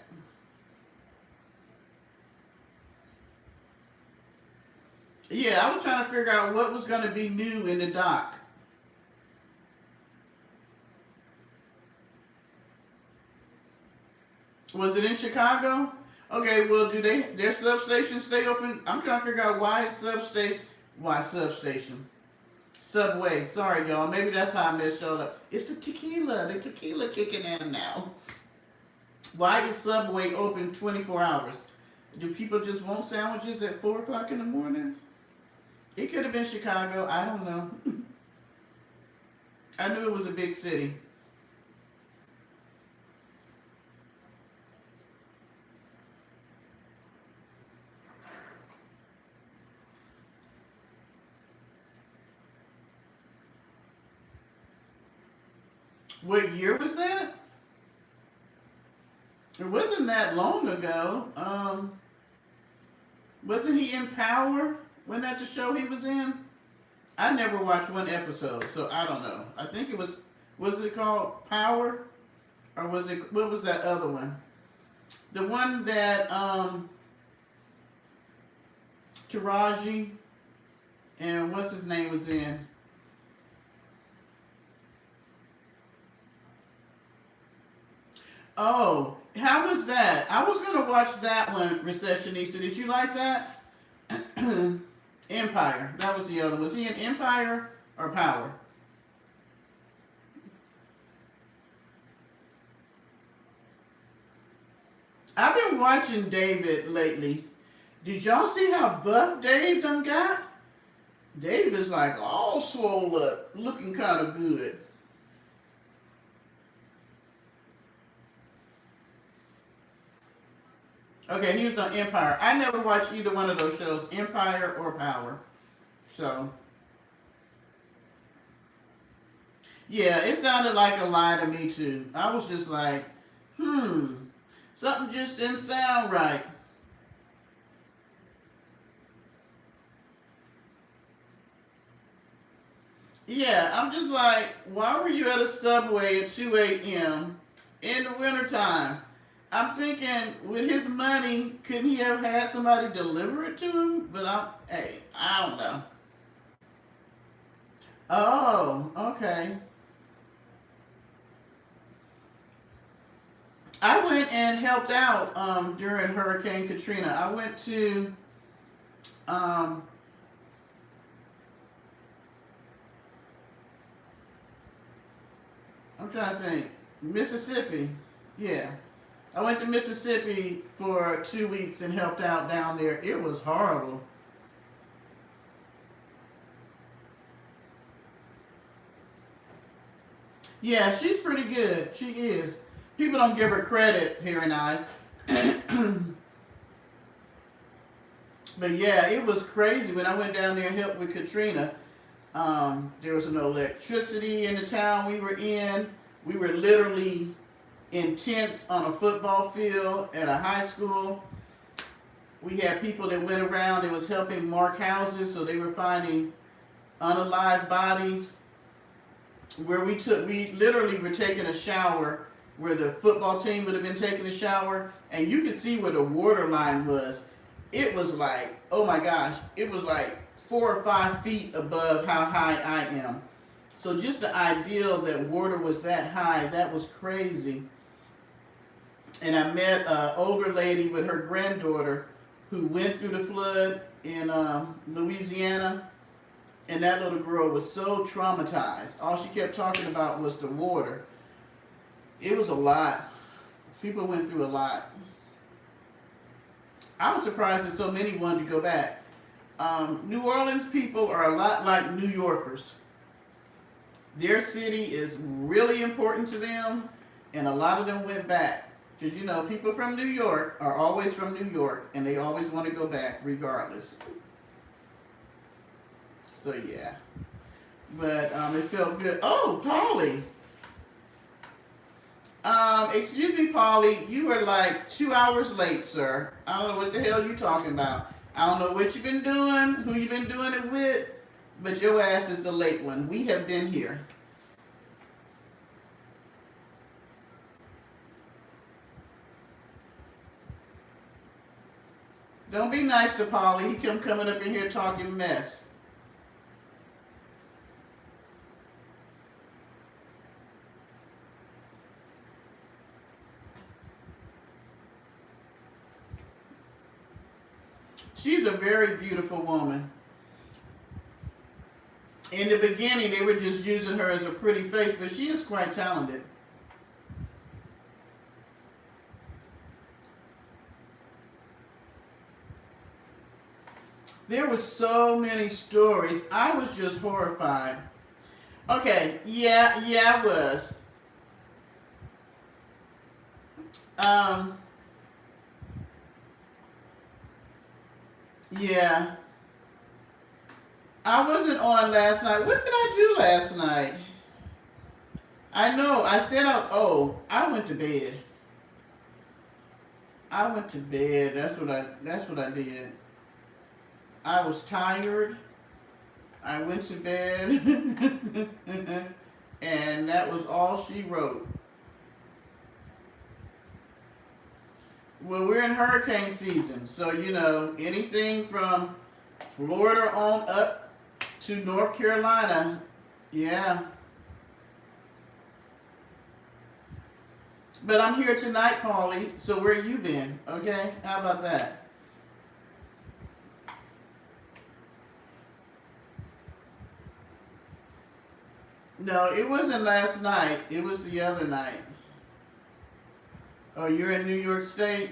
Yeah, I was trying to figure out what was going to be new in the dock. Was it in Chicago? Okay, well, do their substation stay open? I'm trying to figure out why substation, Subway. Sorry, y'all. Maybe that's how I messed y'all up. It's the tequila. The tequila kicking in now. Why is Subway open 24 hours? Do people just want sandwiches at 4 o'clock in the morning? It could have been Chicago. I don't know. I knew it was a big city. What year was that? It wasn't that long ago. Wasn't he in Power? Wasn't that the show he was in? I never watched one episode, so I don't know. I think it was it called Power? Or what was that other one? The one that Taraji and what's his name was in? Oh, how was that? I was gonna watch that one, Recessionista. Did you like that? Empire. That was the other. Was he in Empire or Power? I've been watching David lately. Did y'all see how buff Dave done got? Dave is like all swole up, looking kind of good. Okay, he was on Empire. I never watched either one of those shows, Empire or Power. So, yeah, it sounded like a lie to me too. I was just like, something just didn't sound right. Yeah, I'm just like, why were you at a Subway at 2 a.m. in the wintertime? I'm thinking, with his money, couldn't he have had somebody deliver it to him? But hey, I don't know. Oh, okay. I went and helped out during Hurricane Katrina. I went to, um, I'm trying to think, Mississippi. Yeah. I went to Mississippi for 2 weeks and helped out down there. It was horrible. Yeah, she's pretty good. She is. People don't give her credit here in Eyes. But yeah, it was crazy when I went down there and helped with Katrina. There was no electricity in the town we were in. We were literally in tents on a football field at a high school. We had people that went around that was helping mark houses, so they were finding unalive bodies. We literally were taking a shower where the football team would have been taking a shower, and you could see where the water line was. It was like, oh my gosh, it was like 4 or 5 feet above how high I am. So just the idea that water was that high, that was crazy. And I met an older lady with her granddaughter who went through the flood in Louisiana. And that little girl was so traumatized. All she kept talking about was the water. It was a lot. People went through a lot. I was surprised that so many wanted to go back. New Orleans people are a lot like New Yorkers. Their city is really important to them, and a lot of them went back. Because, people from New York are always from New York, and they always want to go back regardless. So, yeah. But it felt good. Oh, Polly. Excuse me, Polly, you were like 2 hours late, sir. I don't know what the hell you talking about. I don't know what you've been doing, who you've been doing it with, but your ass is the late one. We have been here. Don't be nice to Polly. He come coming up in here talking mess. She's a very beautiful woman. In the beginning, they were just using her as a pretty face, but she is quite talented. There were so many stories. I was just horrified. Okay, yeah, I was. Um, yeah. I wasn't on last night. What did I do last night? I know. I went to bed. I went to bed. That's what I did. I was tired. I went to bed. And that was all she wrote. Well, we're in hurricane season, so anything from Florida on up to North Carolina. Yeah. But I'm here tonight, Paulie. So where you been? Okay? How about that? No, it wasn't last night. It was the other night. Oh, you're in New York State?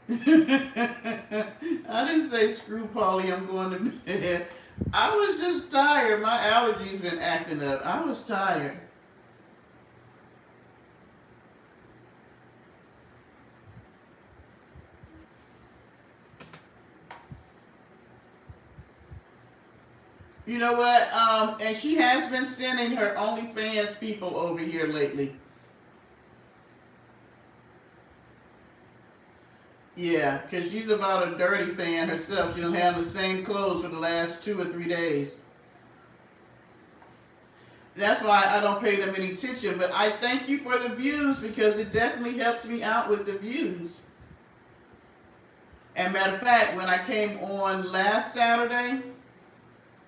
I didn't say screw Paulie, I'm going to bed. I was just tired. My allergies been acting up. I was tired. You know what? And she has been sending her OnlyFans people over here lately. Yeah, because she's about a dirty fan herself. She don't have the same clothes for the last 2 or 3 days. That's why I don't pay them any attention. But I thank you for the views because it definitely helps me out with the views. And matter of fact, when I came on last Saturday,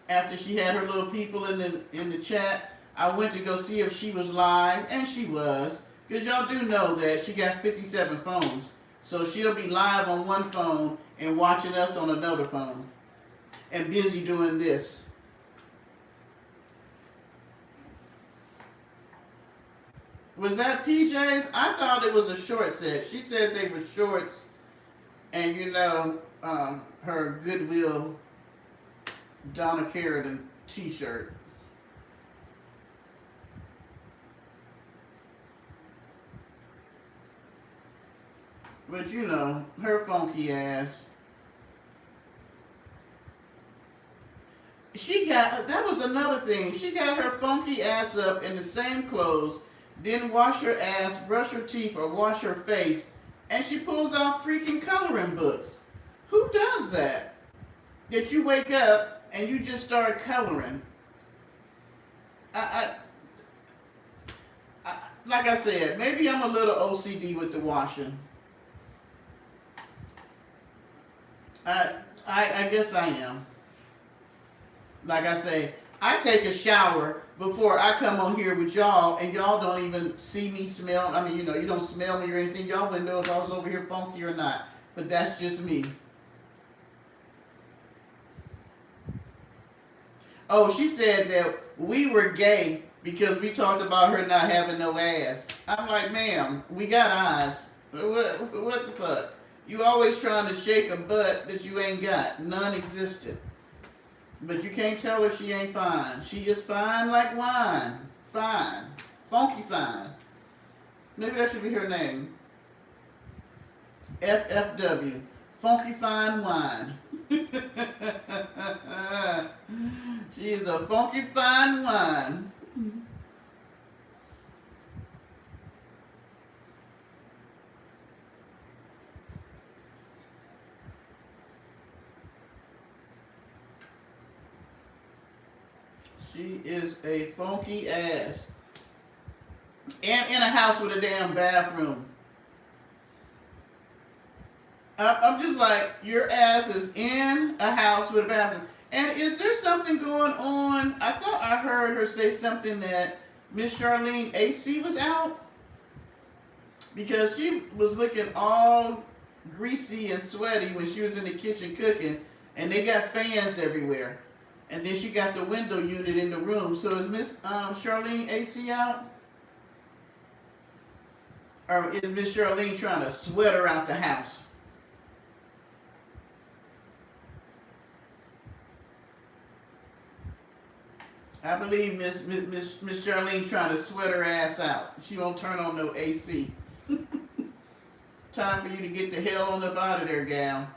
after she had her little people in the chat, I went to go see if she was live, and she was. Because y'all do know that she got 57 phones. So she'll be live on one phone and watching us on another phone. And busy doing this. Was that PJs? I thought it was a short set. She said they were shorts and her Goodwill Donna Carradine t-shirt. But her funky ass. That was another thing. She got her funky ass up in the same clothes, didn't wash her ass, brush her teeth, or wash her face, and she pulls out freaking coloring books. Who does that? That you wake up and you just start coloring. Like I said, maybe I'm a little OCD with the washing. I guess I am. Like I say, I take a shower before I come on here with y'all, and y'all don't even see me smell. I mean, you don't smell me or anything. Y'all wouldn't know if I was over here funky or not. But that's just me. Oh, she said that we were gay because we talked about her not having no ass. I'm like, ma'am, we got eyes. What the fuck? You always trying to shake a butt that you ain't got. Non-existent. But you can't tell her she ain't fine. She is fine like wine. Fine. Funky fine. Maybe that should be her name. FFW. Funky fine wine. She is a funky fine wine. She is a funky ass. And in a house with a damn bathroom. I'm just like, your ass is in a house with a bathroom. And is there something going on? I thought I heard her say something that Miss Charlene AC was out because she was looking all greasy and sweaty when she was in the kitchen cooking, and they got fans everywhere. And then she got the window unit in the room. So is Miss Charlene AC out? Or is Miss Charlene trying to sweat her out the house? I believe Miss Charlene trying to sweat her ass out. She won't turn on no AC. Time for you to get the hell on up out of there, gal.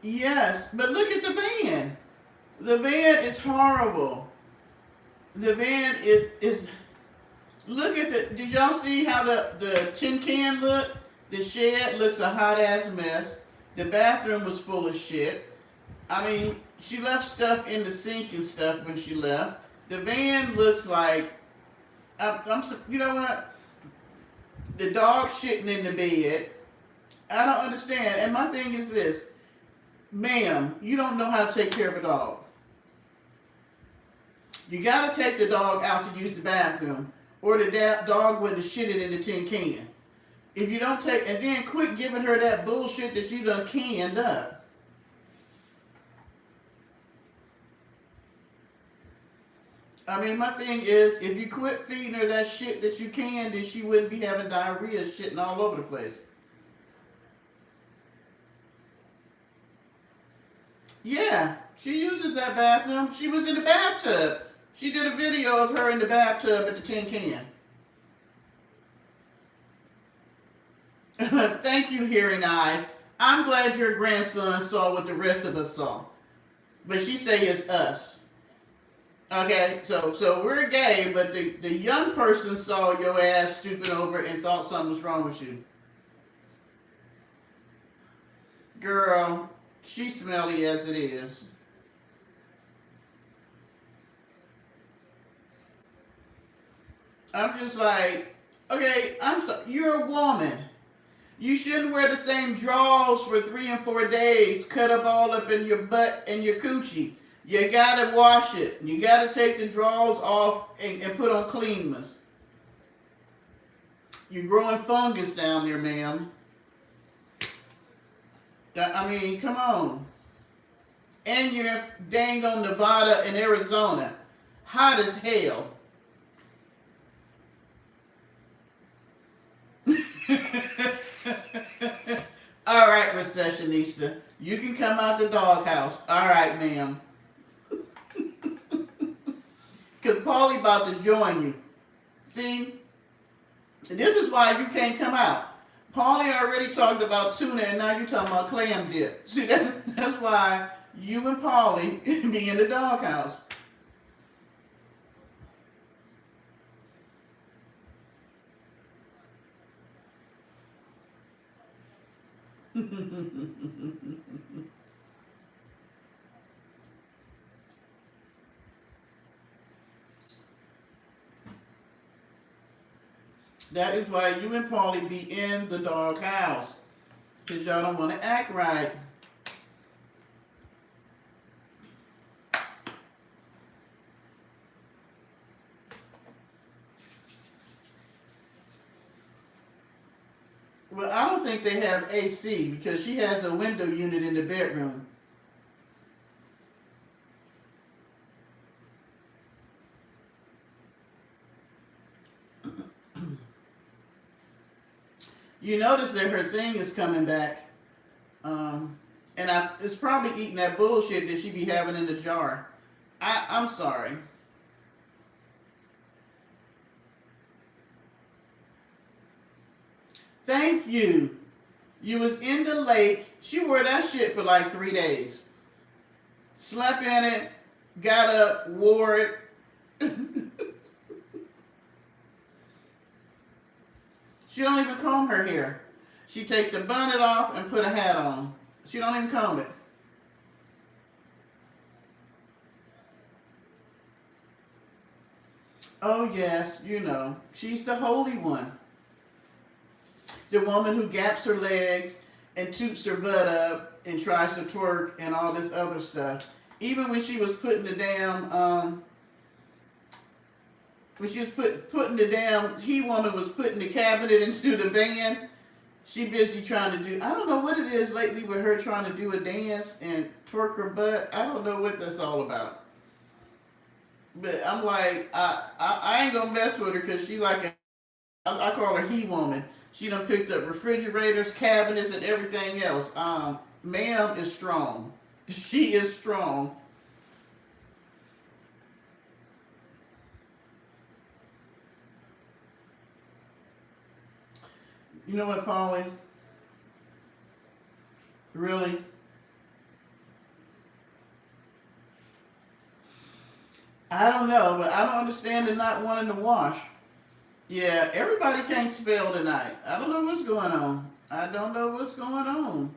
Yes, but look at the van. The van is horrible. The van is look at the, did y'all see how the tin can look? The shed looks a hot ass mess. The bathroom was full of shit. I mean, she left stuff in the sink and stuff when she left. The van looks like, you know what? The dog shitting in the bed. I don't understand. And my thing is this, ma'am, you don't know how to take care of a dog. You gotta take the dog out to use the bathroom, or the dog would have shitted in the tin can. If you don't take, and then quit giving her that bullshit that you done canned up. I mean, my thing is, if you quit feeding her that shit that you canned, then she wouldn't be having diarrhea shitting all over the place. Yeah, she uses that bathroom. She was in the bathtub. She did a video of her in the bathtub at the tin can. Thank you, Hearing Eyes. I'm glad your grandson saw what the rest of us saw. But she say it's us. Okay, so we're gay, but the young person saw your ass stooping over and thought something was wrong with you. Girl, she's smelly as it is. I'm just like, okay, I'm so, you're a woman. You shouldn't wear the same drawers for 3 and 4 days, cut up all up in your butt and your coochie. You gotta wash it. You gotta take the drawers off and put on cleaners. You're growing fungus down there, ma'am. I mean, come on. And you're in dang on Nevada and Arizona. Hot as hell. All right, recessionista. You can come out the doghouse. All right, ma'am. Because Paulie about to join you. See? This is why you can't come out. Paulie already talked about tuna, and now you're talking about clam dip. See, that's why you and Paulie be in the doghouse. That is why you and Paulie be in the doghouse. Because y'all don't want to act right. Well, I don't think they have AC because she has a window unit in the bedroom. You notice that her thing is coming back. And it's probably eating that bullshit that she be having in the jar. I'm sorry. Thank you. You was in the lake. She wore that shit for like 3 days. Slept in it, got up, wore it. She don't even comb her hair. She take the bonnet off and put a hat on. She don't even comb it. Oh yes, she's the holy one. The woman who gaps her legs and toots her butt up and tries to twerk and all this other stuff. Even when she was putting the damn when she was putting the damn he woman was putting the cabinet into the van. She busy trying to do. I don't know what it is lately with her trying to do a dance and twerk her butt. I don't know what that's all about. But I'm like, I ain't gonna mess with her because she like I call her he woman. She done picked up refrigerators, cabinets, and everything else. Ma'am is strong. She is strong. You know what, Polly? Really? I don't know, but I don't understand the not wanting to wash. Yeah, everybody can't spell tonight. I don't know what's going on. I don't know what's going on.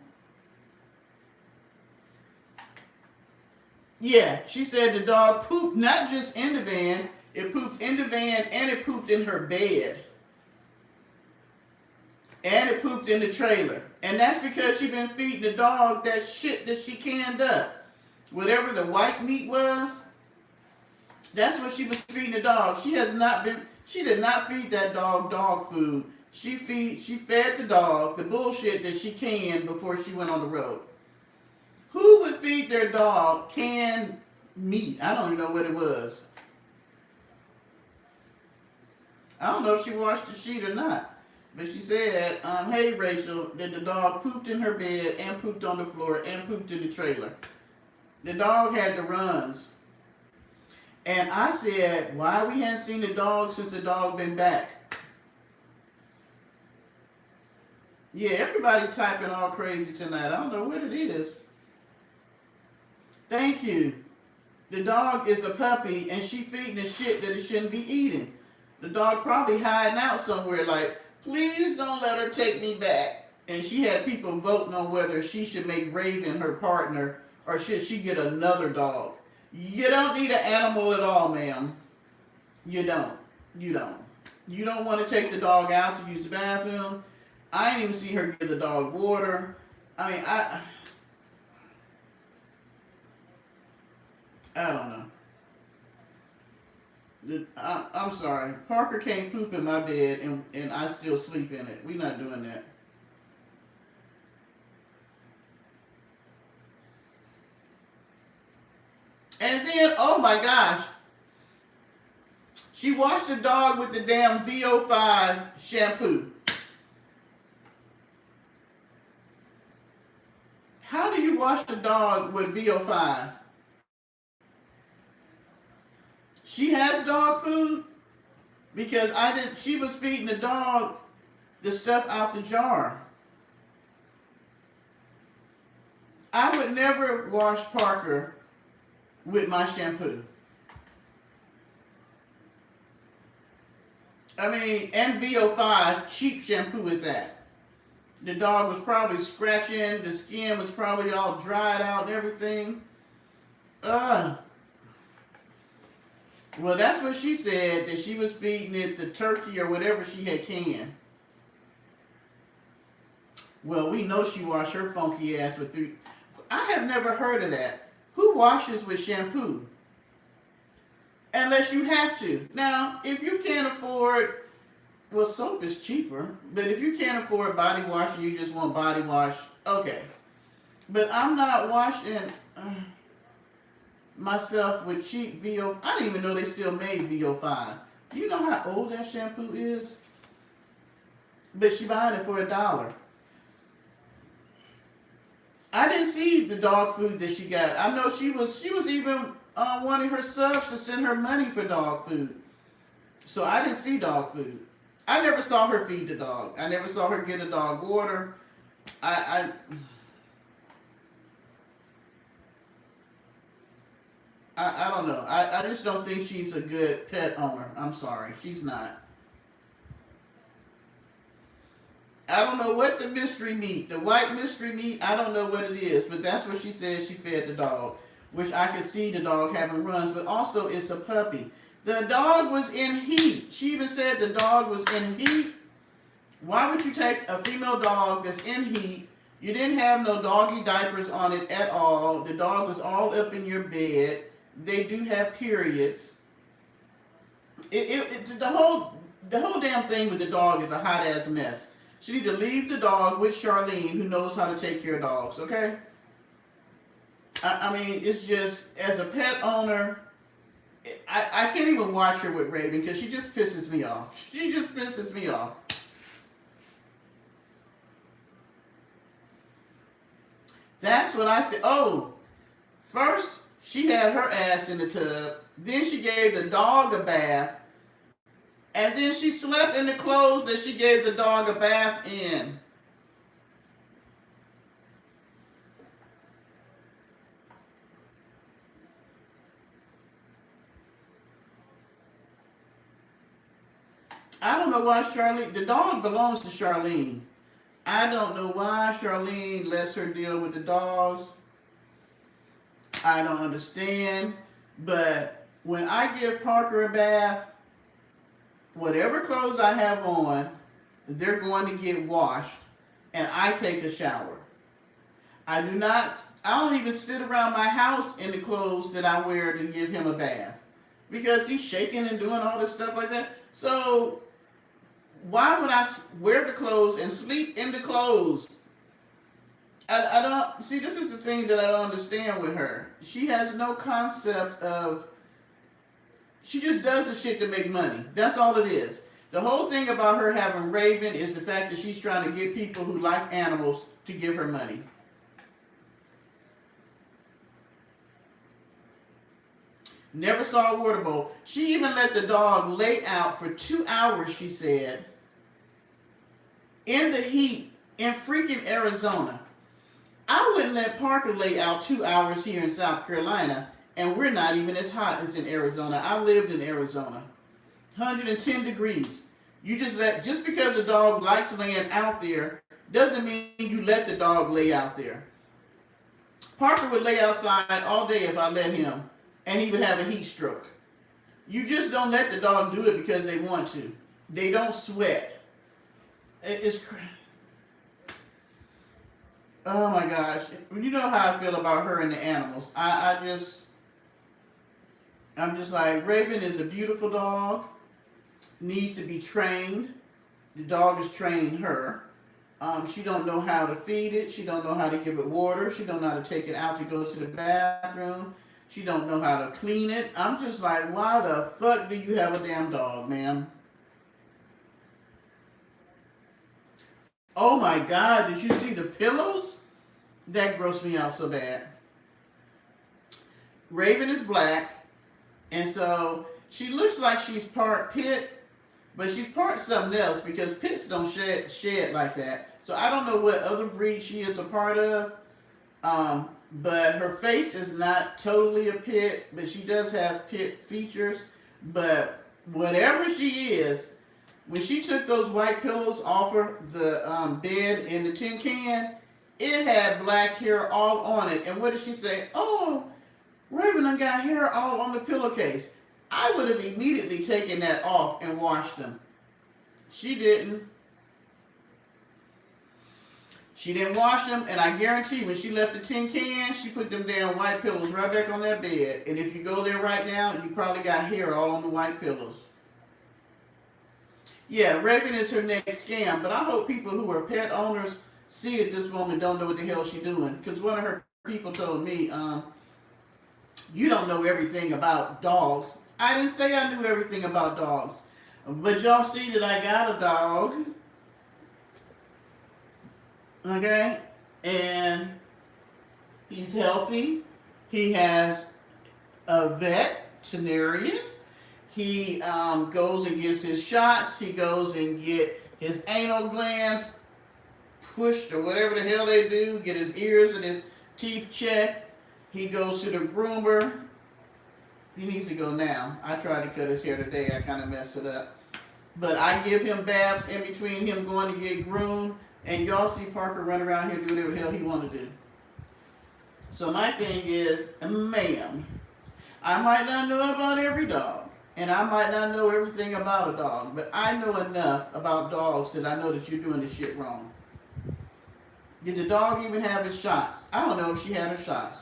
Yeah, she said the dog pooped not just in the van, it pooped in the van and it pooped in her bed. And it pooped in the trailer. And that's because she been feeding the dog that shit that she canned up. Whatever the white meat was, that's what she was feeding the dog. She did not feed that dog food. She fed the dog the bullshit that she canned before she went on the road. Who would feed their dog canned meat? I don't even know what it was. I don't know if she washed the sheet or not. But she said, hey Rachel, that the dog pooped in her bed and pooped on the floor and pooped in the trailer. The dog had the runs. And I said, why we hadn't seen the dog since the dog been back? Yeah, everybody typing all crazy tonight. I don't know what it is. Thank you. The dog is a puppy and she feeding the shit that it shouldn't be eating. The dog probably hiding out somewhere like, please don't let her take me back. And she had people voting on whether she should make Raven her partner or should she get another dog. You don't need an animal at all, ma'am. You don't. You don't. You don't want to take the dog out to use the bathroom. I didn't even see her give the dog water. I mean, I don't know. I'm sorry. Parker can't poop in my bed and I still sleep in it. We're not doing that. And then, oh my gosh, she washed the dog with the damn VO5 shampoo. How do you wash the dog with VO5? She has dog food because she was feeding the dog the stuff out the jar. I would never wash Parker with my shampoo. I mean, and VO5, cheap shampoo is that. The dog was probably scratching, the skin was probably all dried out and everything. Ugh. Well, that's what she said, that she was feeding it the turkey or whatever she had canned. Well, we know she washed her funky ass with three. I have never heard of that. Who washes with shampoo? Unless you have to. Now, if you can't afford, well, soap is cheaper, but if you can't afford body wash and you just want body wash, okay. But I'm not washing myself with cheap VO. I didn't even know they still made VO5. Do you know how old that shampoo is? But she buying it for $1. I didn't see the dog food that she got. I know she was even wanting her subs to send her money for dog food. So I didn't see dog food. I never saw her feed the dog. I never saw her get a dog water. I don't know. I just don't think she's a good pet owner. I'm sorry. She's not. I don't know what the mystery meat, the white mystery meat, I don't know what it is, but that's what she said she fed the dog, which I could see the dog having runs, but also it's a puppy. The dog was in heat. She even said the dog was in heat. Why would you take a female dog that's in heat? You didn't have no doggy diapers on it at all. The dog was all up in your bed. They do have periods. The whole damn thing with the dog is a hot ass mess. She need to leave the dog with Charlene, who knows how to take care of dogs. Okay. I mean, it's just as a pet owner, I can't even watch her with Raven because she just pisses me off. She just pisses me off. That's what I said. Oh, first she had her ass in the tub. Then she gave the dog a bath. And then she slept in the clothes that she gave the dog a bath in. I don't know why Charlene, the dog belongs to Charlene. I don't know why Charlene lets her deal with the dogs. I don't understand. But when I give Parker a bath, whatever clothes I have on, they're going to get washed, and I take a shower. I don't even sit around my house in the clothes that I wear to give him a bath because he's shaking and doing all this stuff like that. So why would I wear the clothes and sleep in the clothes? I don't see. This is the thing that I don't understand with her. She has no concept of. She just does the shit to make money. That's all it is. The whole thing about her having Raven is the fact that she's trying to get people who like animals to give her money. Never saw a water bowl. She even let the dog lay out for 2 hours, she said, in the heat in freaking Arizona. I wouldn't let Parker lay out 2 hours here in South Carolina, and we're not even as hot as in Arizona. I lived in Arizona. 110 degrees. Just because a dog likes laying out there doesn't mean you let the dog lay out there. Parker would lay outside all day if I let him, and he would have a heat stroke. You just don't let the dog do it because they want to. They don't sweat. It's crazy. Oh my gosh. You know how I feel about her and the animals. I'm just like, Raven is a beautiful dog. Needs to be trained. The dog is training her. She don't know how to feed it. She don't know how to give it water. She don't know how to take it out to go to the bathroom. She don't know how to clean it. I'm just like, why the fuck do you have a damn dog, man? Oh my God, did you see the pillows? That grossed me out so bad. Raven is black, and so she looks like she's part pit, but she's part something else because pits don't shed like that. So I don't know what other breed she is a part of. But her face is not totally a pit, but she does have pit features. But whatever she is, when she took those white pillows off her the bed in the tin can, it had black hair all on it. And what did she say? Oh, Raven, I got hair all on the pillowcase. I would have immediately taken that off and washed them. She didn't. She didn't wash them, and I guarantee when she left the tin can, she put them damn white pillows right back on that bed. And if you go there right now, you probably got hair all on the white pillows. Yeah, Raven is her next scam, but I hope people who are pet owners see that this woman don't know what the hell she's doing. Because one of her people told me, you don't know everything about dogs. I didn't say I knew everything about dogs. But y'all see that I got a dog. Okay? And he's healthy. He has a veterinarian. He goes and gets his shots. He goes and get his anal glands pushed or whatever the hell they do. Get his ears and his teeth checked. He goes to the groomer. He needs to go now. I tried to cut his hair today. I kind of messed it up. But I give him baths in between him going to get groomed, and y'all see Parker run around here do whatever the hell he want to do. So my thing is, ma'am, I might not know about every dog, and I might not know everything about a dog, but I know enough about dogs that I know that you're doing this shit wrong. Did the dog even have his shots? I don't know if she had her shots.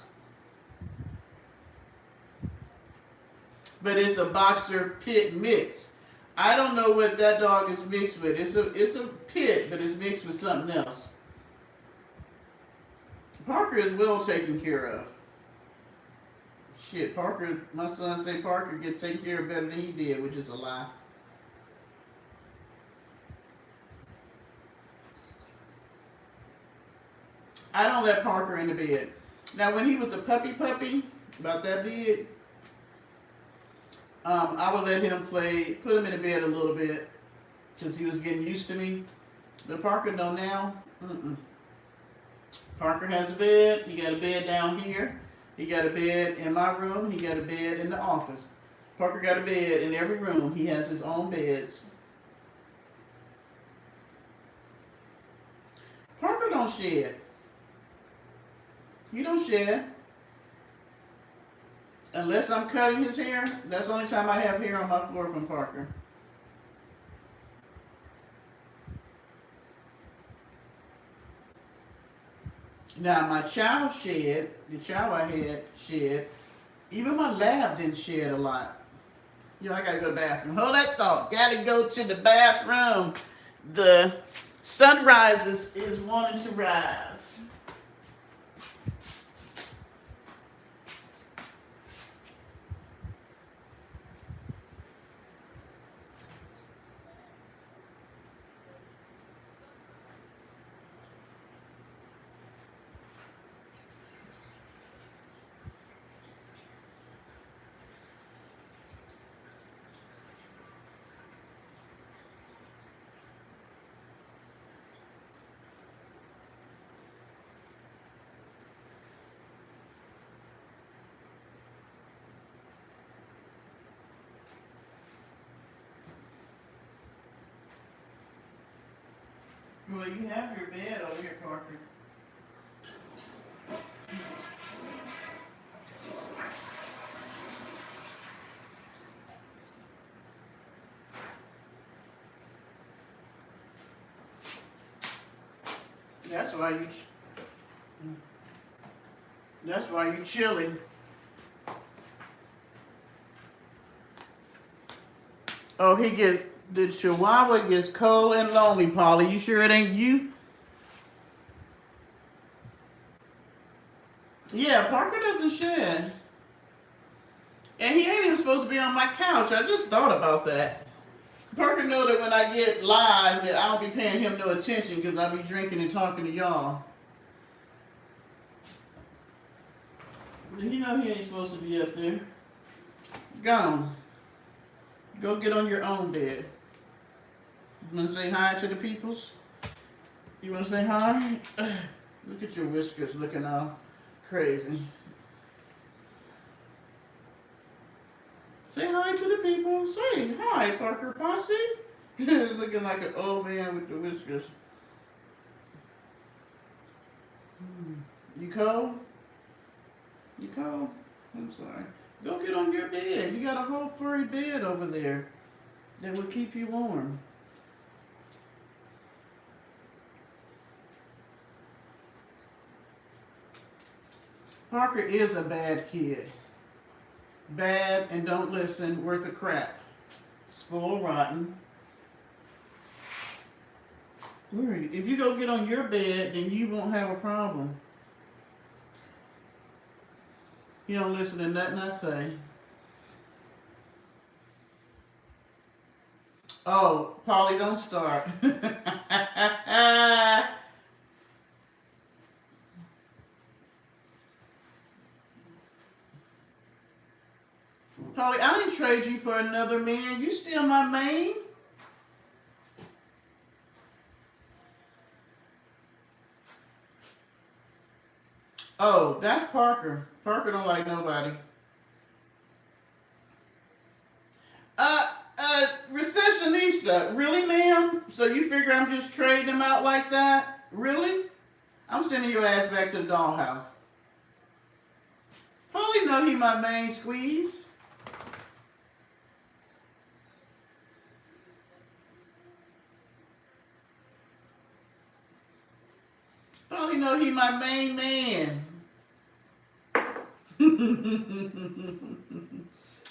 But it's a boxer pit mix. I don't know what that dog is mixed with. It's a pit, but it's mixed with something else. Parker is well taken care of. Shit, Parker, my son say Parker get taken care of better than he did, which is a lie. I don't let Parker in the bed. Now, when he was a puppy, about that big, I would let him play, put him in the bed a little bit, because he was getting used to me. But Parker know now, Parker has a bed. He got a bed down here. He got a bed in my room. He got a bed in the office. Parker got a bed in every room. He has his own beds. Parker don't shed. He don't shed. Unless I'm cutting his hair. That's the only time I have hair on my floor from Parker. Now my child shed, the child I had shed. Even my lab didn't shed a lot. Yo, I gotta go to the bathroom. Hold that thought. Gotta go to the bathroom. The sunrise is wanting to rise. Well, you have your bed over here, Parker. That's why you. That's why you chilling. Oh, the Chihuahua gets cold and lonely, Polly. You sure it ain't you? Yeah, Parker doesn't shed. And he ain't even supposed to be on my couch. I just thought about that. Parker know that when I get live that I don't be paying him no attention because I be drinking and talking to y'all. You know he ain't supposed to be up there. Gone. Go get on your own bed. You want to say hi to the peoples? You want to say hi? Look at your whiskers looking all crazy. Say hi to the people. Say hi, Parker Posse. Looking like an old man with the whiskers. You cold? You cold? I'm sorry. Go get on your bed. You got a whole furry bed over there that will keep you warm. Parker is a bad kid. Bad and don't listen, worth of crap. Spoiled rotten. If you go get on your bed, then you won't have a problem. You don't listen to nothing I say. Oh, Polly, don't start. Polly, I didn't trade you for another man. You still my main. Oh, that's Parker. Parker don't like nobody. Receptionista. Nista, really, ma'am? So you figure I'm just trading him out like that? Really? I'm sending your ass back to the dollhouse. Probably know he my main squeeze. Probably know he my main man.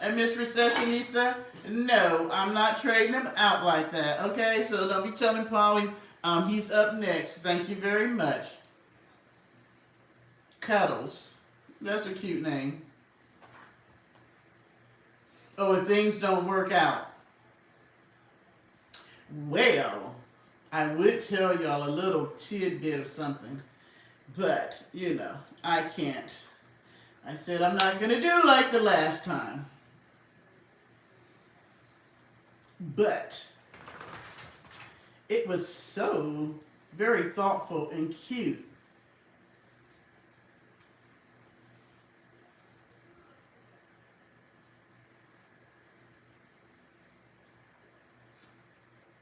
And Miss Recessionista, no, I'm not trading him out like that. Okay, so don't be telling Polly he's up next. Thank you very much. Cuddles. That's a cute name. Oh, if things don't work out. Well, I would tell y'all a little tidbit of something, but, you know, I can't. I said I'm not going to do like the last time. But it was so very thoughtful and cute.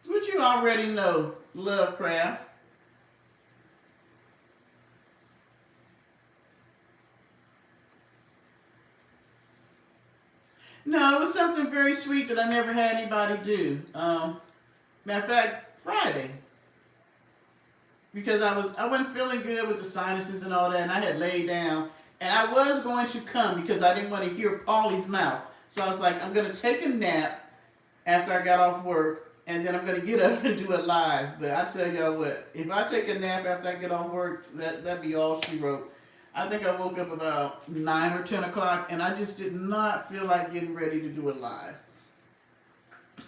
Which you already know, Lovecraft. No, it was something very sweet that I never had anybody do. Matter of fact, Friday. Because I wasn't feeling good with the sinuses and all that, and I had laid down. And I was going to come because I didn't want to hear Paulie's mouth. So I was like, I'm going to take a nap after I got off work, and then I'm going to get up and do it live. But I tell y'all what, if I take a nap after I get off work, that'd be all she wrote. I think I woke up about 9 or 10 o'clock, and I just did not feel like getting ready to do it live.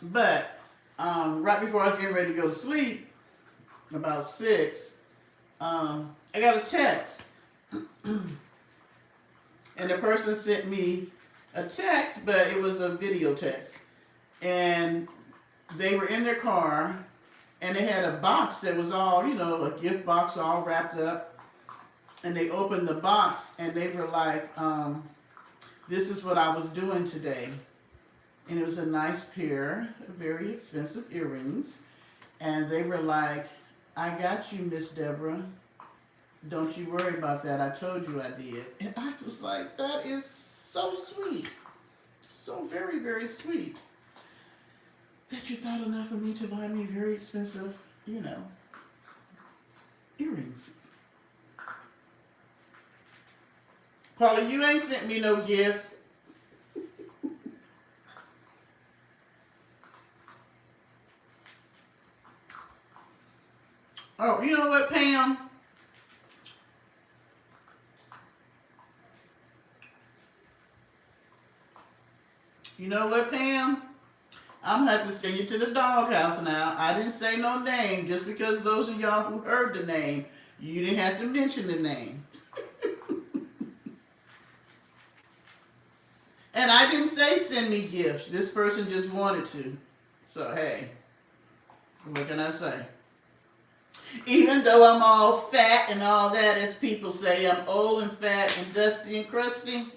But right before I was getting ready to go to sleep, about 6, I got a text. And the person sent me a text, but it was a video text. And they were in their car, and they had a box that was all, you know, a gift box all wrapped up. And they opened the box, and they were like, this is what I was doing today. And it was a nice pair of very expensive earrings. And they were like, I got you, Miss Deborah. Don't you worry about that. I told you I did. And I was like, that is so sweet. So very, very sweet. That you thought enough of me to buy me very expensive, you know, earrings. Paula, you ain't sent me no gift. Oh, you know what, Pam? You know what, Pam? I'm gonna have to send you to the doghouse now. I didn't say no name just because those of y'all who heard the name, you didn't have to mention the name. And I didn't say send me gifts. This person just wanted to. So, hey, what can I say? Even though I'm all fat and all that, as people say, I'm old and fat and dusty and crusty,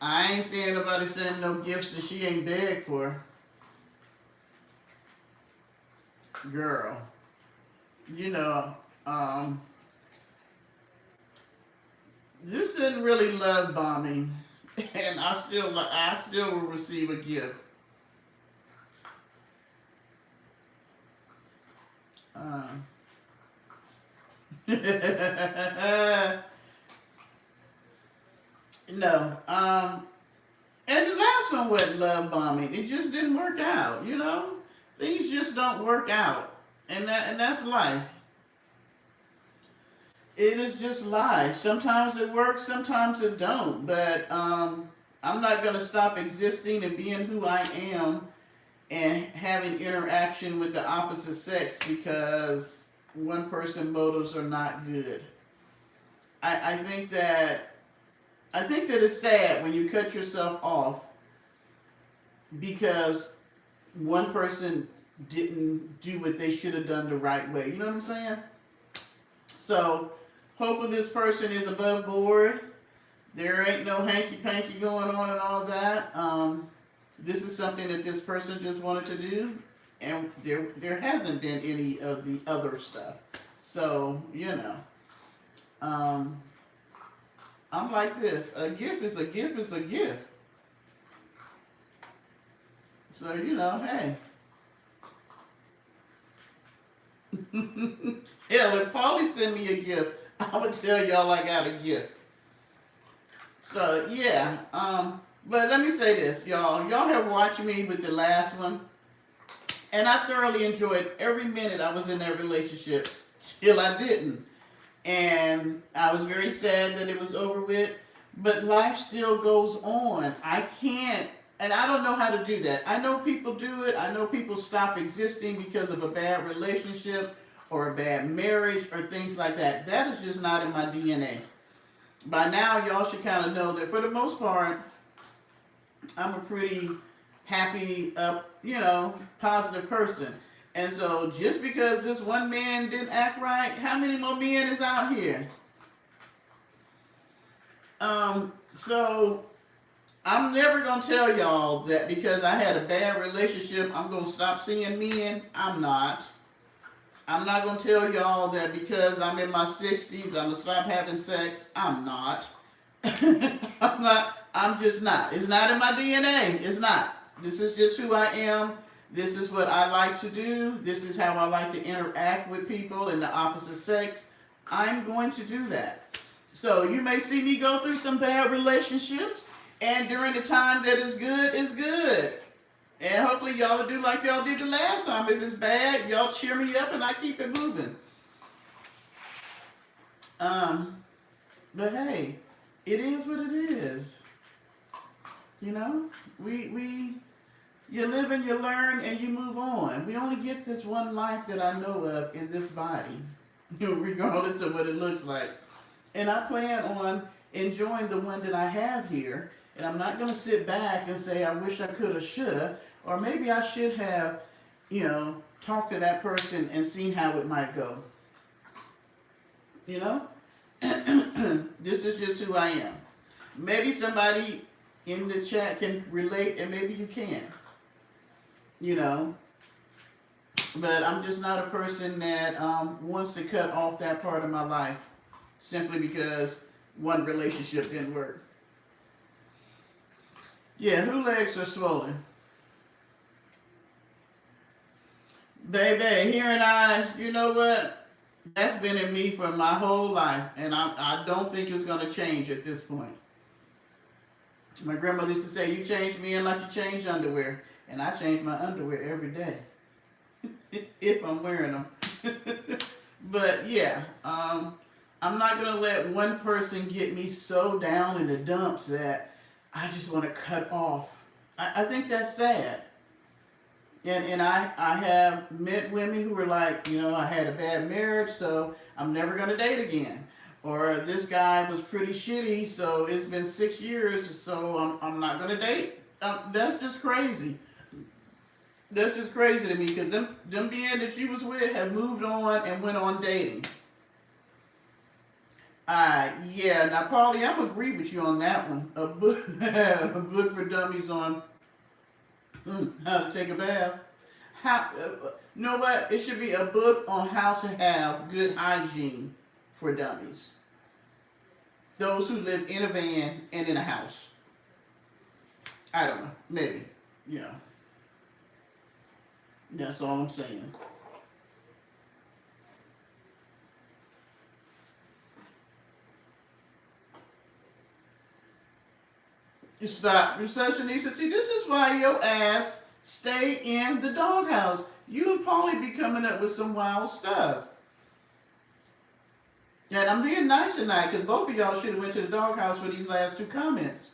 I ain't seeing nobody send no gifts that she ain't begged for. Girl, you know, this isn't really love bombing. And I still will receive a gift. No. And the last one wasn't love bombing. It just didn't work out. You know, things just don't work out, and that's life. It is just life. Sometimes it works, sometimes it don't. But I'm not gonna stop existing and being who I am and having interaction with the opposite sex because one person's motives are not good. I think that it's sad when you cut yourself off because one person didn't do what they should have done the right way. You know what I'm saying? So hopefully this person is above board. There ain't no hanky-panky going on and all that. This is something that this person just wanted to do. and there hasn't been any of the other stuff. So um, I'm like this. A gift is a gift is a gift. So hey. Hell, if Paulie send me a gift, I would tell y'all I got a gift. So yeah. But let me say this, y'all. Y'all have watched me with the last one, and I thoroughly enjoyed every minute I was in that relationship till I didn't. And I was very sad that it was over with. But life still goes on. I can't, and I don't know how to do that. I know people do it. I know people stop existing because of a bad relationship or a bad marriage or things like that. That is just not in my DNA. By now, y'all should kind of know that for the most part, I'm a pretty happy, positive person. And so, just because this one man didn't act right, how many more men is out here? So I'm never gonna tell y'all that because I had a bad relationship, I'm gonna stop seeing men. I'm not. I'm not gonna tell y'all that because I'm in my 60s, I'm gonna stop having sex. I'm not. I'm not. I'm just not. It's not in my DNA. It's not. This is just who I am. This is what I like to do. This is how I like to interact with people in the opposite sex. I'm going to do that. So you may see me go through some bad relationships, and during the time that is good, it's good. And hopefully y'all will do like y'all did the last time. If it's bad, y'all cheer me up and I keep it moving. Um, but hey, it is what it is. You know, we you live and you learn and you move on. We only get this one life that I know of in this body, regardless of what it looks like. And I plan on enjoying the one that I have here. And I'm not going to sit back and say, I wish I could have, should have. Or maybe I should have, talked to that person and seen how it might go. You know? This is just who I am. Maybe somebody in the chat can relate, and maybe you can. But I'm just not a person that wants to cut off that part of my life simply because one relationship didn't work. Yeah, who legs are swollen? Baby, hearing eyes, you know what? That's been in me for my whole life, and I don't think it's going to change at this point. My grandmother used to say, you change me in like you change underwear. And I change my underwear every day. If I'm wearing them. But yeah, I'm not going to let one person get me so down in the dumps that I just want to cut off. I think that's sad. And I have met women who were like, I had a bad marriage, so I'm never going to date again. Or this guy was pretty shitty, so it's been 6 years, so I'm not going to date. That's just crazy. That's just crazy to me because them men that you was with have moved on and went on dating. Yeah, now Paulie, I'm agree with you on that one. A book for dummies on how to take a bath. You know what? It should be a book on how to have good hygiene for dummies. Those who live in a van and in a house. I don't know. Maybe. That's all I'm saying. You stop. Receptionist. See, this is why your ass stay in the doghouse. You and Paulie be coming up with some wild stuff. And I'm being nice tonight because both of y'all should have went to the doghouse for these last two comments.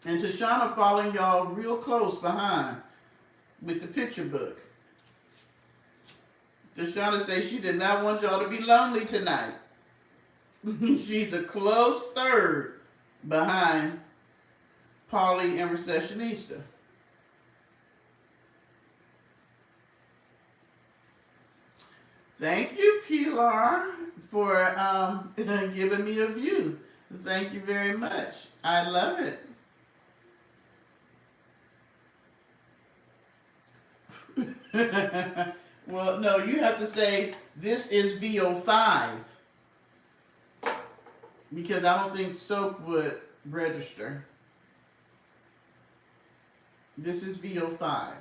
And Tashana following y'all real close behind with the picture book. Tashana says she did not want y'all to be lonely tonight. She's a close third behind Polly and Recessionista. Thank you, Pilar, for giving me a view. Thank you very much. I love it. Well, no, you have to say this is VO5 because I don't think soap would register. This is VO5.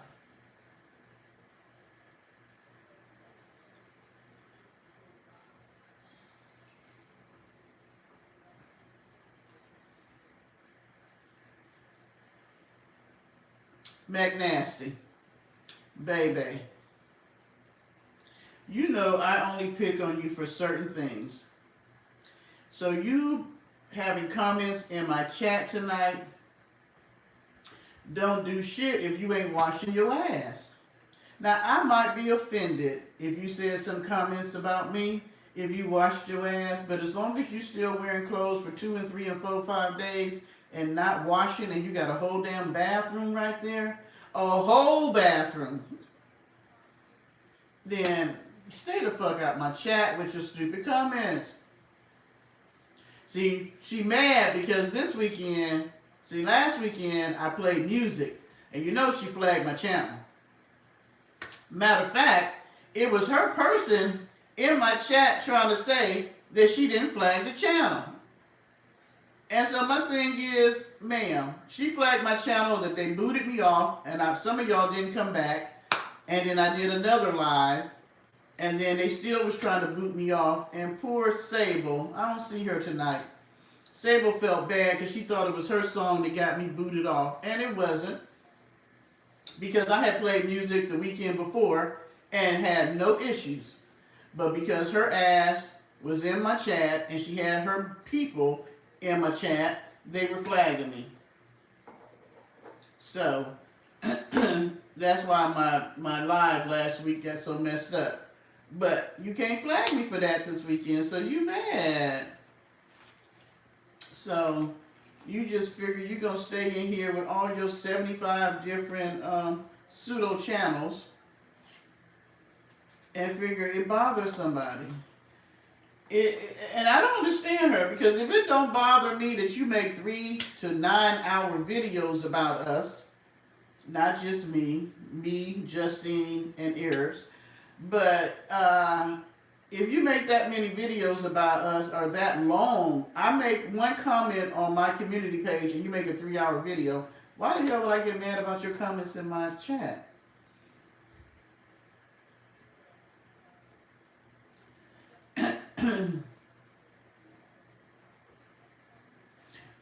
McNasty, baby. You know I only pick on you for certain things. So you having comments in my chat tonight don't do shit if you ain't washing your ass. Now I might be offended if you said some comments about me if you washed your ass, but as long as you still wearing clothes for 2 and 3 and 4, 5 days and not washing and you got a whole damn bathroom right there, a whole bathroom, then stay the fuck out my chat with your stupid comments. See, she mad because last weekend I played music, and you know she flagged my channel. Matter of fact, it was her person in my chat trying to say that she didn't flag the channel. And so my thing is, ma'am, she flagged my channel that they booted me off, and some of y'all didn't come back, and then I did another live, and then they still was trying to boot me off, and poor Sable, I don't see her tonight. Sable felt bad because she thought it was her song that got me booted off, and it wasn't, because I had played music the weekend before and had no issues. But because her ass was in my chat and she had her people in my chat, they were flagging me. So that's why my live last week got so messed up. But you can't flag me for that this weekend, so you mad. So you just figure you're going to stay in here with all your 75 different pseudo channels and figure it bothers somebody. And I don't understand her, because if it don't bother me that you make 3 to 9 hour videos about us, not just me, Justine, and Ears, but if you make that many videos about us or that long, I make one comment on my community page and you make a 3-hour video, why the hell would I get mad about your comments in my chat?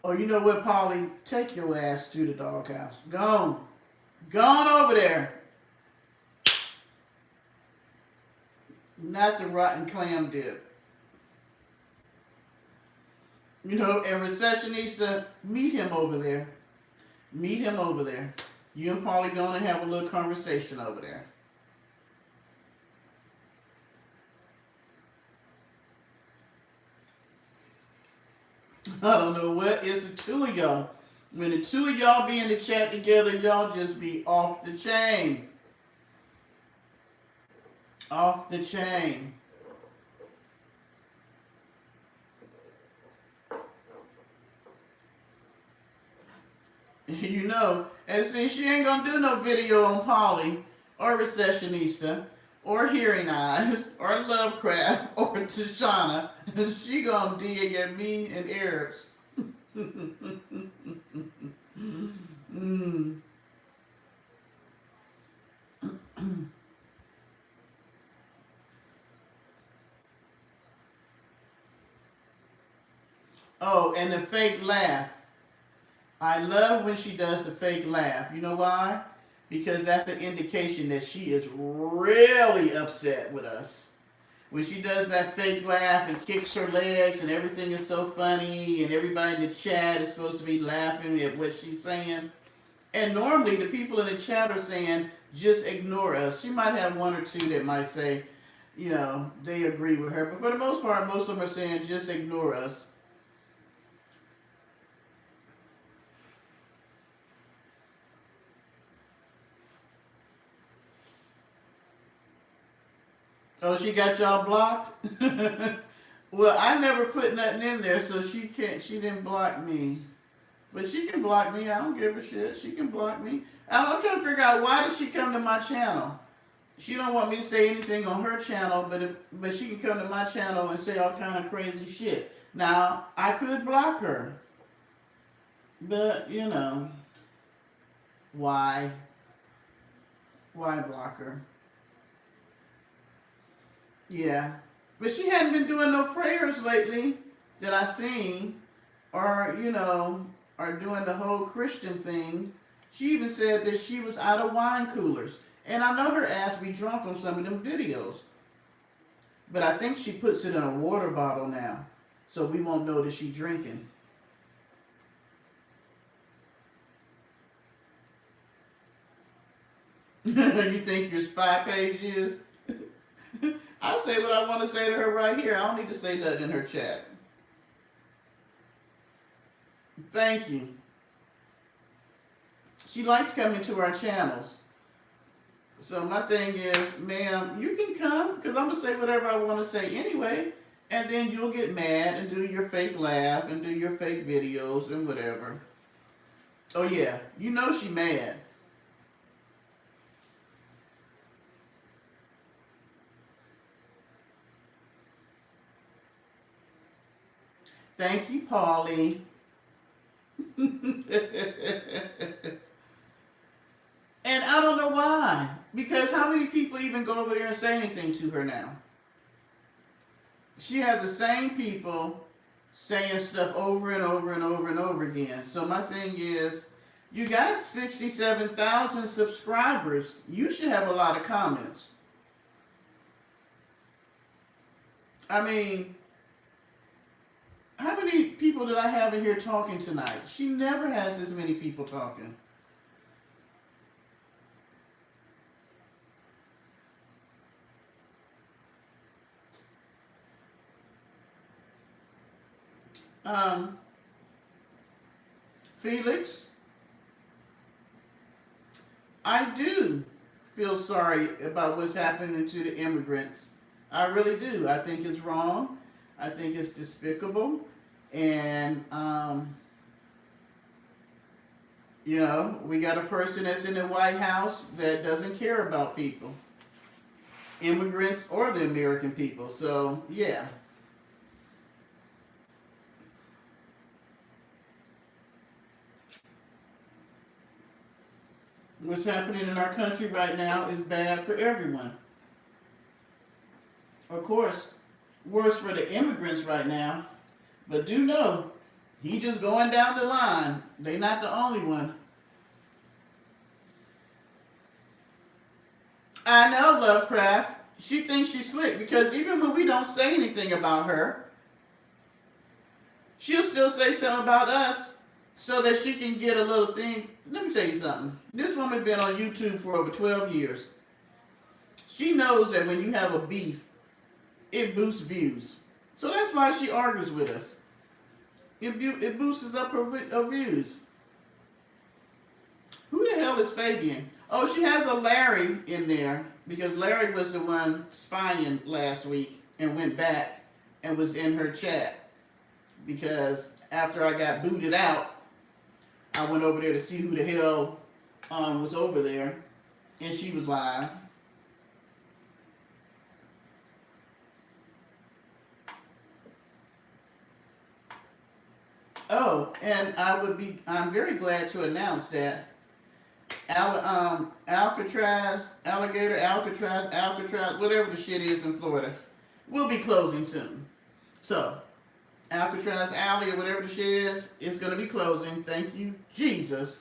Oh, you know what, Polly? Take your ass to the doghouse. Go on over there. Not the rotten clam dip. You know, and Recessionista, meet him over there. Meet him over there. You and Polly gonna have a little conversation over there. I don't know what is the two of y'all. When the two of y'all be in the chat together, y'all just be off the chain. Off the chain. You know, and since she ain't gonna do no video on Polly or Recessionista or Hearing Eyes or Lovecraft or Tashana, she gonna dig at me and Eric's. Oh, and the fake laugh. I love when she does the fake laugh. You know why? Because that's an indication that she is really upset with us. When she does that fake laugh and kicks her legs and everything is so funny and everybody in the chat is supposed to be laughing at what she's saying. And normally the people in the chat are saying, just ignore us. She might have one or two that might say, you know, they agree with her. But for the most part, most of them are saying, just ignore us. Oh, she got y'all blocked? Well, I never put nothing in there, so she didn't block me. But she can block me. I don't give a shit. She can block me. I'm trying to figure out, why did she come to my channel? she don't want me to say anything on her channel, but she can come to my channel and say all kind of crazy shit. Now I could block her, but you know why? Why block her? Yeah, but she hadn't been doing no prayers lately that I seen, or or doing the whole Christian thing. She even said that she was out of wine coolers, and I know her ass be drunk on some of them videos. But I think she puts it in a water bottle now, so we won't know that she's drinking. You think your spy page is? I say what I want to say to her right here. I don't need to say nothing in her chat. Thank you. She likes coming to our channels. So my thing is, ma'am, you can come, because I'm going to say whatever I want to say anyway, and then you'll get mad and do your fake laugh and do your fake videos and whatever. Oh yeah, you know she mad. Thank you, Paulie. And I don't know why. Because how many people even go over there and say anything to her now? She has the same people saying stuff over and over and over and over again. So my thing is, you got 67,000 subscribers. You should have a lot of comments. I mean, how many people did I have in here talking tonight? She never has as many people talking. Felix, I do feel sorry about what's happening to the immigrants. I really do. I think it's wrong. I think it's despicable. And, we got a person that's in the White House that doesn't care about people, immigrants or the American people. So, yeah. What's happening in our country right now is bad for everyone. Of course, worse for the immigrants right now. But do know, he just going down the line. They not the only one. I know, Lovecraft. She thinks she's slick because even when we don't say anything about her, she'll still say something about us so that she can get a little thing. Let me tell you something. This woman been on YouTube for over 12 years. She knows that when you have a beef, it boosts views. So that's why she argues with us. It boosts up her views. Who the hell is Fabian? Oh, she has a Larry in there because Larry was the one spying last week and went back and was in her chat. Because after I got booted out, I went over there to see who the hell was over there, and she was live. Oh, and I'm very glad to announce that Alcatraz, whatever the shit is in Florida, will be closing soon. So, Alcatraz Alley or whatever the shit is going to be closing. Thank you, Jesus,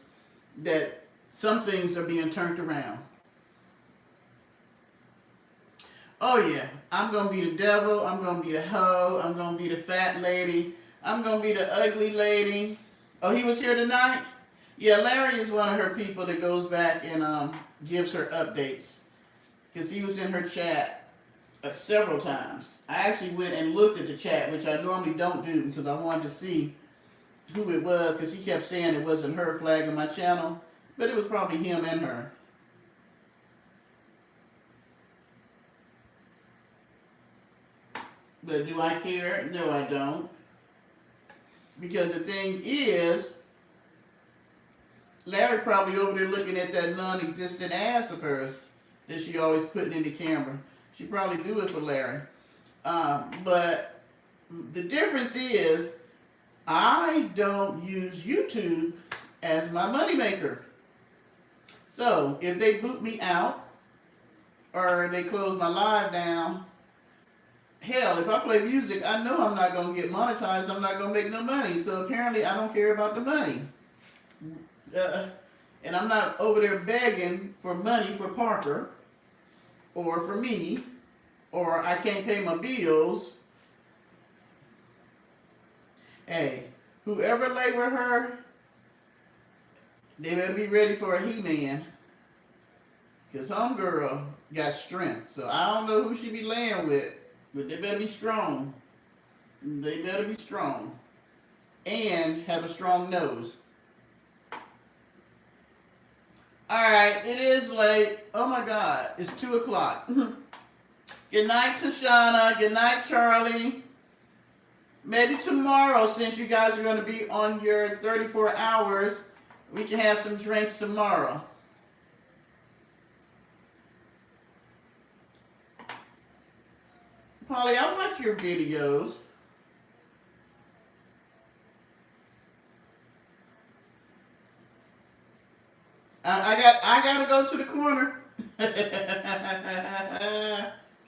that some things are being turned around. Oh yeah, I'm going to be the devil, I'm going to be the hoe, I'm going to be the fat lady, I'm going to be the ugly lady. Oh, he was here tonight? Yeah, Larry is one of her people that goes back and gives her updates. Because he was in her chat several times. I actually went and looked at the chat, which I normally don't do because I wanted to see who it was, because he kept saying it wasn't her flagging my channel, but it was probably him and her. But do I care? No, I don't. Because the thing is, Larry probably over there looking at that non-existent ass of hers that she always putting in the camera. She probably do it for Larry. But the difference is I don't use YouTube as my moneymaker. So if they boot me out or they close my live down, hell, if I play music, I know I'm not going to get monetized. I'm not going to make no money. So apparently I don't care about the money. And I'm not over there begging for money for Parker or for me, or I can't pay my bills. Hey, whoever lay with her, they better be ready for a he-man. Because homegirl got strength. So I don't know who she be laying with, but they better be strong. They better be strong. And have a strong nose. Alright, it is late. Oh my God, it's 2 o'clock. Good night, Tashana. Good night, Charlie. Maybe tomorrow, since you guys are going to be on your 34 hours, we can have some drinks tomorrow. Polly, I watch your videos. I gotta go to the corner.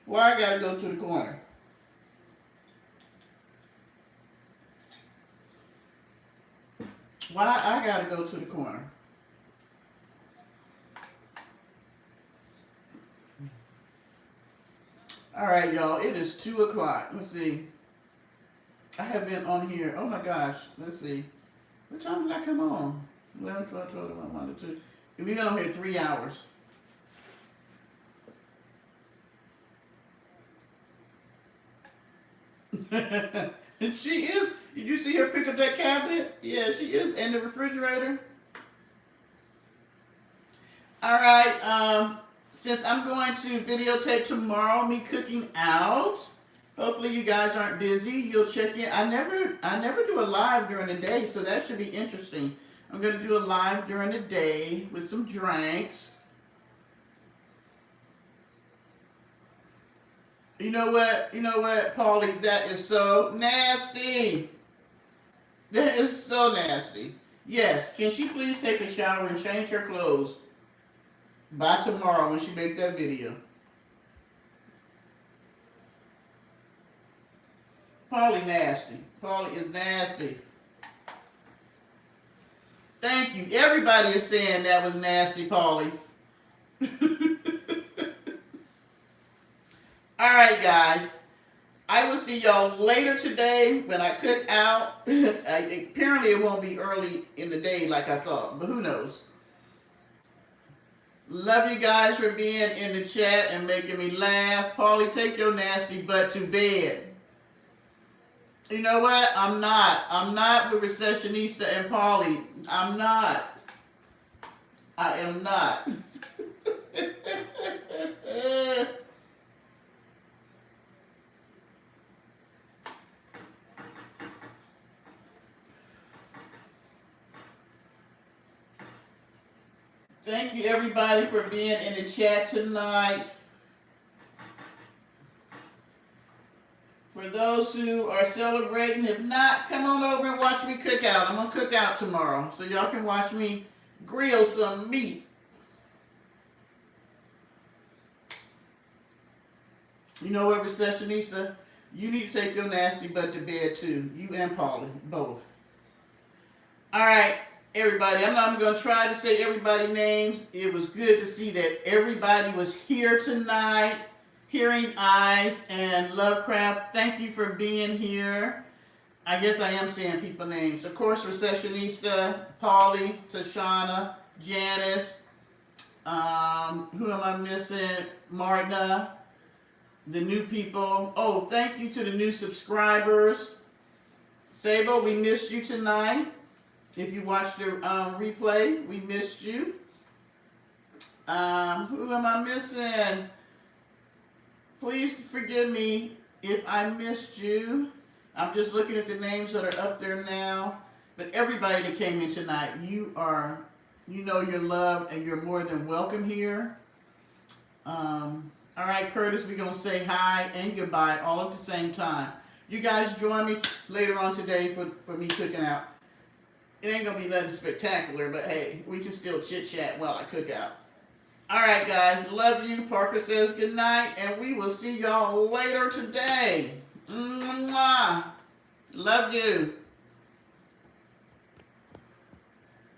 Why I gotta go to the corner? Why I gotta go to the corner? All right, y'all. It is 2 o'clock. Let's see. I have been on here. Oh my gosh. Let's see. What time did I come on? 11, 12, 12, 1, 2. We've been on here 3 hours. And she is. Did you see her pick up that cabinet? Yeah, she is. And the refrigerator. All right. Since I'm going to videotape tomorrow me cooking out, hopefully you guys aren't busy. You'll check in. I never do a live during the day, so that should be interesting. I'm going to do a live during the day with some drinks. You know what, Paulie? That is so nasty. That is so nasty. Yes, can she please take a shower and change her clothes by tomorrow when she make that video? Paulie nasty. Paulie is nasty. Thank you. Everybody is saying that was nasty, Paulie. Alright, guys. I will see y'all later today when I cook out. Apparently it won't be early in the day like I thought, but who knows? Love you guys for being in the chat and making me laugh. Paulie, take your nasty butt to bed. You know what? I'm not with Recessionista and Paulie. I'm not. I am not. Thank you everybody for being in the chat tonight. For those who are celebrating, if not, come on over and watch me cook out. I'm going to cook out tomorrow, so y'all can watch me grill some meat. You know what, Recessionista? You need to take your nasty butt to bed too. You and Paulie, both. All right, everybody. I'm not going to try to say everybody's names. It was good to see that everybody was here tonight. Hearing Eyes and Lovecraft, thank you for being here. I guess I am saying people's names. Of course, Recessionista, Paulie, Tashana, Janice, who am I missing? Martina, the new people. Oh, thank you to the new subscribers. Sabo, we missed you tonight. If you watched the replay, we missed you. Who am I missing? Please forgive me if I missed you. I'm just looking at the names that are up there now. But everybody that came in tonight, you know you're loved and you're more than welcome here. All right, Curtis, we're going to say hi and goodbye all at the same time. You guys join me later on today for me cooking out. It ain't going to be nothing spectacular, but hey, we can still chit-chat while I cook out. All right, guys, love you. Parker says good night, and we will see y'all later today. Mwah. Love you.